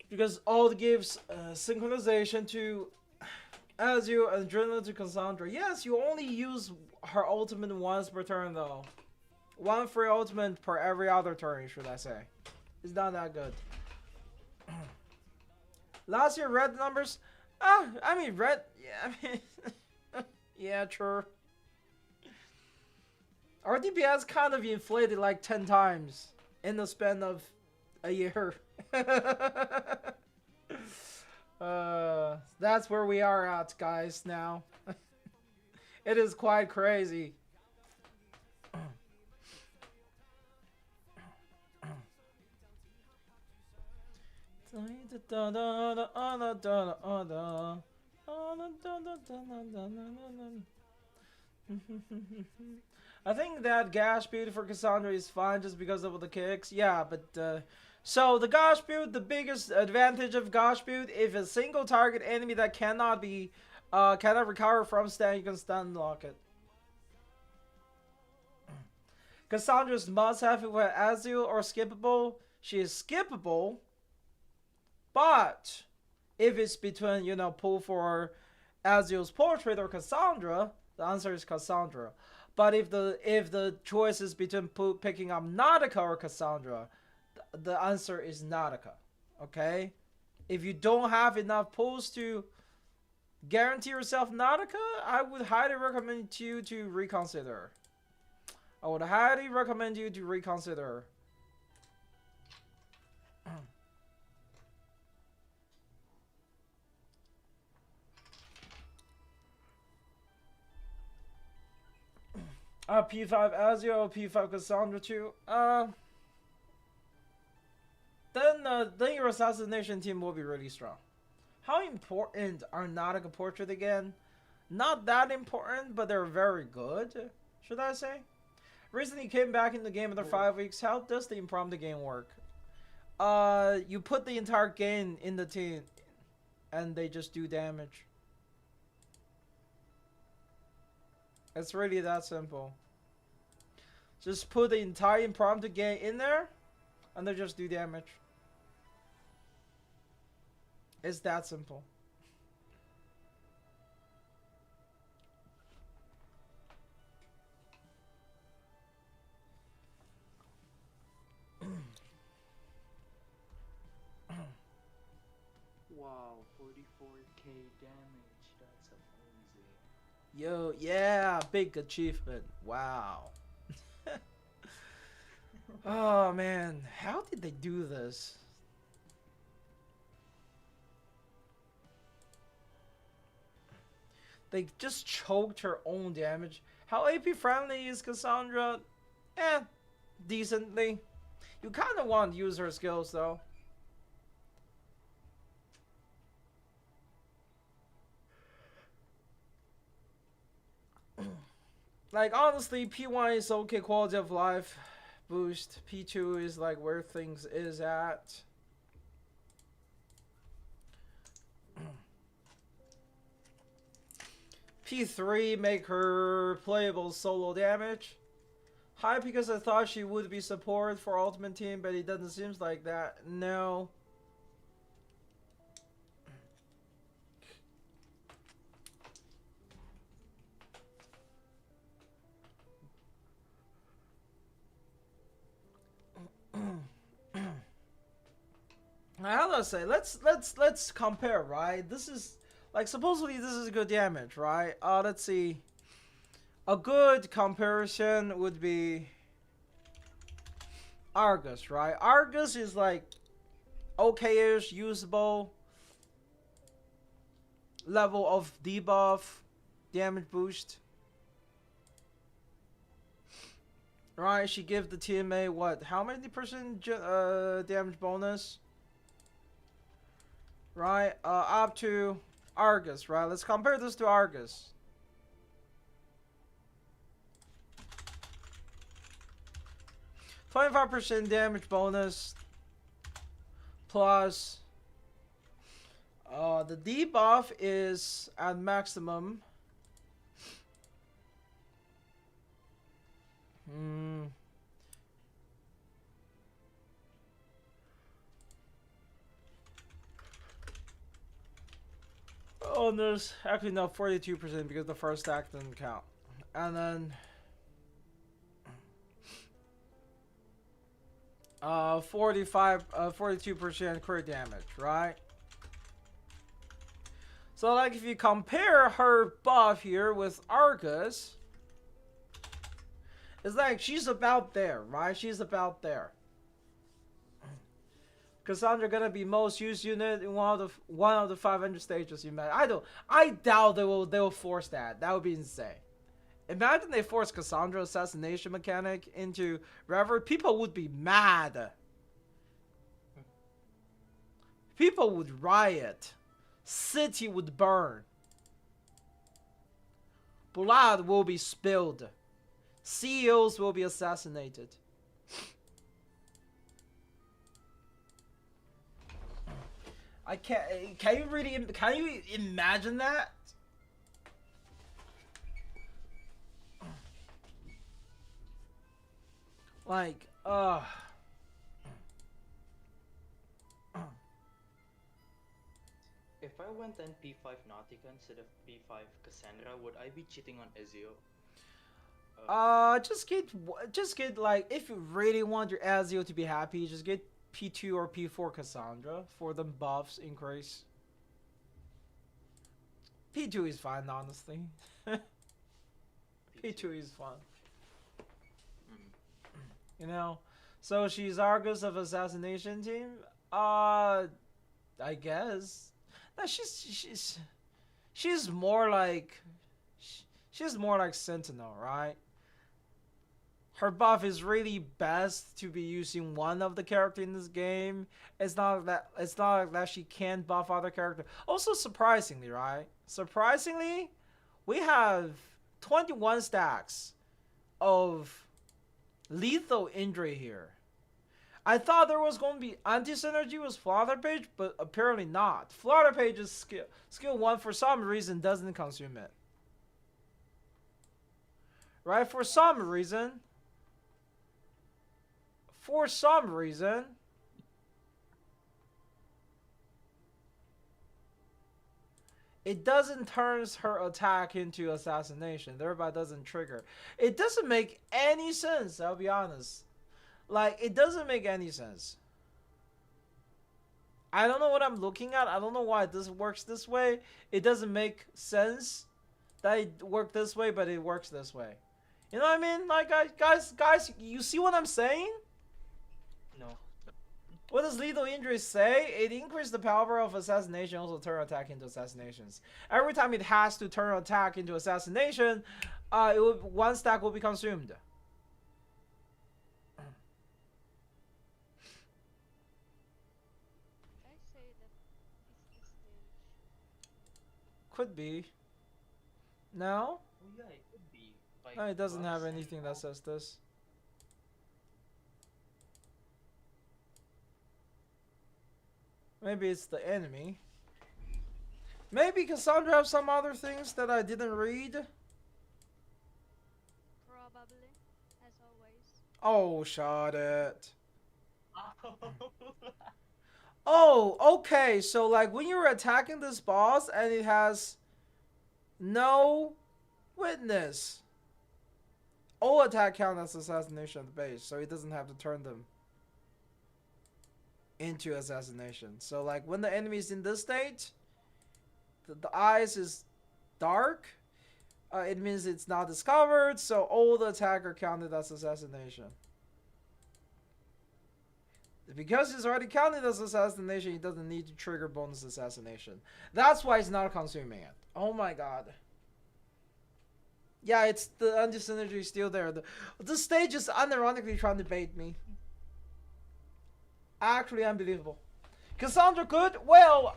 Because ult gives synchronization to Aziel and adrenaline to Cassandra. Yes, you only use her ultimate once per turn though. One free ultimate per every other turn, should I say. It's not that good. Last year red numbers? I mean red, yeah, I mean, yeah, true. Our DPS kind of inflated like 10 times in the span of a year. That's where we are at, guys, now. It is quite crazy. I think that Gash build for Cassandra is fine just because of the kicks. Yeah, but so the Gash build, the biggest advantage of Gash build, if a single target enemy that cannot recover from stun, you can stun lock it. Cassandra's must-have with Aziel or skippable. She is skippable, but if it's between, you know, pull for Aziel's portrait or Cassandra, the answer is Cassandra. But if the choice is between picking up Nautica or Cassandra, the answer is Nautica. Okay? If you don't have enough pulls to guarantee yourself Nautica, I would highly recommend you to reconsider. I would highly recommend you to reconsider. P5 Aziel, P5 Cassandra too. then your assassination team will be really strong. How important are Nautica Portrait again? Not that important, but they're very good, should I say? Recently came back in the game after 5 weeks. How does the impromptu game work? You put the entire game in the team, and they just do damage. It's really that simple. Just put the entire impromptu game in there, and they just do damage. It's that simple. Wow, 44k damage. That's amazing. Yo, yeah, big achievement. Wow. Oh man, how did they do this? They just choked her own damage. How AP friendly is Cassandra? Eh, decently. You kind of want to use her skills though. Like honestly, P1 is okay quality of life boost. P2 is like where things is at. P3 make her playable solo damage. High because I thought she would be support for Ultimate Team, but it doesn't seem like that. No. How do I say? Let's compare, right? This is like supposedly this is good damage, right? Let's see. A good comparison would be Argus, right? Argus is like okay-ish, usable level of debuff, damage boost. Right, she give the teammate what? How many percent damage bonus? Right, up to Argus, right? Let's compare this to Argus. %25 damage bonus plus the debuff is at maximum. Oh, there's actually no 42% because the first stack didn't count. And then 42% crit damage, right? So like if you compare her buff here with Argus, it's like she's about there, right? She's about there. Cassandra gonna be most used unit in one of the 500 stages you met. I doubt they will force that. That would be insane. Imagine they force Cassandra assassination mechanic into Rever. People would be mad. People would riot. City would burn. Blood will be spilled. CEOs will be assassinated. I can't. Can you imagine that? Like, If I went on P5 Nautica instead of P5 Cassandra, would I be cheating on Ezio? just get like, if you really want your Ezio to be happy, just get P2 or P4 Cassandra for the buffs increase. P2 is fine, honestly. P2 is fun. You know? So she's Argus of Assassination Team? I guess. No, she's more like Sentinel, right? her buff is really best to be using one of the character in this game. It's not that she can't buff other character. Also, surprisingly, right? Surprisingly, we have 21 stacks of lethal injury here. I thought there was going to be anti-synergy with Flutter Page, but apparently not. Flutter Page's skill 1 for some reason doesn't consume it. Right? For some reason, it doesn't turn her attack into assassination, thereby doesn't trigger. It doesn't make any sense, I'll be honest. Like, it doesn't make any sense. I don't know what I'm looking at. I don't know why this works this way. It doesn't make sense that it worked this way, but it works this way. You know what I mean? Like, guys, you see what I'm saying? No. What does lethal injury say? It increases the power of assassination, also turn attack into assassinations. Every time it has to turn attack into assassination, one stack will be consumed. I say that it's the stage. Could be. No? Oh yeah, it could be. Like, No, it doesn't buffs have and anything that says this. Maybe it's the enemy. Maybe Cassandra have some other things that I didn't read. Probably, as always. Oh, shut it. Oh. Oh, okay. So, like, when you're attacking this boss and it has no witness, all attack count as assassination at the base, so it doesn't have to turn them into assassination. So, like, when the enemy is in this state, the eyes is dark, it means it's not discovered, so all the attack are counted as assassination. Because it's already counted as assassination, it doesn't need to trigger bonus assassination. That's why it's not consuming it. Oh my god. Yeah, it's the anti-synergy is still there. The stage is unironically trying to bait me. Actually unbelievable. Cassandra could? Well,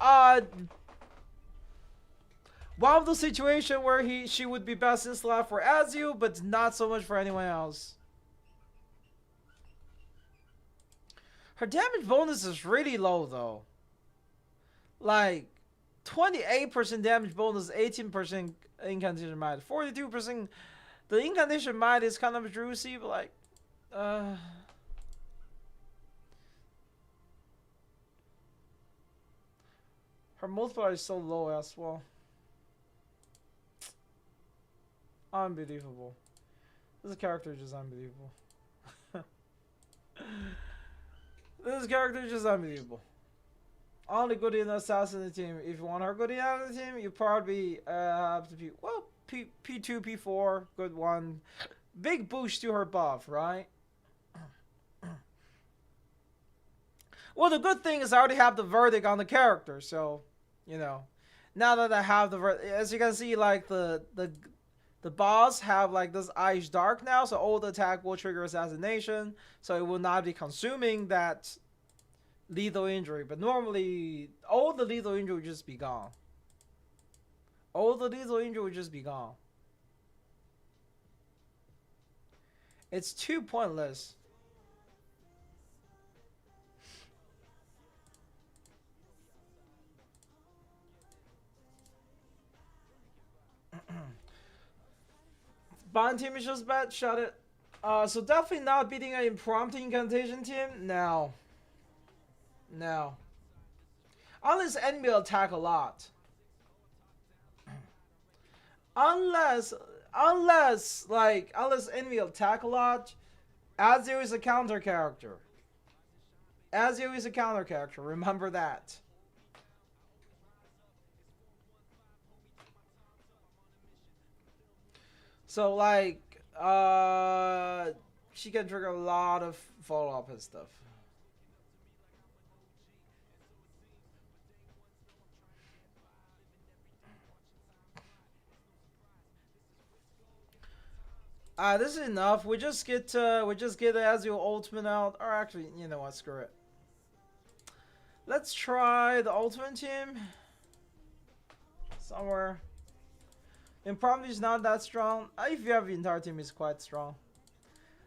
one of the situations where she would be best in slot for Azul, but not so much for anyone else. Her damage bonus is really low though. Like 28% damage bonus, 18% incantation might, 42%. The incantation might is kind of juicy, but like, her multiplier is so low as well. Unbelievable. This character is just unbelievable. This character is just unbelievable. Only good in the assassin team. If you want her good in the team, you probably have to be, well, P2, P4, good one. Big boost to her buff, right? Well, the good thing is I already have the verdict on the character, so, you know. Now that I have the verdict, as you can see, like, the boss have, like, this eyes dark now, so all the attack will trigger assassination, so it will not be consuming that lethal injury. But normally, all the lethal injury will just be gone. All the lethal injury will just be gone. It's too pointless. Bond team is just bad. Shut it. So definitely not beating an impromptu incantation team. No. No. Unless enemy attack a lot. Unless enemy attack a lot, Azio is a counter character. Azio is a counter character. Remember that. So, like, she can trigger a lot of follow-up and stuff. This is enough. We just get the Azure ultimate out. Or actually, you know what? Screw it. Let's try the ultimate team. Somewhere. Impromptu is not that strong. If you have the entire team, is quite strong.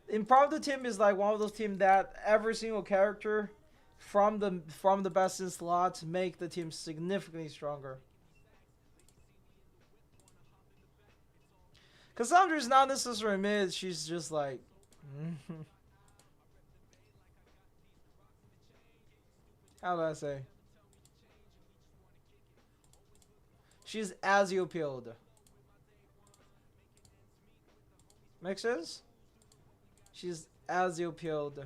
Impromptu team is like one of those teams that every single character from the best in slots make the team significantly stronger. Cassandra is not necessarily mid. She's just like. How do I say? She's Azio peeled. Make sense? She's Azio peeled.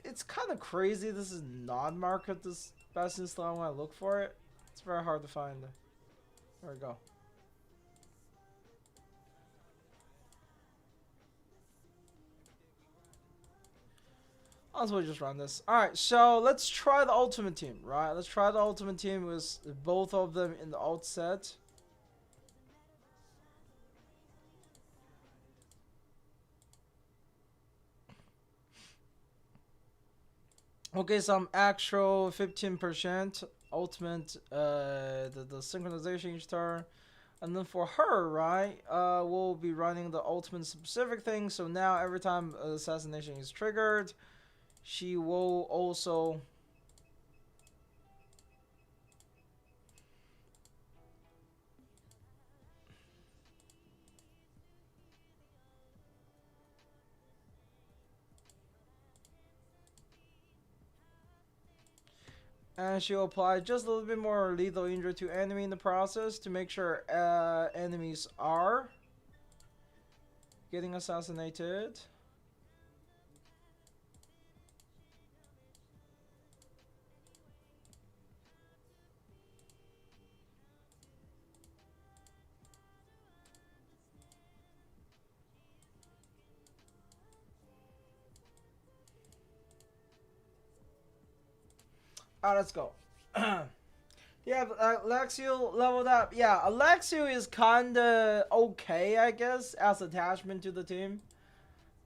It's kind of crazy. This is non-market. This best in slot when I look for it. It's very hard to find. There we go. I'll as well just run this. Alright, so let's try the ultimate team, right? Let's try the ultimate team with both of them in the alt set. Okay, some actual 15% ultimate, the synchronization each turn. And then for her, right, we'll be running the ultimate specific thing. So now every time assassination is triggered, she will also... And she'll apply just a little bit more lethal injury to enemy in the process to make sure enemies are getting assassinated. Alright, let's go. Yeah, Alexio leveled up. Yeah, Alexio is kinda okay, I guess, as attachment to the team.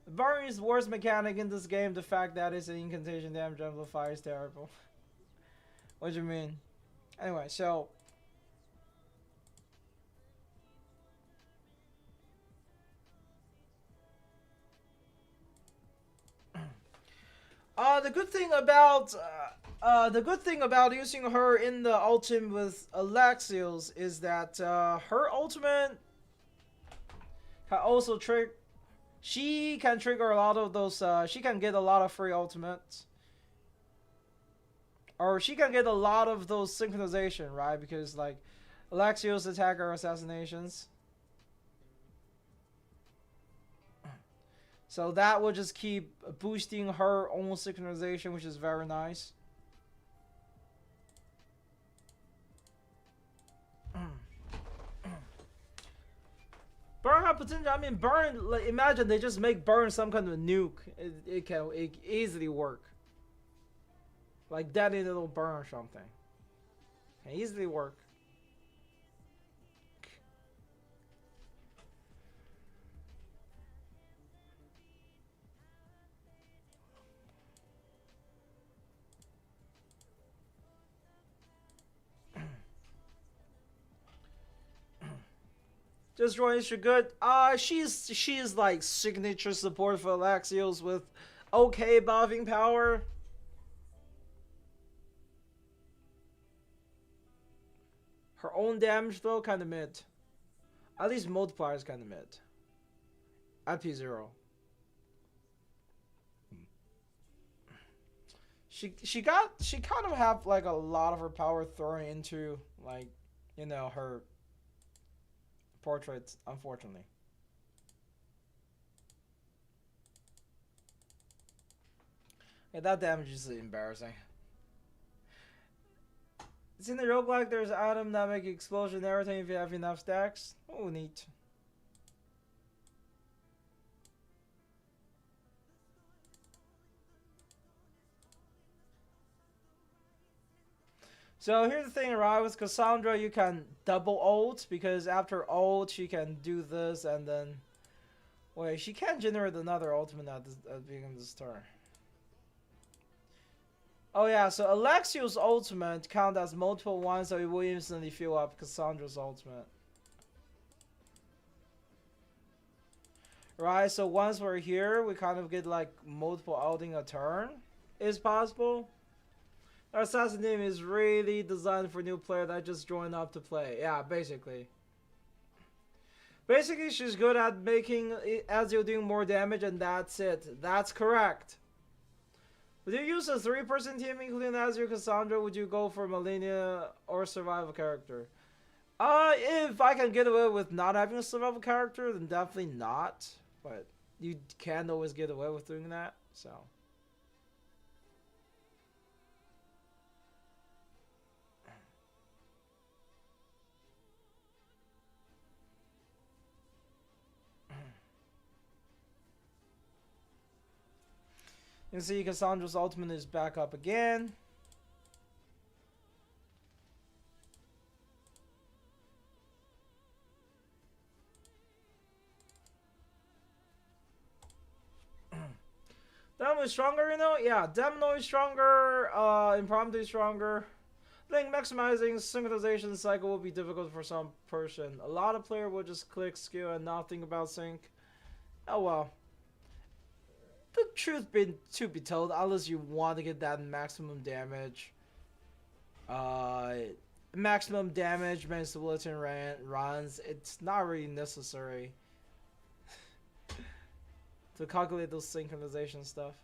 Barney's worst mechanic in this game, the fact that it's an incantation damage amplifier is terrible. What do you mean? Anyway, so... the good thing about using her in the ultimate with Alexios is that her ultimate can also trigger. She can trigger a lot of those. She can get a lot of free ultimates, or she can get a lot of those synchronization, right? Because like Alexios attack her assassinations. So that will just keep boosting her own synchronization, which is very nice. Burn have potential. I mean, burn. Like, imagine they just make burn some kind of nuke. It can easily work. Like that in a little burn or something. Can easily work. Just Roy is good. She's like signature support for Alexios with okay buffing power. Her own damage though kinda mid. At least multiplier is kinda mid. At P0. She kind of have like a lot of her power thrown into like, you know, her portraits, unfortunately. Yeah, that damage is embarrassing. It's in the roguelike, there's an item that make explosion everything if you have enough stacks. Oh, neat. So here's the thing, right? With Cassandra, you can double ult because after ult, she can do this and then. Wait, she can't generate another ultimate at the beginning of this turn. Oh yeah, so Alexio's ultimate count as multiple ones, so it will instantly fill up Cassandra's ultimate. Right, so once we're here, we kind of get like multiple outing a turn. Is possible. Our assassin team is really designed for new player that just joined up to play. Yeah, basically. Basically, she's good at making Ezio doing more damage, and that's it. That's correct. Would you use a 3-person team, including Ezio, Cassandra? Would you go for Malenia or survival character? If I can get away with not having a survival character, then definitely not. But you can always get away with doing that, so. You can see Cassandra's ultimate is back up again. Demon is stronger, you know? Yeah, Demon is stronger, Impromptu is stronger. I think maximizing synchronization cycle will be difficult for some person. A lot of player will just click skill and not think about sync. Oh well. The truth to be told, unless you want to get that maximum damage. Maximum damage when Stability runs, it's not really necessary to calculate those synchronization stuff.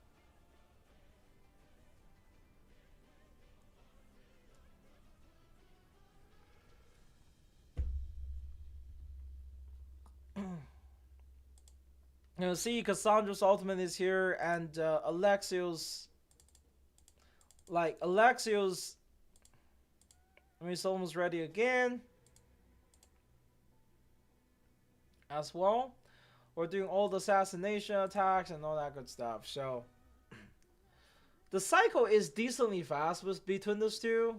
You know, see, Cassandra's ultimate is here, and Alexio's. I mean, it's almost ready again. As well. We're doing all the assassination attacks and all that good stuff, so. The cycle is decently fast between those two.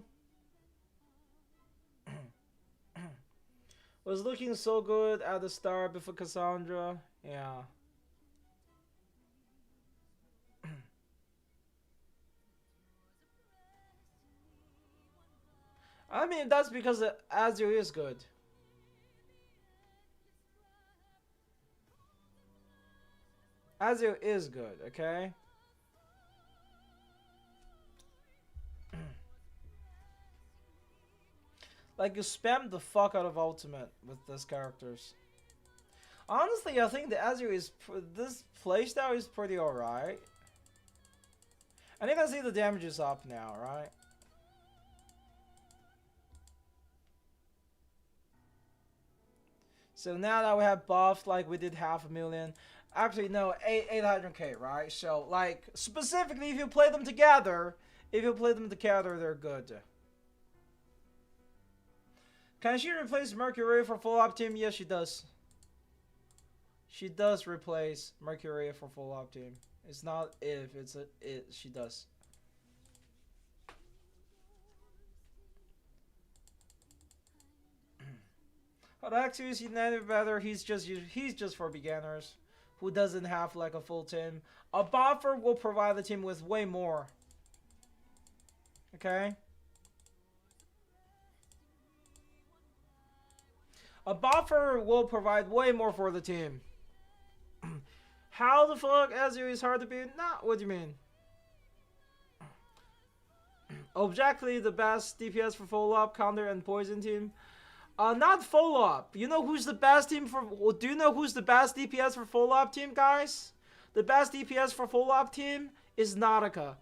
Was looking so good at the start before Cassandra. Yeah. I mean, that's because Azure is good. Azure is good, okay? Like, you spam the fuck out of ultimate with these characters. Honestly, I think the Azure is... This playstyle is pretty alright. And you can see the damage is up now, right? So now that we have buffed, like we did 500,000. Actually, no, 800k, right? So, like, specifically, if you play them together, they're good. Can she replace Mercury for full op team? Yes, she does. She does replace Mercury for full op team. It's not if, it's a it. She does. But actually, is United better? He's just for beginners who doesn't have like a full team. A buffer will provide the team with way more. Okay. A buffer will provide way more for the team. How the fuck Ezio is hard to beat? Nah, what do you mean? Objectively, the best DPS for follow-up, counter, and poison team. Not follow-up. You know who's the best team for... Do you know who's the best DPS for follow-up team, guys? The best DPS for follow-up team is Nautica.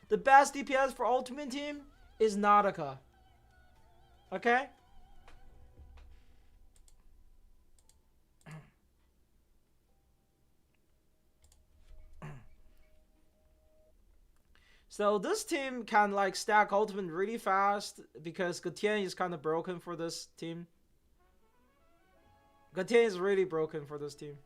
The best DPS for ultimate team is Nautica. Okay? So this team can like stack ultimate really fast because Gatian is kind of broken for this team. Gatian is really broken for this team.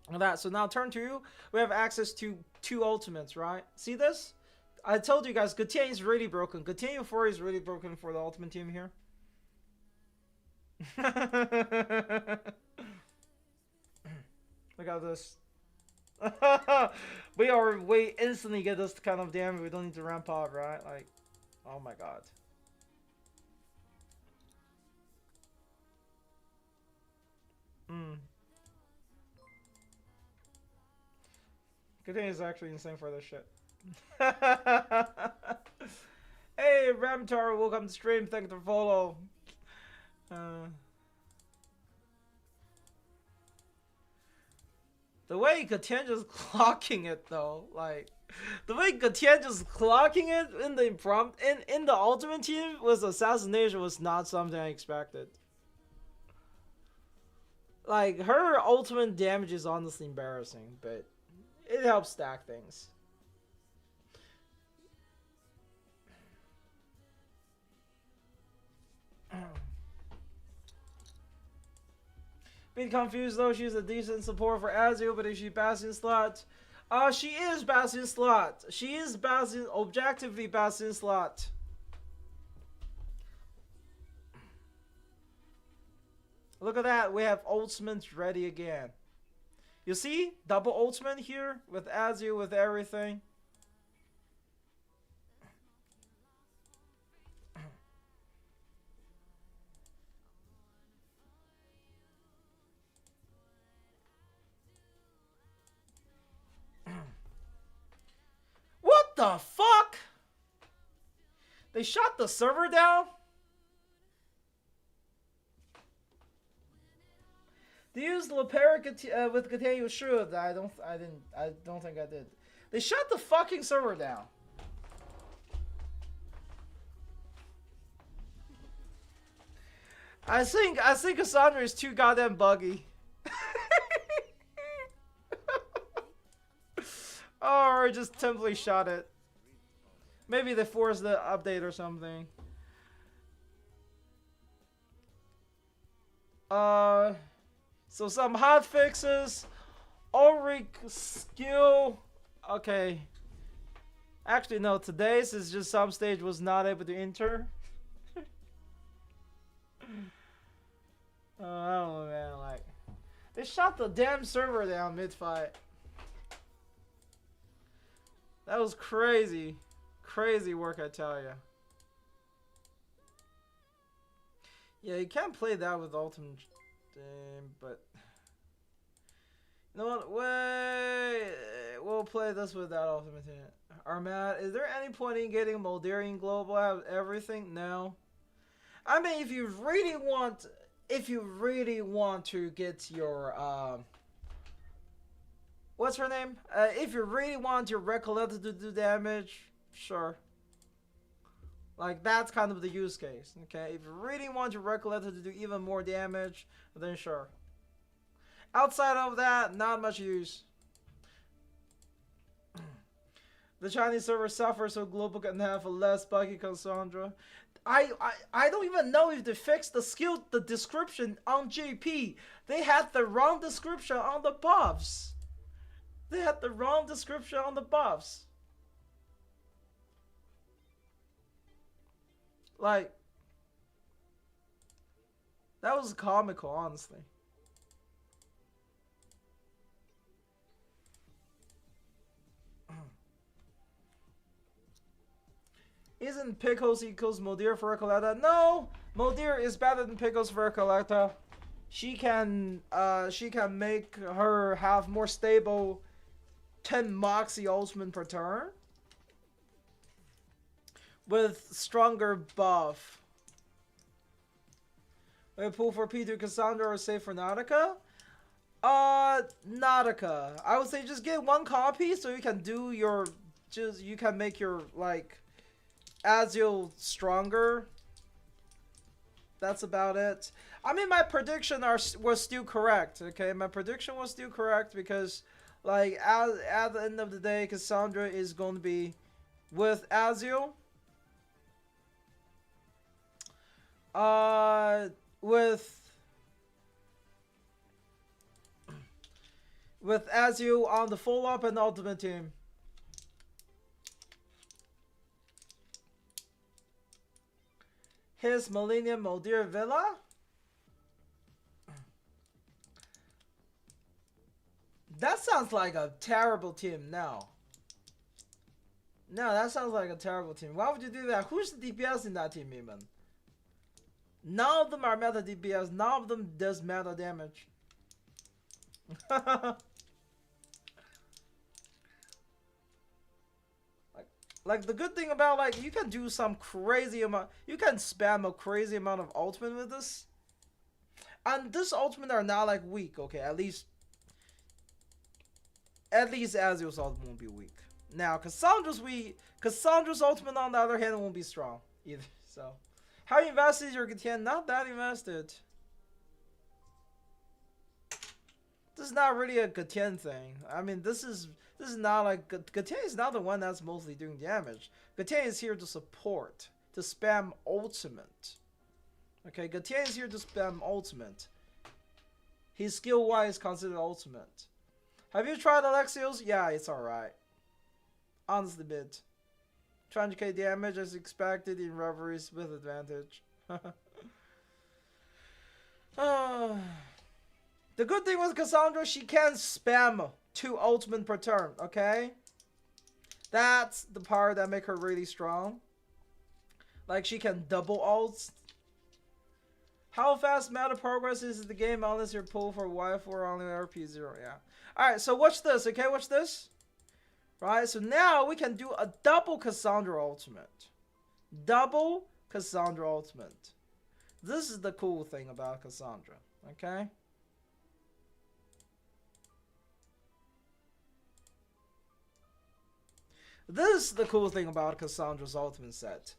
Like that. So now turn 2, we have access to 2 ultimates, right? See this? I told you guys, Gatian is really broken. Gatian Euphoria is really broken for the ultimate team here. Look at this. we instantly get this kind of damage. We don't need to ramp up, right? Like, oh my god. Gatian is actually insane for this shit. Hey, Ramtar, welcome to stream. Thank you for follow. The way Gatian just clocking it though, like the way Gatian just clocking it in the impromptu in the ultimate team with assassination was not something I expected. Like her ultimate damage is honestly embarrassing, but it helps stack things. Being confused though, she's a decent support for Azul, but is she Bastion slot? She is Bastion slot. She is Bastion, objectively Bastion slot. Look at that, we have ultimates ready again. You see? Double ultimate here with Azul, with everything. What the fuck? They shot the server down? They used Lepera with Gatian should. I don't think I did. They shut the fucking server down. I think Cassandra is too goddamn buggy. Or just simply shot it. Maybe they forced the update or something. So some hot fixes. Ulrich skill. Okay. Actually, no. Today's is just some stage was not able to enter. I don't know, man. Like, they shot the damn server down mid-fight. That was crazy. Crazy work, I tell ya. Yeah, you can't play that with Ultimate Team, but... You know what? Wait, we'll play this without Ultimate Team. Armad, is there any point in getting Moldarian Global out of everything? No. I mean, if you really want to get your, what's her name? If you really want your Recollector to do damage, sure. Like, that's kind of the use case, okay? If you really want your Recollector to do even more damage, then sure. Outside of that, not much use. The Chinese server suffers so Global can have a less buggy Cassandra. I don't even know if they fixed the description on JP. They had the wrong description on the buffs. They had the wrong description on the buffs. Like, that was comical, honestly. Isn't Pickles equals Modir for Recollecta? No! Modir is better than Pickles for Recollecta. She can make her have more stable 10 Moxie ultimate per turn. With stronger buff. Wait, pull for P2 Cassandra or save for Nautica? Nautica. I would say just get one copy so you can do your... you can make your, like... Azul stronger. That's about it. I mean, my prediction was still correct, okay? My prediction was still correct because, like, at the end of the day, Cassandra is going to be with Azul. With with Azul on the full up and ultimate team. His Millennium Modir Villa. That sounds like a terrible team now. No, that sounds like a terrible team. Why would you do that? Who's the DPS in that team even? None of them are meta DPS. None of them does meta damage. like the good thing about, like, you can do some crazy amount. You can spam a crazy amount of ultimate with this. And this ultimate are not like weak. Okay, at least Azul's ultimate won't be weak. Now, Cassandra's ultimate, on the other hand, won't be strong either. So, how invested is your Gatian? Not that invested. This is not really a Gatian thing. I mean, this is not like Gatian is not the one that's mostly doing damage. Gatian is here to support, to spam ultimate. Okay, Gatian is here to spam ultimate. He's skill-wise considered ultimate. Have you tried Alexios? Yeah, it's alright. Honestly, bit. 200k damage as expected in Reveries with advantage. The good thing with Cassandra, she can spam 2 ultimate per turn, okay? That's the part that make her really strong. Like, she can double ults. How fast meta progress is the game unless you're pulled for Y4 or only RP0, yeah. Alright, so watch this, okay? Watch this. Right, so now we can do a double Cassandra ultimate. Double Cassandra ultimate. This is the cool thing about Cassandra, okay? This is the cool thing about Cassandra's ultimate set.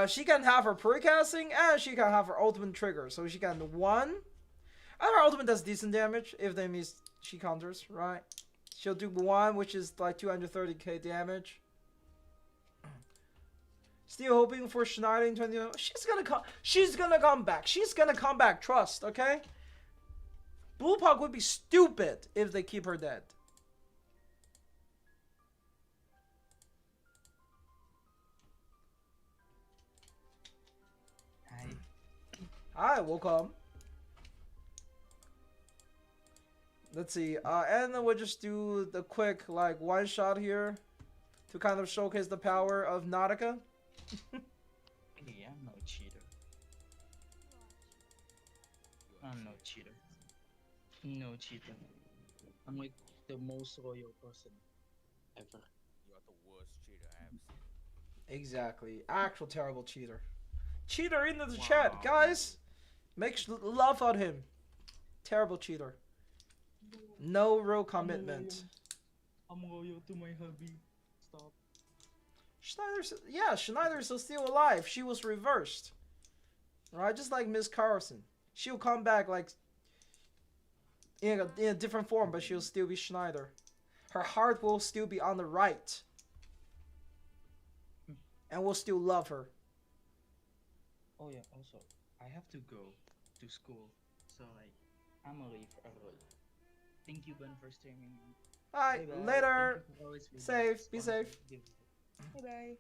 She can have her precasting and she can have her ultimate trigger. So she can 1. And her ultimate does decent damage if they miss she counters, right? She'll do 1, which is like 230k damage. Still hoping for Schneider in 20. She's gonna come. She's gonna come back. She's gonna come back. Trust, okay? Blue Puck would be stupid if they keep her dead. Hi. Hi, welcome. Let's see, and then we'll just do the quick, like, one shot here to kind of showcase the power of Nautica. Hey, I'm no cheater. I'm no cheater. No cheater. I'm like the most loyal person ever. You are the worst cheater I have seen. Exactly, actual terrible cheater. Cheater into the chat, guys. Make love on him. Terrible cheater. No real commitment. I'm loyal to my hubby. Stop. Schneider's still alive. She was reversed. Right? Just like Miss Carlson. She'll come back like in a different form, but she'll still be Schneider. Her heart will still be on the right. And we'll still love her. Oh yeah, also, I have to go to school. So like, I'm gonna leave early. Thank you, Ben, for streaming. Alright, Bye-bye. later. Thank you for always being Safe, be sponsor. safe. Bye-bye.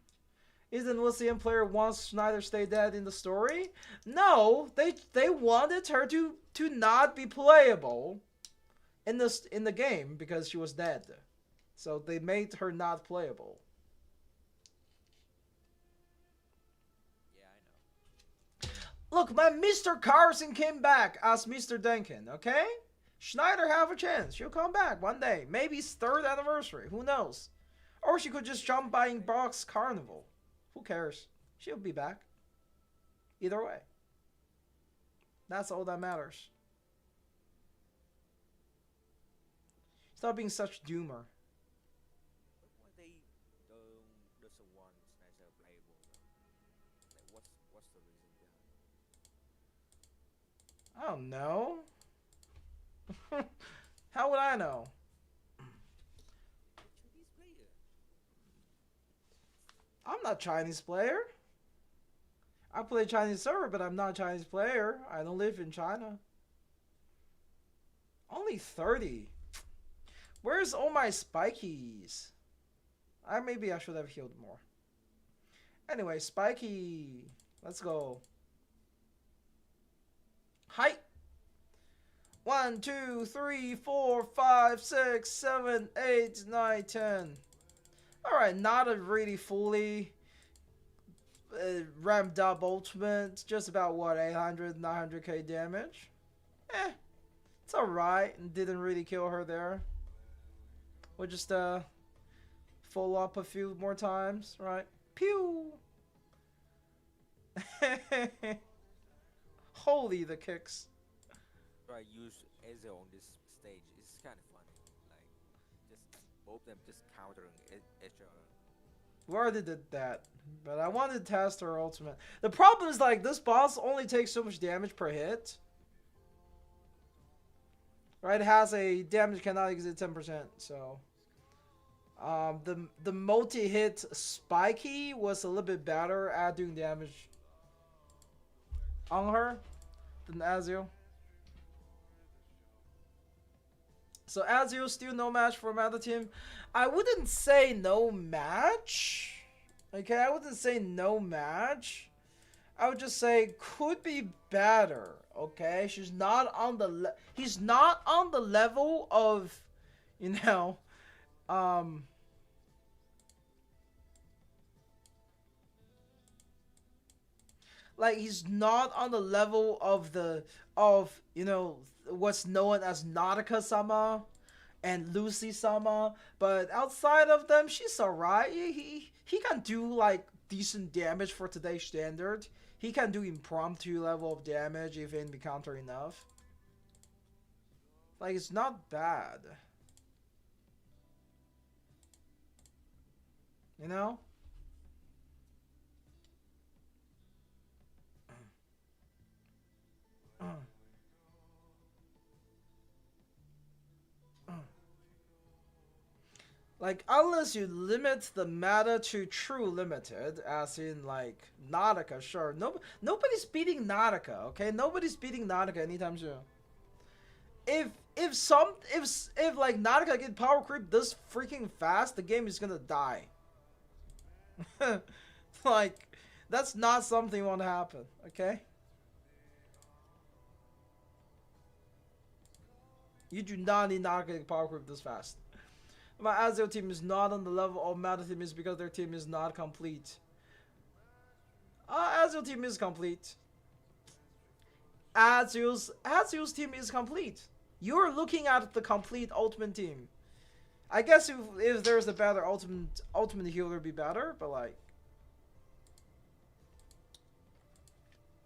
Isn't Wilson player wants Schneider stay dead in the story? No, they wanted her to not be playable in the game because she was dead. So they made her not playable. Yeah, I know. Look, my Mr. Carson came back as Mr. Denkin, okay? Schneider have a chance. She'll come back one day. Maybe it's 3rd anniversary. Who knows? Or she could just jump by in Box Carnival. Who cares? She'll be back. Either way. That's all that matters. Stop being such doomer. But why they doesn't want Sniper playable though? Like what's the reason behind? I don't know. How would I know? Chinese player. I'm not Chinese player. I play Chinese server, but I'm not a Chinese player. I don't live in China. Only 30. Where's all my spikies? Maybe I should have healed more. Anyway, spiky. Let's go. Hi. 1, 2, 3, 4, 5, 6, 7, 8, 9, 10. Alright, not a really fully ramped up ultimate. Just about what, 800, 900k damage? It's alright. Didn't really kill her there. We'll just follow up a few more times, right? Pew! Holy the kicks. Try use Ezio on this stage. It's kind of funny. Like, just both of them just countering each other. We already did that. But I wanted to test her ultimate. The problem is, like, this boss only takes so much damage per hit. Right? It has a damage cannot exceed 10%, so... the multi-hit spiky was a little bit better at doing damage on her than Ezio. So Ezio still no match for my other team. I wouldn't say no match. Okay, I wouldn't say no match. I would just say could be better. Okay, he's not on the level of, you know, like he's not on the level of you know what's known as Nautica-sama and Lucy-sama, but outside of them, she's alright. He can do like decent damage for today's standard. He can do impromptu level of damage if he encounter enough. Like, it's not bad. You know? Like, unless you limit the meta to true limited, as in, like, Nautica, sure. Nobody's beating Nautica, okay? Nobody's beating Nautica anytime soon. If like, Nautica get power creep this freaking fast, the game is gonna die. Like, that's not something you want to happen, okay? You do not need Nautica to get power creep this fast. My Ezio team is not on the level of Meta team is because their team is not complete. Ezio team is complete. Ezio's team is complete. You're looking at the complete ultimate team. I guess if there's a better ultimate healer, it'd be better, but like,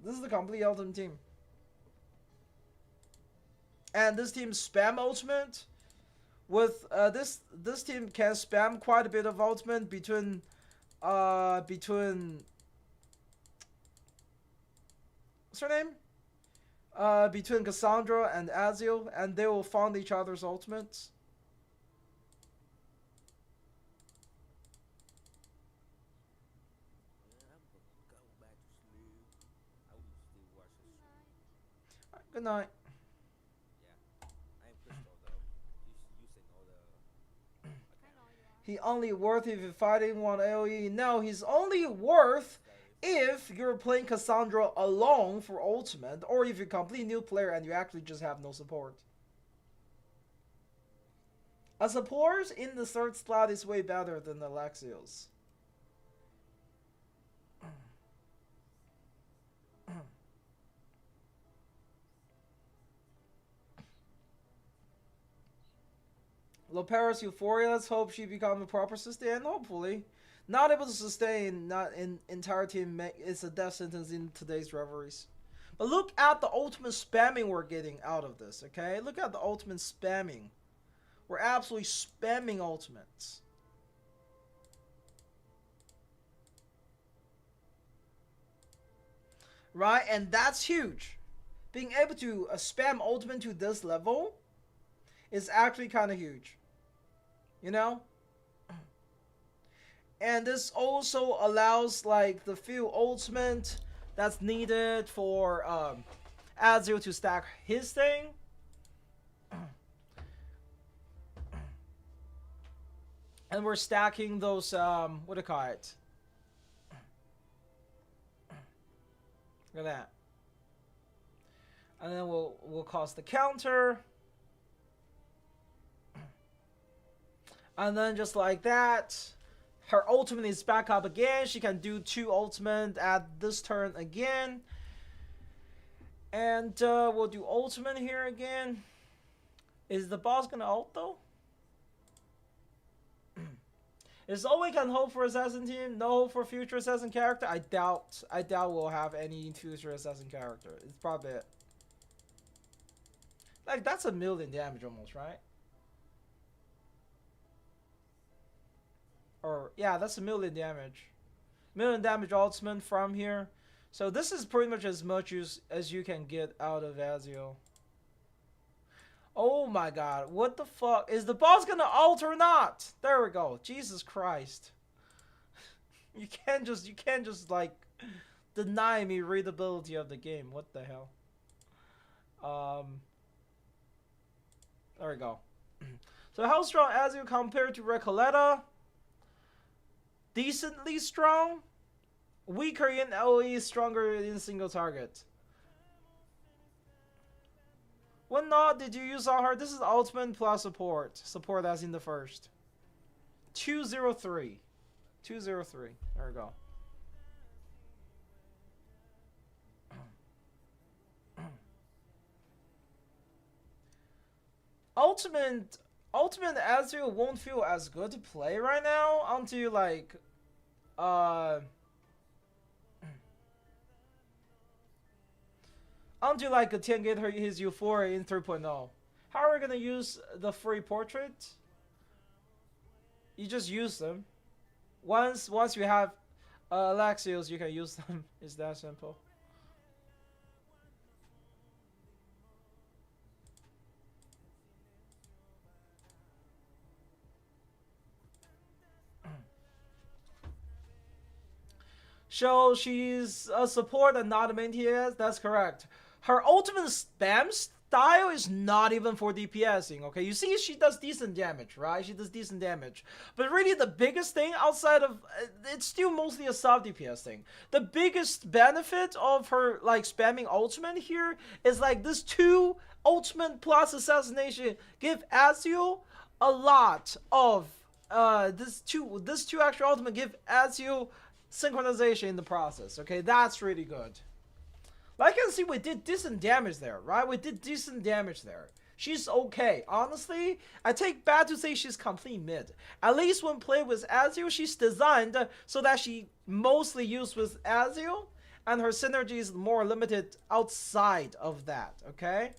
this is the complete ultimate team. And this team spam ultimate. With this team can spam quite a bit of ultimate between what's her name? Between Cassandra and Ezio, and they will fund each other's ultimates. Yeah, I'm gonna go back to sleep. I will still watch this. Good night. Yeah, I'm pistol though. Using all the. I know you are. He only worth if you're fighting one AoE. No, he's only worth if you're playing Cassandra alone for ultimate, or if you're a complete new player and you actually just have no support. A support in the third slot is way better than Alexios. Loparis Euphoria, let's hope she becomes a proper sustain, hopefully. Not able to sustain, not in entire team, it's a death sentence in today's reveries. But look at the ultimate spamming we're getting out of this, okay? Look at the ultimate spamming. We're absolutely spamming ultimates. Right? And that's huge. Being able to spam ultimate to this level is actually kind of huge. You know? And this also allows, like, the few ultimate that's needed for Ezio to stack his thing. And we're stacking those, what do you call it? Look at that. And then we'll cause the counter. And then just like that, her ultimate is back up again. She can do 2 ultimate at this turn again. And we'll do ultimate here again. Is the boss gonna ult though? Is all we can hope for assassin team? No hope for future assassin character? I doubt we'll have any future assassin character. It's probably it. Like, that's 1,000,000 damage almost, right? Or, yeah, that's 1,000,000 damage. 1,000,000 damage ultimate from here. So this is pretty much as much as you can get out of Azio. Oh my god, what the fuck? Is the boss gonna ult or not? There we go. Jesus Christ. You can't just like deny me readability of the game. What the hell? There we go. So how strong Azio compared to Recoleta? Decently strong. Weaker in AoE, stronger in single target. What not did you use on her? This is ultimate plus support. Support as in the first. 203. 203. There we go. Ultimate Azrael won't feel as good to play right now until like until like a 10 get his Euphoria in 3.0. How are we gonna use the free portrait? You just use them. Once you have Alexios, you can use them. It's that simple. So she's a support and not a main TS? That's correct. Her ultimate spam style is not even for DPSing, okay? You see she does decent damage, right? She does decent damage. But really the biggest thing outside of... It's still mostly a soft DPS thing. The biggest benefit of her, like, spamming ultimate here is, like, this 2 ultimate plus assassination give Azio a lot of... This two extra ultimate give Azio synchronization in the process, okay? That's really good. Like you can see, we did decent damage there, right? We did decent damage there. She's okay. Honestly, I take back to say she's complete mid. At least when played with Azio, she's designed so that she mostly used with Azio, and her synergy is more limited outside of that, okay?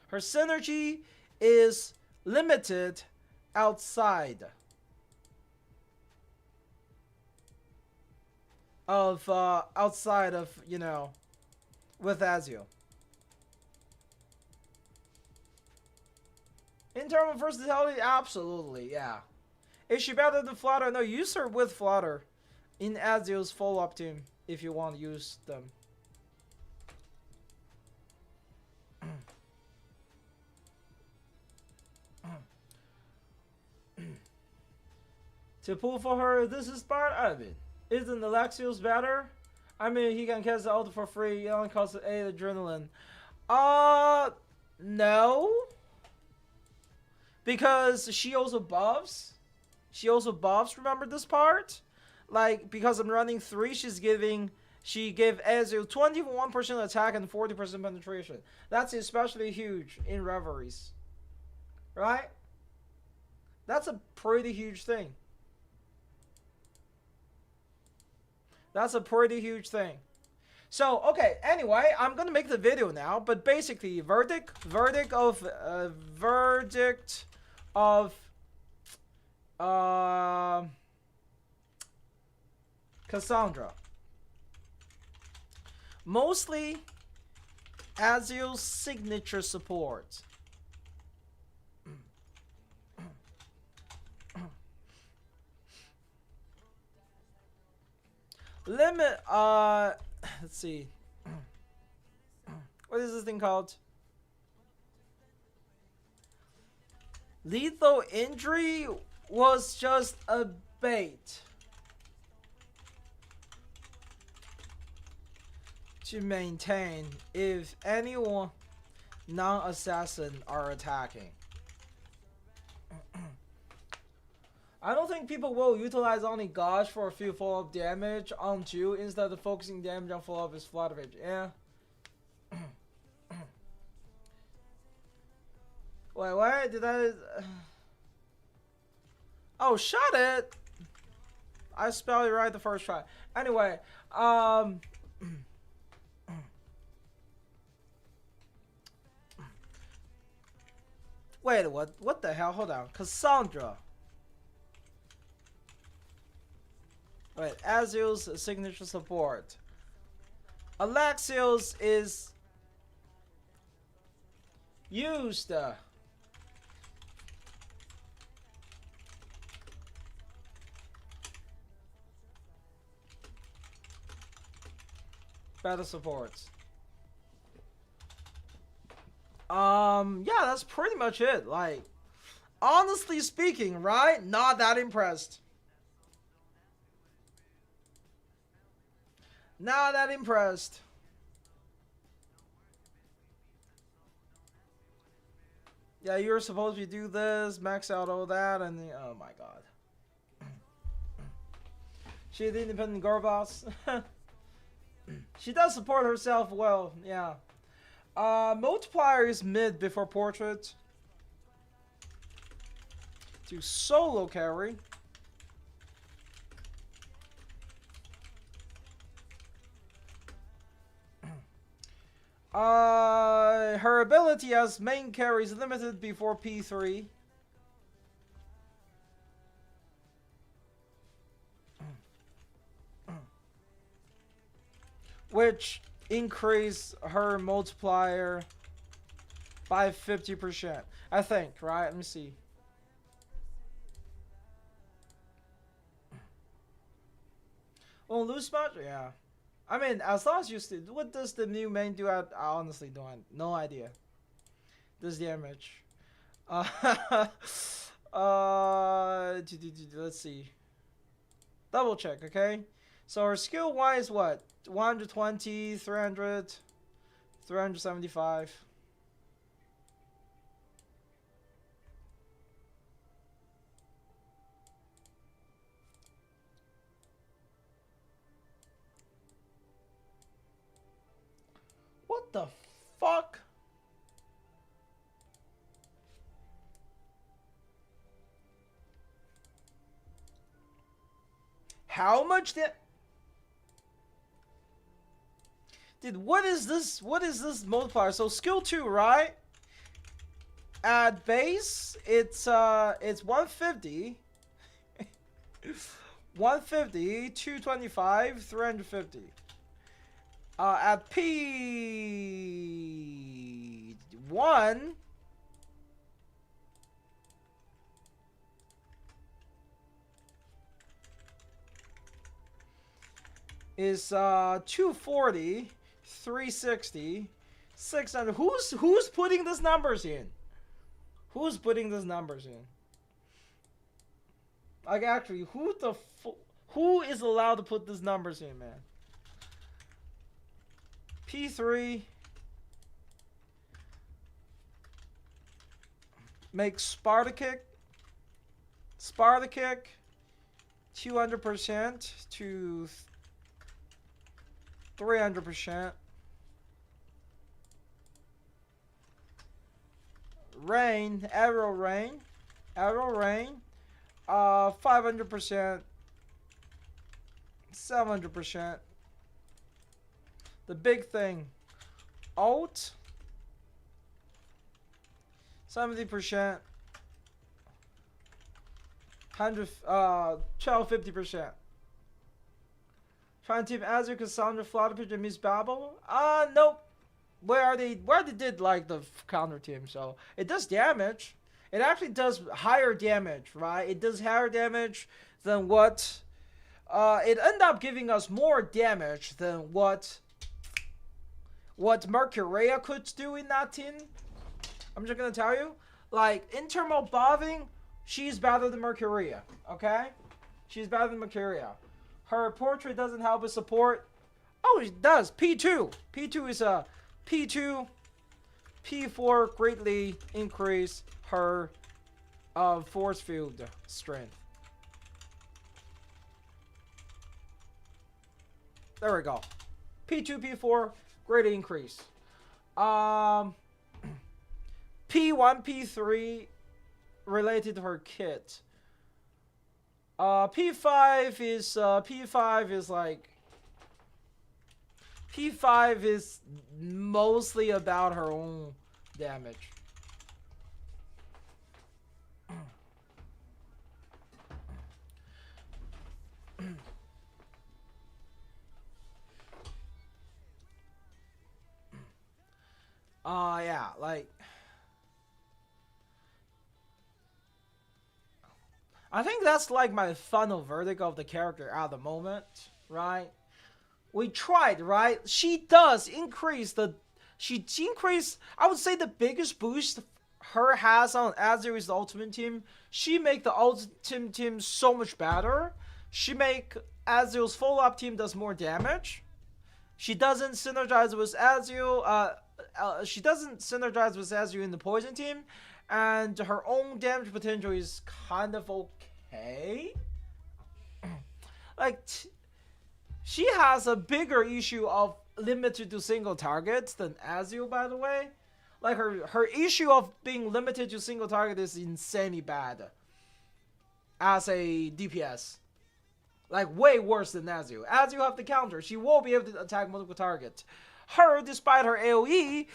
Her synergy is limited outside of, you know, with Azio. In terms of versatility, absolutely, yeah. Is she better than Flutter? No, use her with Flutter in Azio's follow-up team if you want to use them. To pull for her, this is smart. I mean, isn't Alexios better? I mean, he can cast the ult for free. It only costs 8 adrenaline. No. Because she also buffs. She also buffs, remember this part? Like, because I'm running 3, she gave Ezreal 21% attack and 40% penetration. That's especially huge in Reveries. Right? That's a pretty huge thing. That's a pretty huge thing. So, okay, anyway, I'm gonna make the video now, but basically, verdict of Cassandra. Mostly Azio's signature support. Limit, let's see. What is this thing called? Lethal injury was just a bait to maintain if anyone non-assassin are attacking. I don't think people will utilize only Gosh for a few follow-up damage on Jew instead of focusing damage on follow-up his flat damage. Yeah. Wait, what? Did I... Oh, shut it! I spelled it right the first try. Anyway, Wait, what? What the hell? Hold on. Cassandra. Wait, Azul's signature support. Alexios is used. Better supports. Yeah, that's pretty much it. Like, honestly speaking, right? Not that impressed. Not that impressed. Yeah, you're supposed to do this, max out all that, and the, oh my god. She the independent girl boss. She does support herself well, yeah. Multiplier is mid before portrait. To solo carry. Her ability as main carry is limited before P3. Which increase her multiplier by 50%. I think, right? Let me see. Well, lose much? Yeah. I mean, as long as you still, what does the new main do? I honestly don't, no idea. This damage. Let's see. Double check, okay? So her skill wise, what? 120, 300, 375. What the fuck? How much did... Dude, what is this? What is this multiplier? So skill 2, right? At base, it's 150. 150, 225, 350. At P1 is 240, 360, 600. Who's putting these numbers in? Who's putting these numbers in? Like, actually, who is allowed to put these numbers in, man? P3 makes Sparta kick 200% to 300%. Arrow rain, 500%, 700%. The big thing, alt, 70%, 50%. Trying to team Azure, Cassandra, Flutterpitch, and Miss Babel. Nope. Where they did like the counter team, so it does damage. It actually does higher damage, right? It does higher damage than what. It ended up giving us more damage than what Mercurea could do in that team. I'm just gonna tell you, Like, in terms of buffing, she's better than Mercuria, okay? She's better than Mercuria. Her portrait doesn't help with support. Oh, it does. P2. P2 is a P2. P4 greatly increase her force field strength. There we go. P2, P4, greatly increase. P1, P3 related to her kit. P5 is like P5 is mostly about her own damage. Yeah, like I think that's like my final verdict of the character at the moment, right? We tried, right? She does increase the I would say the biggest boost her has on Azir's ultimate team. She make the ultimate team so much better. She make Azir's follow-up team does more damage. She doesn't synergize with Azir. She doesn't synergize with Azir in the poison team, and her own damage potential is kind of okay. Like, she has a bigger issue of limited to single targets than Azir, by the way. Like, her issue of being limited to single target is insanely bad as a DPS. Like, way worse than Azir. Azir have the counter. She will be able to attack multiple targets. Her, despite her AoE,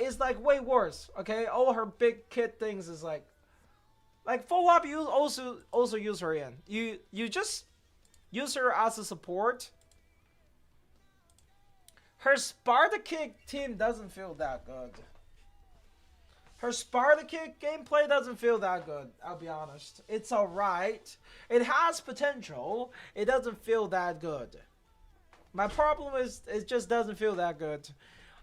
is like way worse. Okay, all her big kit things is like full up. You also use her in. You just use her as a support. Her Sparta Kick team doesn't feel that good. Her Sparta Kick gameplay doesn't feel that good, I'll be honest. It's alright. It has potential. It doesn't feel that good. My problem is it just doesn't feel that good.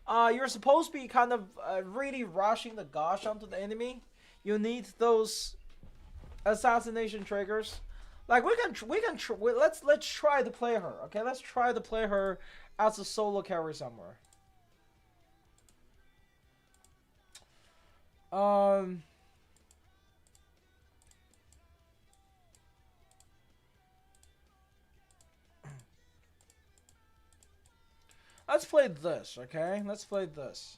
You're supposed to be kind of really rushing the gosh onto the enemy. You need those assassination triggers. Like let's try to play her. Okay, let's try to play her as a solo carry somewhere. Let's play this, okay? Let's play this.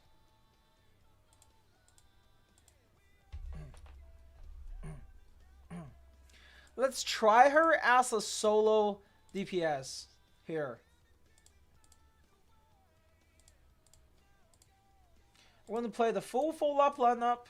Let's try her as a solo DPS here. We're going to play the full up lineup.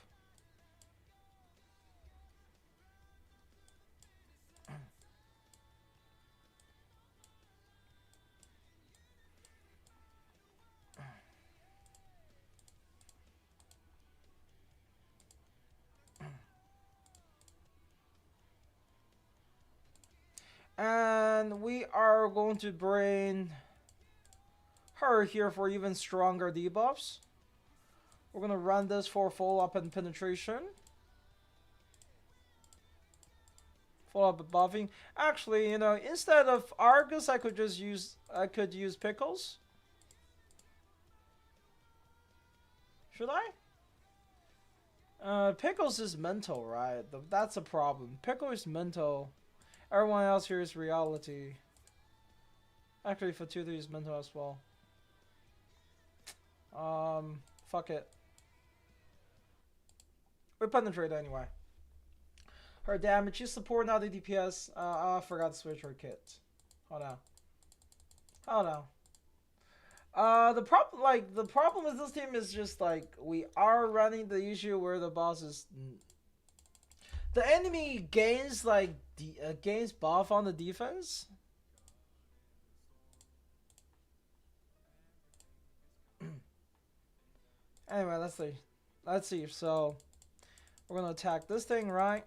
And we are going to bring her here for even stronger debuffs. We're going to run this for follow-up and penetration. Follow-up and buffing. Actually, you know, instead of Argus, I could use Pickles. Should I? Pickles is mental, right? That's a problem. Pickle is mental. Everyone else here is reality. Actually, Fatuti is mental as well. Fuck it. We penetrate anyway. Her damage is support, not the DPS. I forgot to switch her kit. Hold on. The problem with this team is just like we are running the issue where the boss is. The enemy gains like gains buff on the defense. Anyway, let's see. Let's see. So we're gonna attack this thing, right?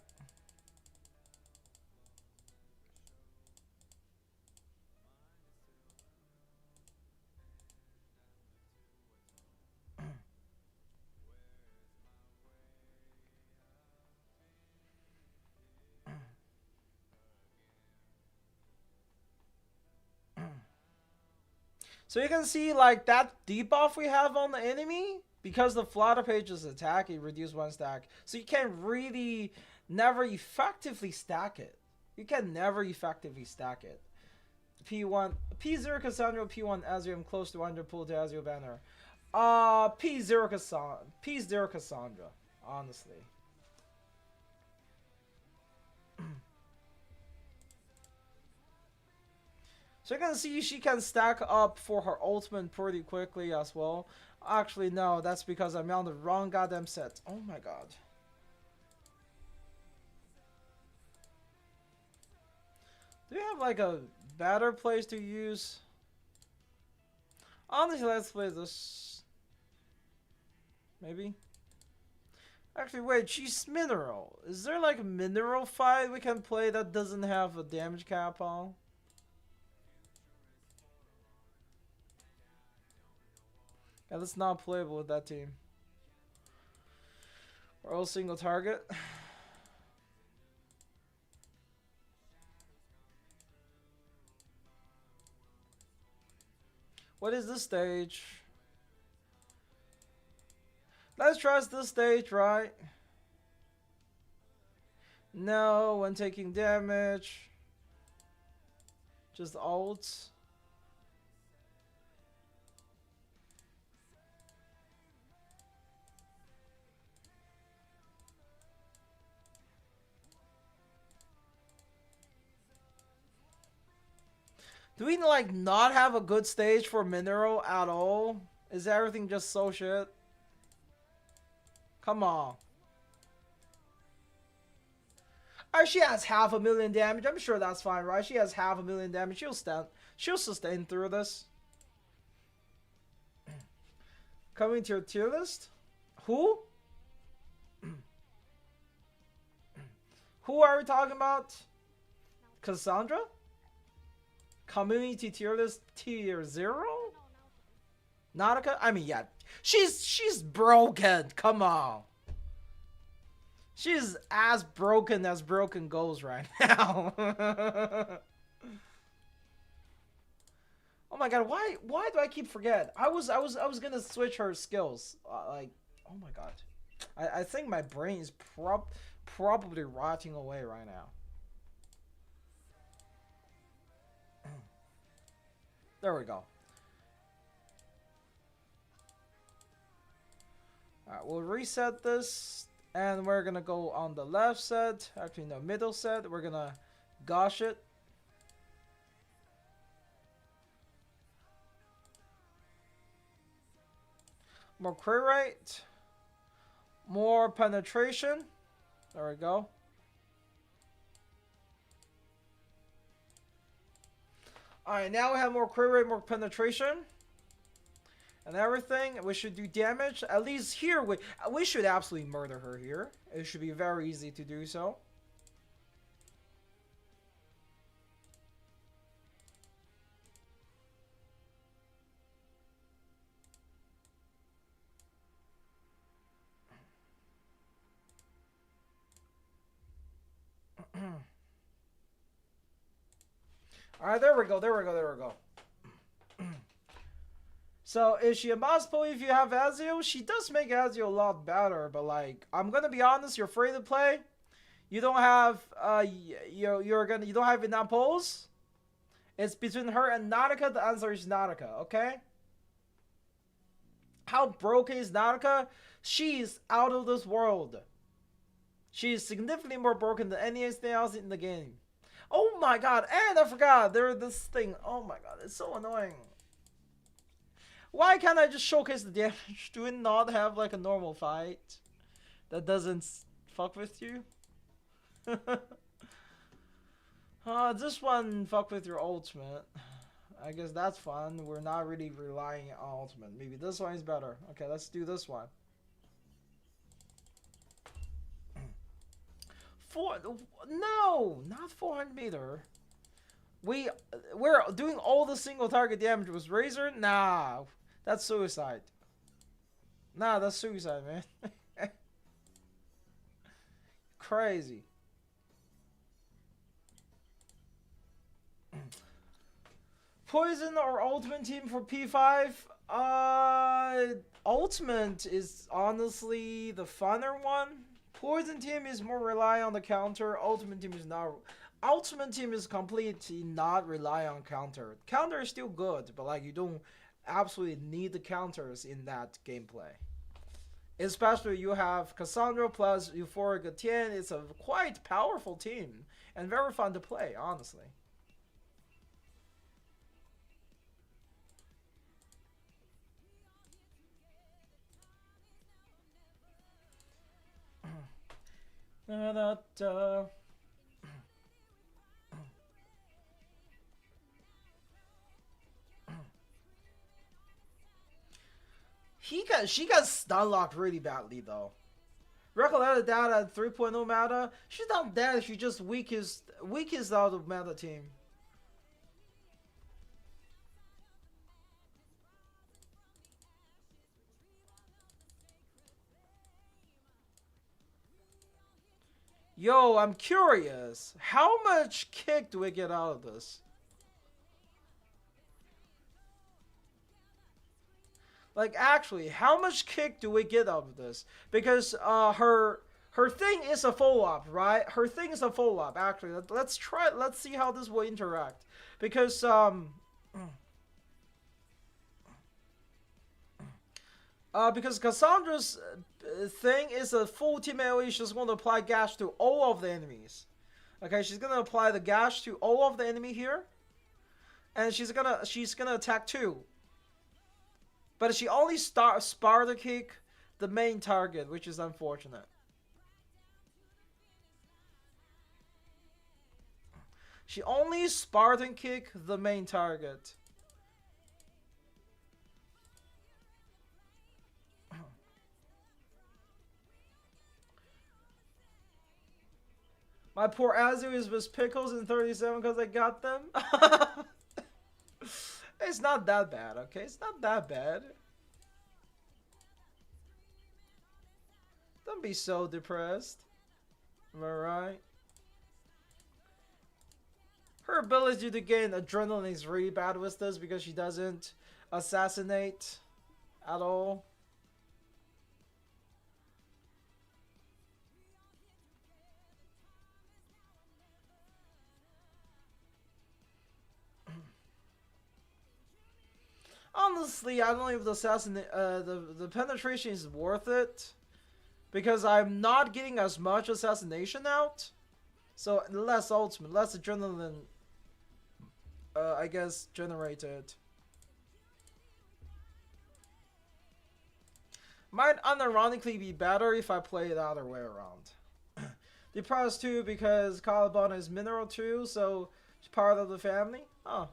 So you can see like that debuff we have on the enemy, because the flutter page is attack, it reduces 1 stack. So you can really never effectively stack it. You can never effectively stack it. P1, P0 Cassandra, P1 Azure, I'm close to under pull to Azure banner. P0 Cassandra, honestly. So you can see she can stack up for her ultimate pretty quickly as well. Actually, no, that's because I'm on the wrong goddamn set. Oh my god. Do you have like a better place to use? Honestly, let's play this. Maybe? Actually, wait, she's mineral. Is there like a mineral fight we can play that doesn't have a damage cap on? Yeah, that's not playable with that team. We're all single target. What is this stage? Let's trust this stage, right? No, when taking damage. Just ults. Do we like not have a good stage for mineral at all? Is everything just so shit? Come on. Alright, she has 500,000 damage. I'm sure that's fine, right? She has 500,000 damage. She'll sustain through this. Coming to your tier list? Who? Who are we talking about? Cassandra? Community tier list tier 0? Nautica? I mean, yeah. She's broken. Come on. She's as broken goes right now. Oh my god, why do I keep forget? I was gonna switch her skills. Like, oh my god. I think my brain is probably rotting away right now. There we go. Alright, we'll reset this. And we're gonna go on the left set. Actually, no, middle set. We're gonna gosh it. More crit rate. More penetration. There we go. Alright, now we have more crit rate, more penetration. And everything. We should do damage. At least here, we should absolutely murder her here. It should be very easy to do so. Alright, there we go. So, is she a must play if you have Ezio? She does make Ezio a lot better, but like, I'm gonna be honest, you're free to play. You don't have, you don't have enough polls. It's between her and Nautica. The answer is Nautica, okay? How broken is Nautica? She's out of this world. She's significantly more broken than anything else in the game. Oh my god, and I forgot, there's this thing. Oh my god, it's so annoying. Why can't I just showcase the damage? Do we not have like a normal fight that doesn't fuck with you? This one fuck with your ultimate. I guess that's fun. We're not really relying on ultimate. Maybe this one is better. Okay, let's do this one. No, not 400 meter. We're doing all the single target damage with Razor? Nah, that's suicide. Nah, that's suicide, man. Crazy. Poison or Ultimate Team for P5? Ultimate is honestly the funner one. Poison Team is more rely on the counter. Ultimate Team is not. Ultimate Team is completely not rely on counter. Counter is still good, but like you don't absolutely need the counters in that gameplay. Especially you have Cassandra plus Euphoric Etienne. It's a quite powerful team and very fun to play, honestly. Da, da, da. She got stun locked really badly though. Recollect that at 3.0 meta. She's not dead. She's just weakest out of meta team. Yo, I'm curious. How much kick do we get out of this? Like, actually, how much kick do we get out of this? Because her thing is a follow-up, right? Her thing is a follow-up, actually. Let's see how this will interact. Because, because Cassandra's thing is a full team AoE. She's going to apply gash to all of the enemies. Okay, she's going to apply the gash to all of the enemy here. And she's gonna attack 2. But she only Sparta kick the main target, which is unfortunate. She only Spartan kick the main target. My poor Azu is with pickles in 37 because I got them. It's not that bad, okay? It's not that bad. Don't be so depressed. Am I right? Her ability to gain adrenaline is really bad with this because she doesn't assassinate at all. Honestly, I don't know if the penetration is worth it because I'm not getting as much assassination out. So less ultimate, less adrenaline, I guess, generated. Might unironically be better if I play it the other way around. Depressed too because Caliban is mineral too, so she's part of the family. Oh.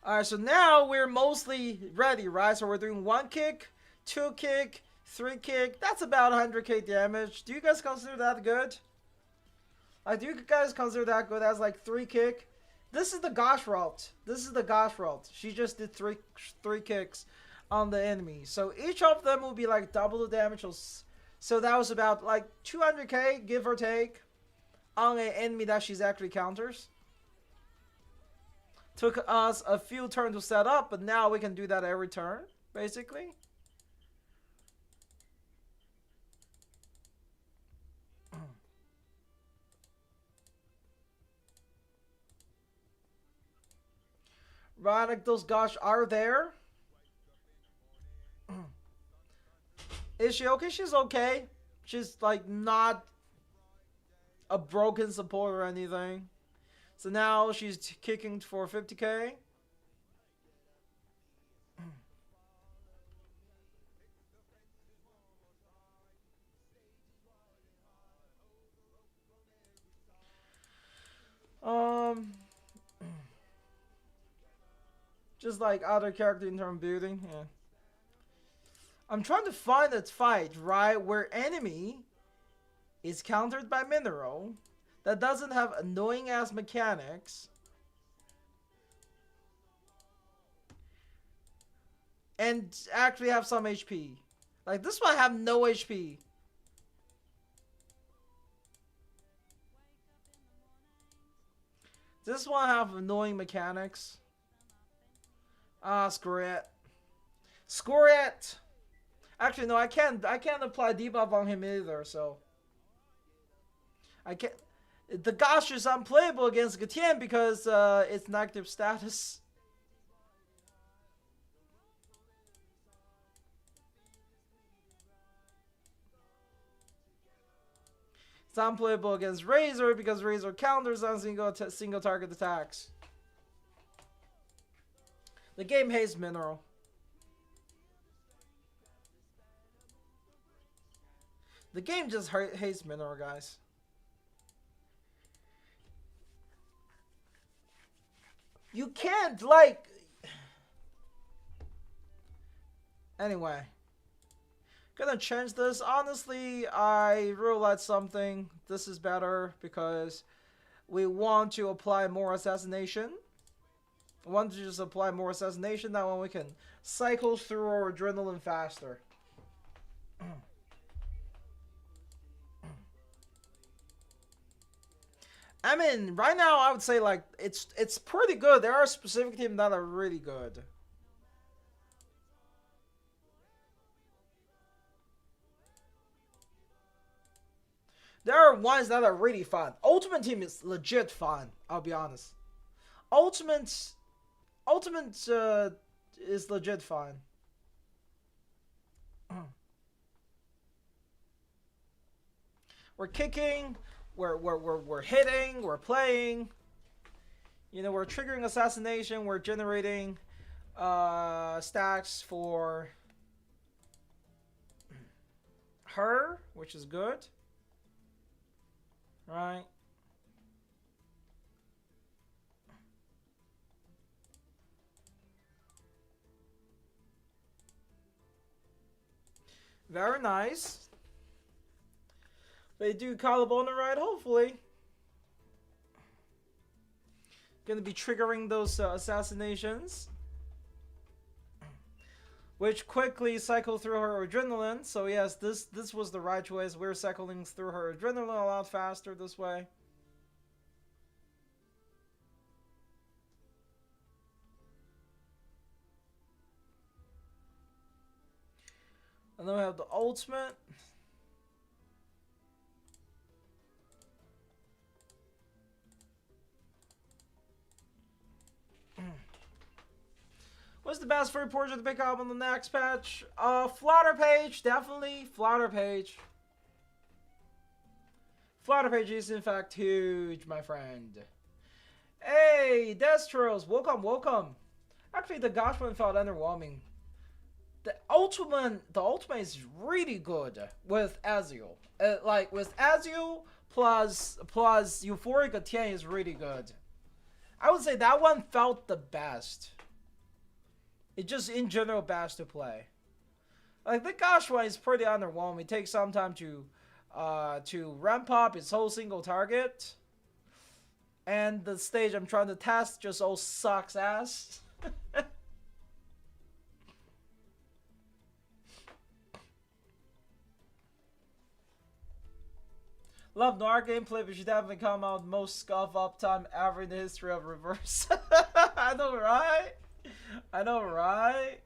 Alright, so now we're mostly ready, right? So we're doing 1 kick, 2 kick, 3 kick. That's about 100k damage. Do you guys consider that good? Like, do you guys consider that good as like 3 kick? This is the Gosh route. This is the Gosh route. She just did three kicks on the enemy. So each of them will be like double the damage. So that was about like 200k, give or take, on an enemy that she's actually counters. Took us a few turns to set up, but now we can do that every turn, basically. Right, like those gosh are there. Is she okay? She's okay. She's like not a broken support or anything. So now she's kicking for 50k. Just like other character in term building, yeah. I'm trying to find a fight, right, where enemy is countered by mineral that doesn't have annoying ass mechanics and actually have some HP. Like this one have no HP. This one have annoying mechanics. Ah, screw it. Screw it! Actually, no, I can't apply debuff on him either, so... I can't... The Gosh is unplayable against Gatien because it's negative status. It's unplayable against Razor because Razor counters on single target attacks. The game hates Mineral. The game just hates Mineral, guys. You can't, like... Anyway. Gonna change this. Honestly, I realized something. This is better because we want to apply more assassination. We want to just apply more assassination. That one we can cycle through our adrenaline faster. I mean, right now I would say like it's pretty good. There are specific teams that are really good. There are ones that are really fun. Ultimate Team is legit fun, I'll be honest. Ultimate is legit fun. We're kicking, we're hitting, we're playing. You know, we're triggering assassination, we're generating stacks for her, which is good. Right. Very nice. They do collarbone right, hopefully. Gonna be triggering those assassinations. Which quickly cycle through her adrenaline. So yes, this was the right choice. We're cycling through her adrenaline a lot faster this way. And then we have the ultimate. What's the best free portrait to pick up on the next patch? Flutter page, definitely. Flutter page. Flutter page is in fact huge, my friend. Hey, Destros, welcome, welcome. Actually, the Gosh one felt underwhelming. The ultimate is really good with Azul. Like with Azul plus Euphoric Gatien is really good. I would say that one felt the best. It just in general best to play. Like the Gosh one is pretty underwhelming. It takes some time to ramp up its whole single target. And the stage I'm trying to test just all sucks ass. Love Noir gameplay, but should definitely come out most scuff up time ever in the history of Reverse. I know, right? I know, right?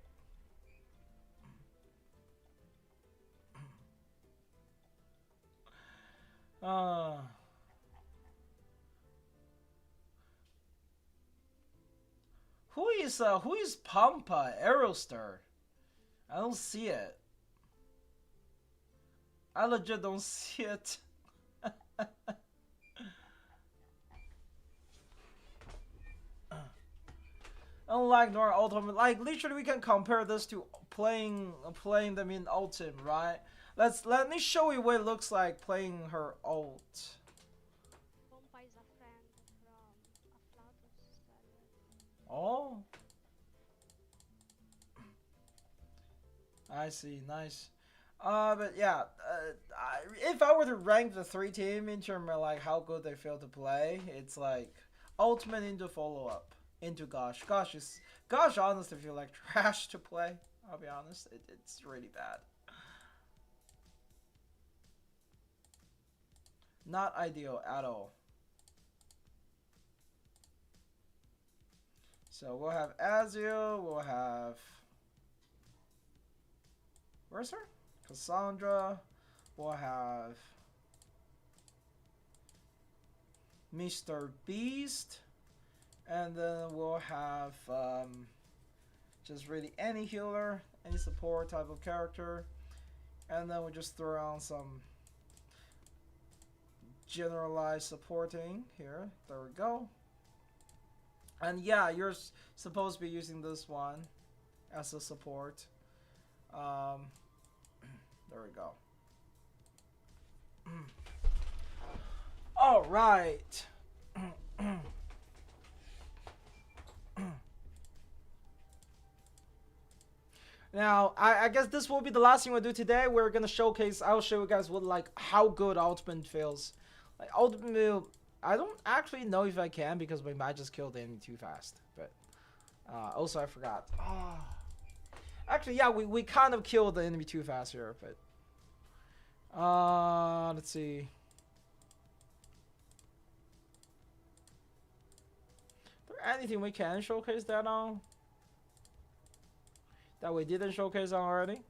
Who is Pampa Aerostar? I don't see it. I legit don't see it. Unlike Noir Ultimate, like literally we can compare this to playing them in Ultim, right? Let me show you what it looks like playing her ult. Pompa is a friend from Afflatus server. Oh, I see, nice. But yeah, if I were to rank the three team in terms of like how good they feel to play, it's like Ultimate into follow up into Gosh. Gosh honestly feel like trash to play. I'll be honest, it's really bad. Not ideal at all. So we'll have Azio, we'll have... Where's her? Cassandra, we'll have... Mr. Beast, and then we'll have just really any healer, any support type of character, and then we'll just throw on some generalized supporting here. There we go. And yeah, you're supposed to be using this one as a support. There we go. All right. Now, I guess this will be the last thing we'll do today. We're gonna showcase. I'll show you guys what how good ultimate feels. Like ultimate, I don't actually know if I can because we might just kill the enemy too fast. But also I forgot. Actually, yeah, we kind of killed the enemy too fast here. But let's see. Anything we can showcase that on that we didn't showcase on already?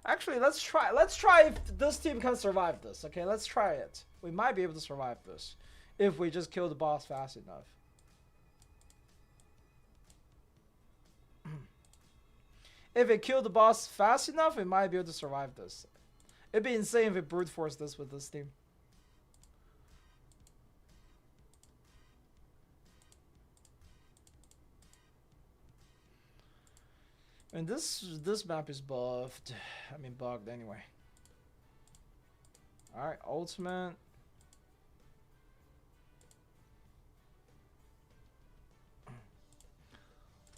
Actually, let's try if this team can survive this. Okay, let's try it. We might be able to survive this if we just kill the boss fast enough. If it killed the boss fast enough, we might be able to survive this. It'd be insane if we brute force this with this team. And this map is buffed. I mean bugged anyway. Alright, ultimate.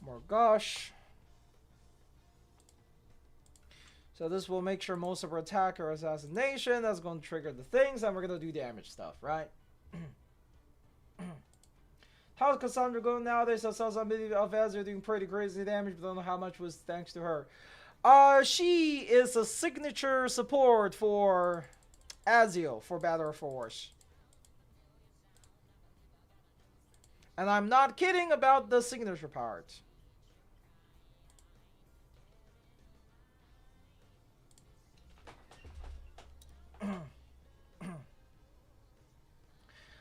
More gush. So this will make sure most of our attack or assassination. That's going to trigger the things, and we're going to do damage stuff, right? How's Cassandra going nowadays? I saw some video of Azure doing pretty crazy damage, but don't know how much was thanks to her. She is a signature support for Azio for better or for worse. And I'm not kidding about the signature part.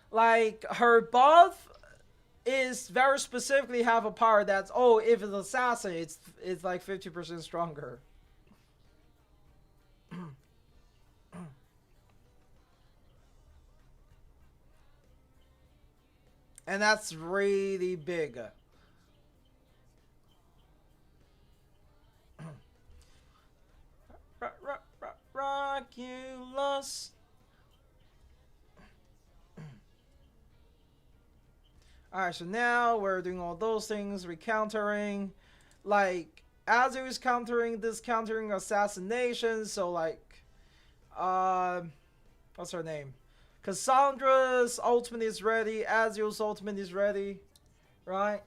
Like her buff is very specifically have a power that's, oh, if it's assassin, it's like 50% stronger. And that's really big. Rockulus. Alright, so now we're doing all those things, recountering. Like, Azure is countering this, countering assassination, so like, what's her name? Cassandra's ultimate is ready, Azure's ultimate is ready, right?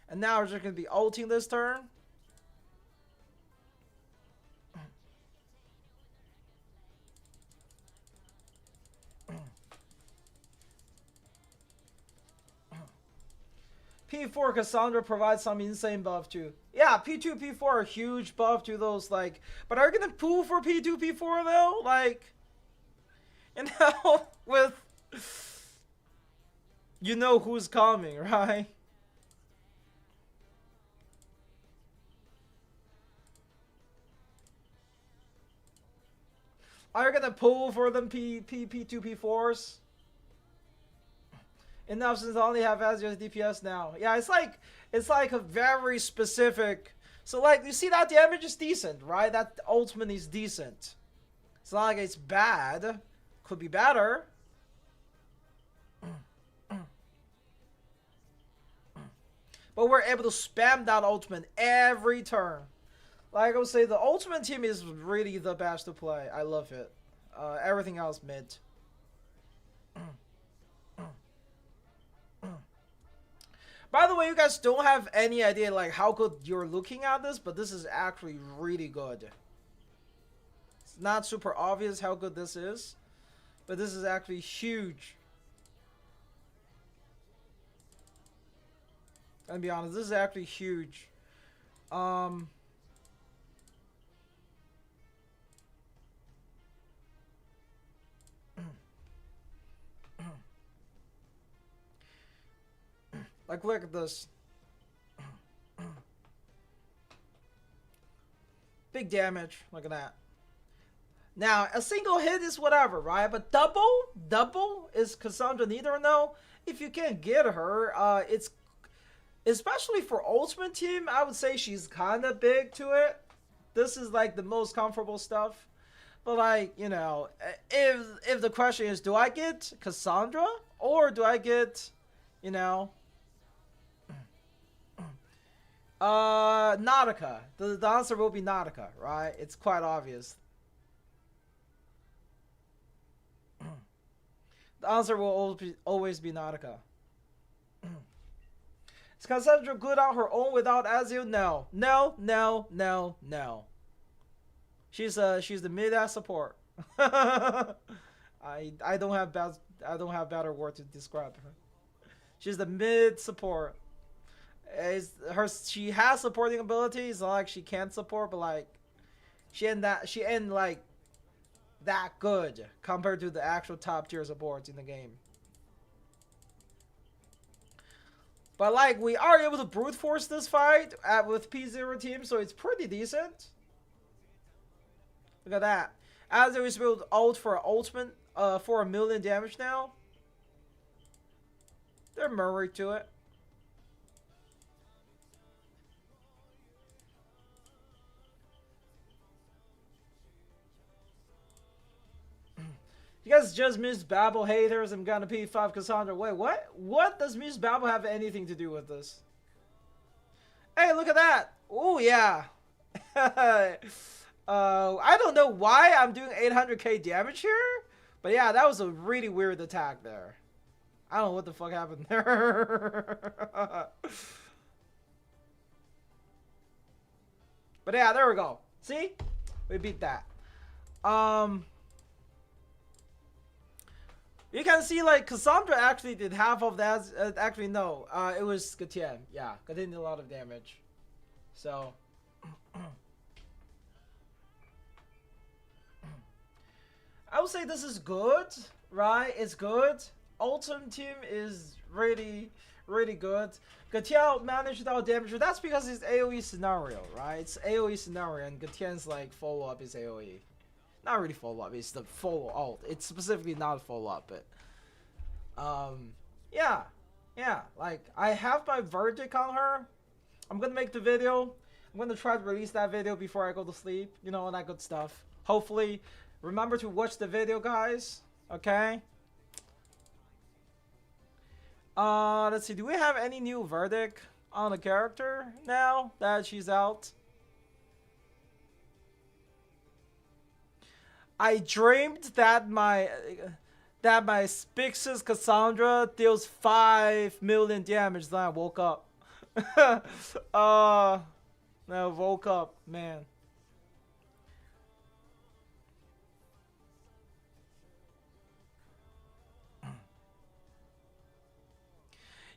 And now we're just gonna be ulting this turn. P4 Cassandra provides some insane buff too. Yeah, P2, P4 are huge buff to those, like, but are you gonna pull for P2, P4 though? Like, you know, with, you know who's coming, right? Are you gonna pull for them P2, P4s? Enough since I only have Azure DPS now. Yeah, it's like a very specific. So like you see that damage is decent, right? That ultimate is decent. It's not like it's bad. Could be better. But we're able to spam that ultimate every turn. Like I would say, the ultimate team is really the best to play. I love it. Everything else mid. By the way, you guys don't have any idea like how good you're looking at this, but this is actually really good. It's not super obvious how good this is, but this is actually huge. Gonna be honest, this is actually huge. Like, look at this. Big damage. Look at that. Now, a single hit is whatever, right? But double is Cassandra need or no? If you can't get her, it's especially for Ultimate Team, I would say she's kind of big to it. This is like the most comfortable stuff. But like, you know, if the question is, do I get Cassandra or do I get, you know, Nautica? The answer will be Nautica, right? It's quite obvious. The answer will always be Nautica. Is Cassandra good on her own without Azul? No. No, no, no, no. She's the mid-ass support. I don't have better word to describe her. She's the mid support. She has supporting abilities, it's not like she can't support, but like she ain't like that good compared to the actual top tier supports in the game. But like we are able to brute force this fight with P0 team, so it's pretty decent. Look at that. As there is build ult for ultimate for 1,000,000 damage now. They're married to it. You guys just missed Babel haters. I'm gonna P5 Cassandra. Wait, what? What does Miss Babel have anything to do with this? Hey, look at that. Oh, yeah. I don't know why I'm doing 800k damage here. But yeah, that was a really weird attack there. I don't know what the fuck happened there. But yeah, there we go. See? We beat that. You can see, like, Cassandra actually did half of that. Actually, no. It was Gatien. Yeah, Gatien did a lot of damage. So. I would say this is good, right? It's good. Ultimate Team is really, really good. Gatien managed without damage, but that's because it's AoE scenario, right? It's AoE scenario, and Gatien's, like, follow-up is AoE. Not really follow-up, it's the full ult. It's specifically not follow-up, but yeah, like I have my verdict on her. I'm gonna make the video. I'm gonna try to release that video before I go to sleep, you know, all that good stuff. Hopefully, remember to watch the video, guys. Okay. Let's see, do we have any new verdict on the character now that she's out? I dreamed that my Spix's Cassandra deals 5,000,000 damage. Then I woke up. No, woke up, man.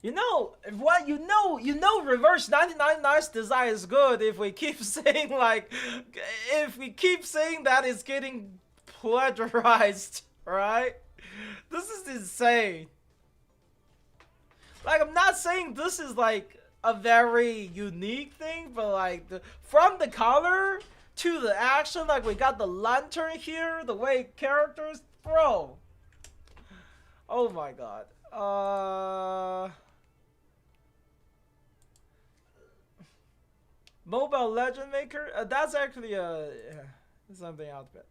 You know what? You know, reverse 99 nice design is good if we keep saying like, if we keep saying that it's getting plagiarized, right? This is insane. Like, I'm not saying this is like a very unique thing, but like from the color to the action, like we got the lantern here, the way characters, bro. Oh my god. Mobile Legend Maker? That's actually something out of it.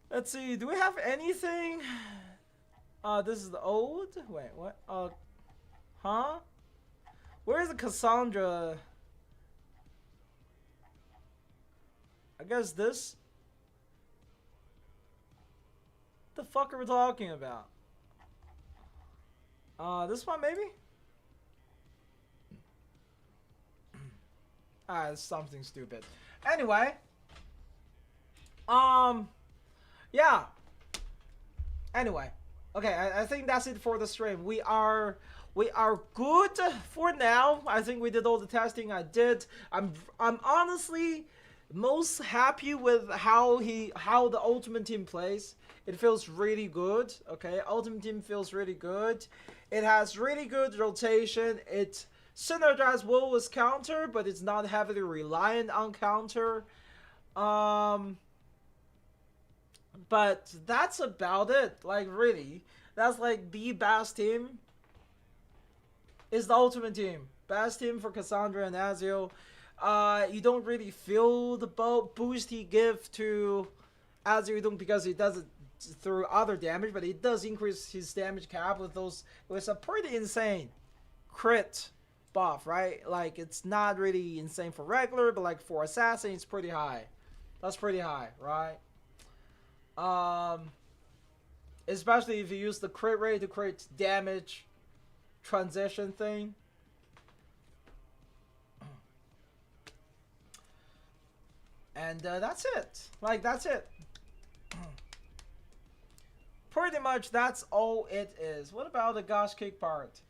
Let's see, do we have anything? This is the old? Wait, what? Huh? Where's the Cassandra? I guess this? What the fuck are we talking about? This one maybe? It's something stupid. Anyway. Yeah. Anyway. Okay, I think that's it for the stream. We are good for now. I think we did all the testing. I did. I'm honestly most happy with how the Ultimate Team plays. It feels really good. Okay, Ultimate Team feels really good. It has really good rotation. It synergizes well with counter, but it's not heavily reliant on counter. But that's about it. Like, really, that's like the best team. Is the Ultimate Team. Best team for Cassandra and Azio. You don't really feel the boost he give to Azio because he does it through other damage, but it does increase his damage cap with those. With a pretty insane crit buff, right? Like, it's not really insane for regular, but like for assassin, it's pretty high. That's pretty high, right? Especially if you use the crit rate to create damage transition thing. And that's it. Like, that's it. Pretty much that's all it is. What about the Gosh Kick part?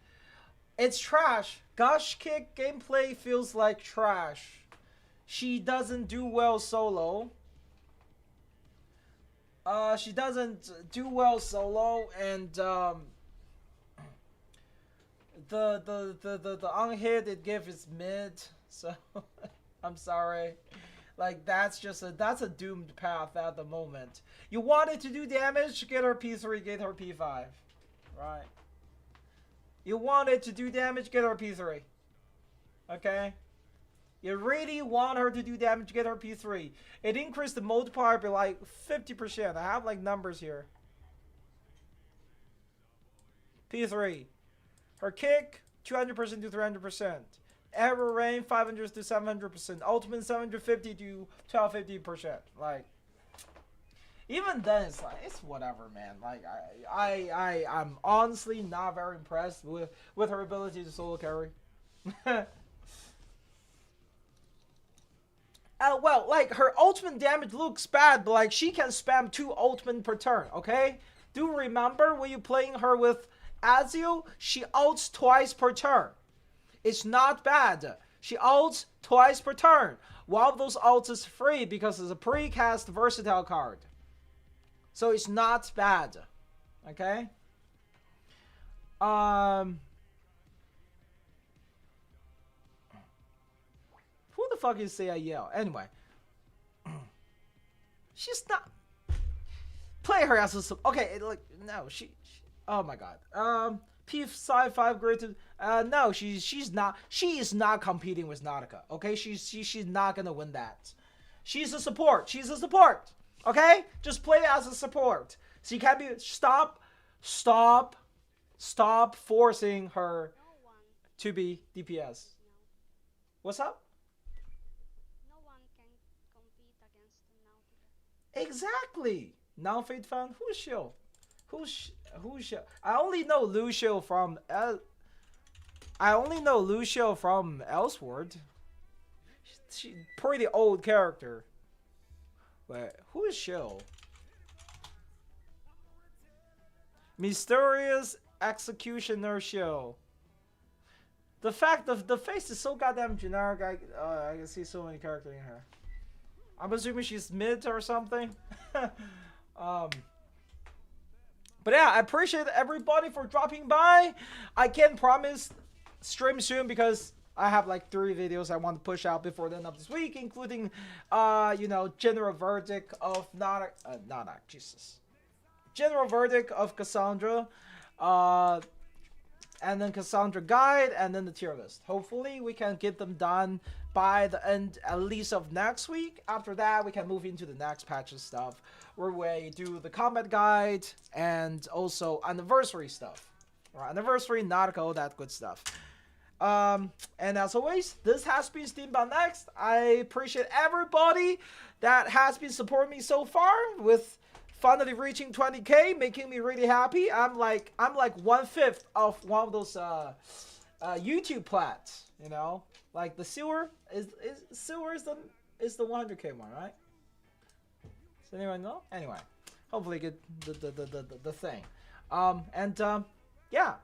It's trash. Gosh Kick gameplay feels like trash. She doesn't do well solo. She doesn't do well solo, and the unhit it gives is mid. So I'm sorry. Like, that's a doomed path at the moment. You wanted to do damage, get her P3, get her P5. Right? You wanted to do damage, get her P3. Okay? You really want her to do damage, get her P3. It increased the multiplier by like 50%. I have like numbers here. P3. Her kick, 200% to 300%. Error range, 500 to 700%. Ultimate, 750 to 1250%. Like, even then, it's like, it's whatever, man. Like, I'm honestly not very impressed with her ability to solo carry. Well, like, her ultimate damage looks bad, but like, she can spam 2 ultimate per turn, okay? Do remember when you're playing her with Azio, she ults twice per turn. It's not bad. She ults twice per turn. One of those ults is free because it's a pre-cast versatile card. So it's not bad. Okay? Who the fuck is say I yell? Anyway. She's not. Play her as a. Okay, like, no, she oh my god. P5 graded. No, she's not. She is not competing with Nautica. Okay, she's not gonna win that. She's a support. She's a support. Okay, just play as a support. She can't be. Stop forcing her No one to be DPS. now. What's up? No one can compete against the Nautica. Exactly. Non-Fate fan. Who's Shield? Who's Shield? I only know Lucio from Elsword. She pretty old character. But who is Shield? Mysterious Executioner Shield. The fact of the face is so goddamn generic. I can see so many characters in her. I'm assuming she's mid or something. But yeah, I appreciate everybody for dropping by. I can't promise stream soon because I have like 3 videos I want to push out before the end of this week, including, general verdict of general verdict of Cassandra, and then Cassandra guide, and then the tier list. Hopefully, we can get them done by the end, at least of next week. After that, we can move into the next patch of stuff, where we do the combat guide and also anniversary stuff. Right, anniversary, Nautica, all that good stuff. And as always, this has been SteamedBunX. I appreciate everybody that has been supporting me so far with finally reaching 20k, making me really happy. I'm like 1/5 of one of those YouTube plats, you know, like the silver is the 100k one, right? Does anyone know? Anyway, hopefully get the thing. Yeah.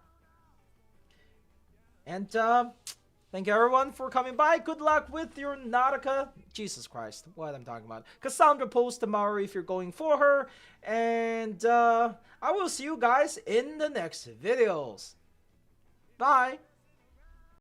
And thank you everyone for coming by. Good luck with your Nautica. Jesus Christ, what I'm talking about. Cassandra post tomorrow if you're going for her. And I will see you guys in the next videos. Bye.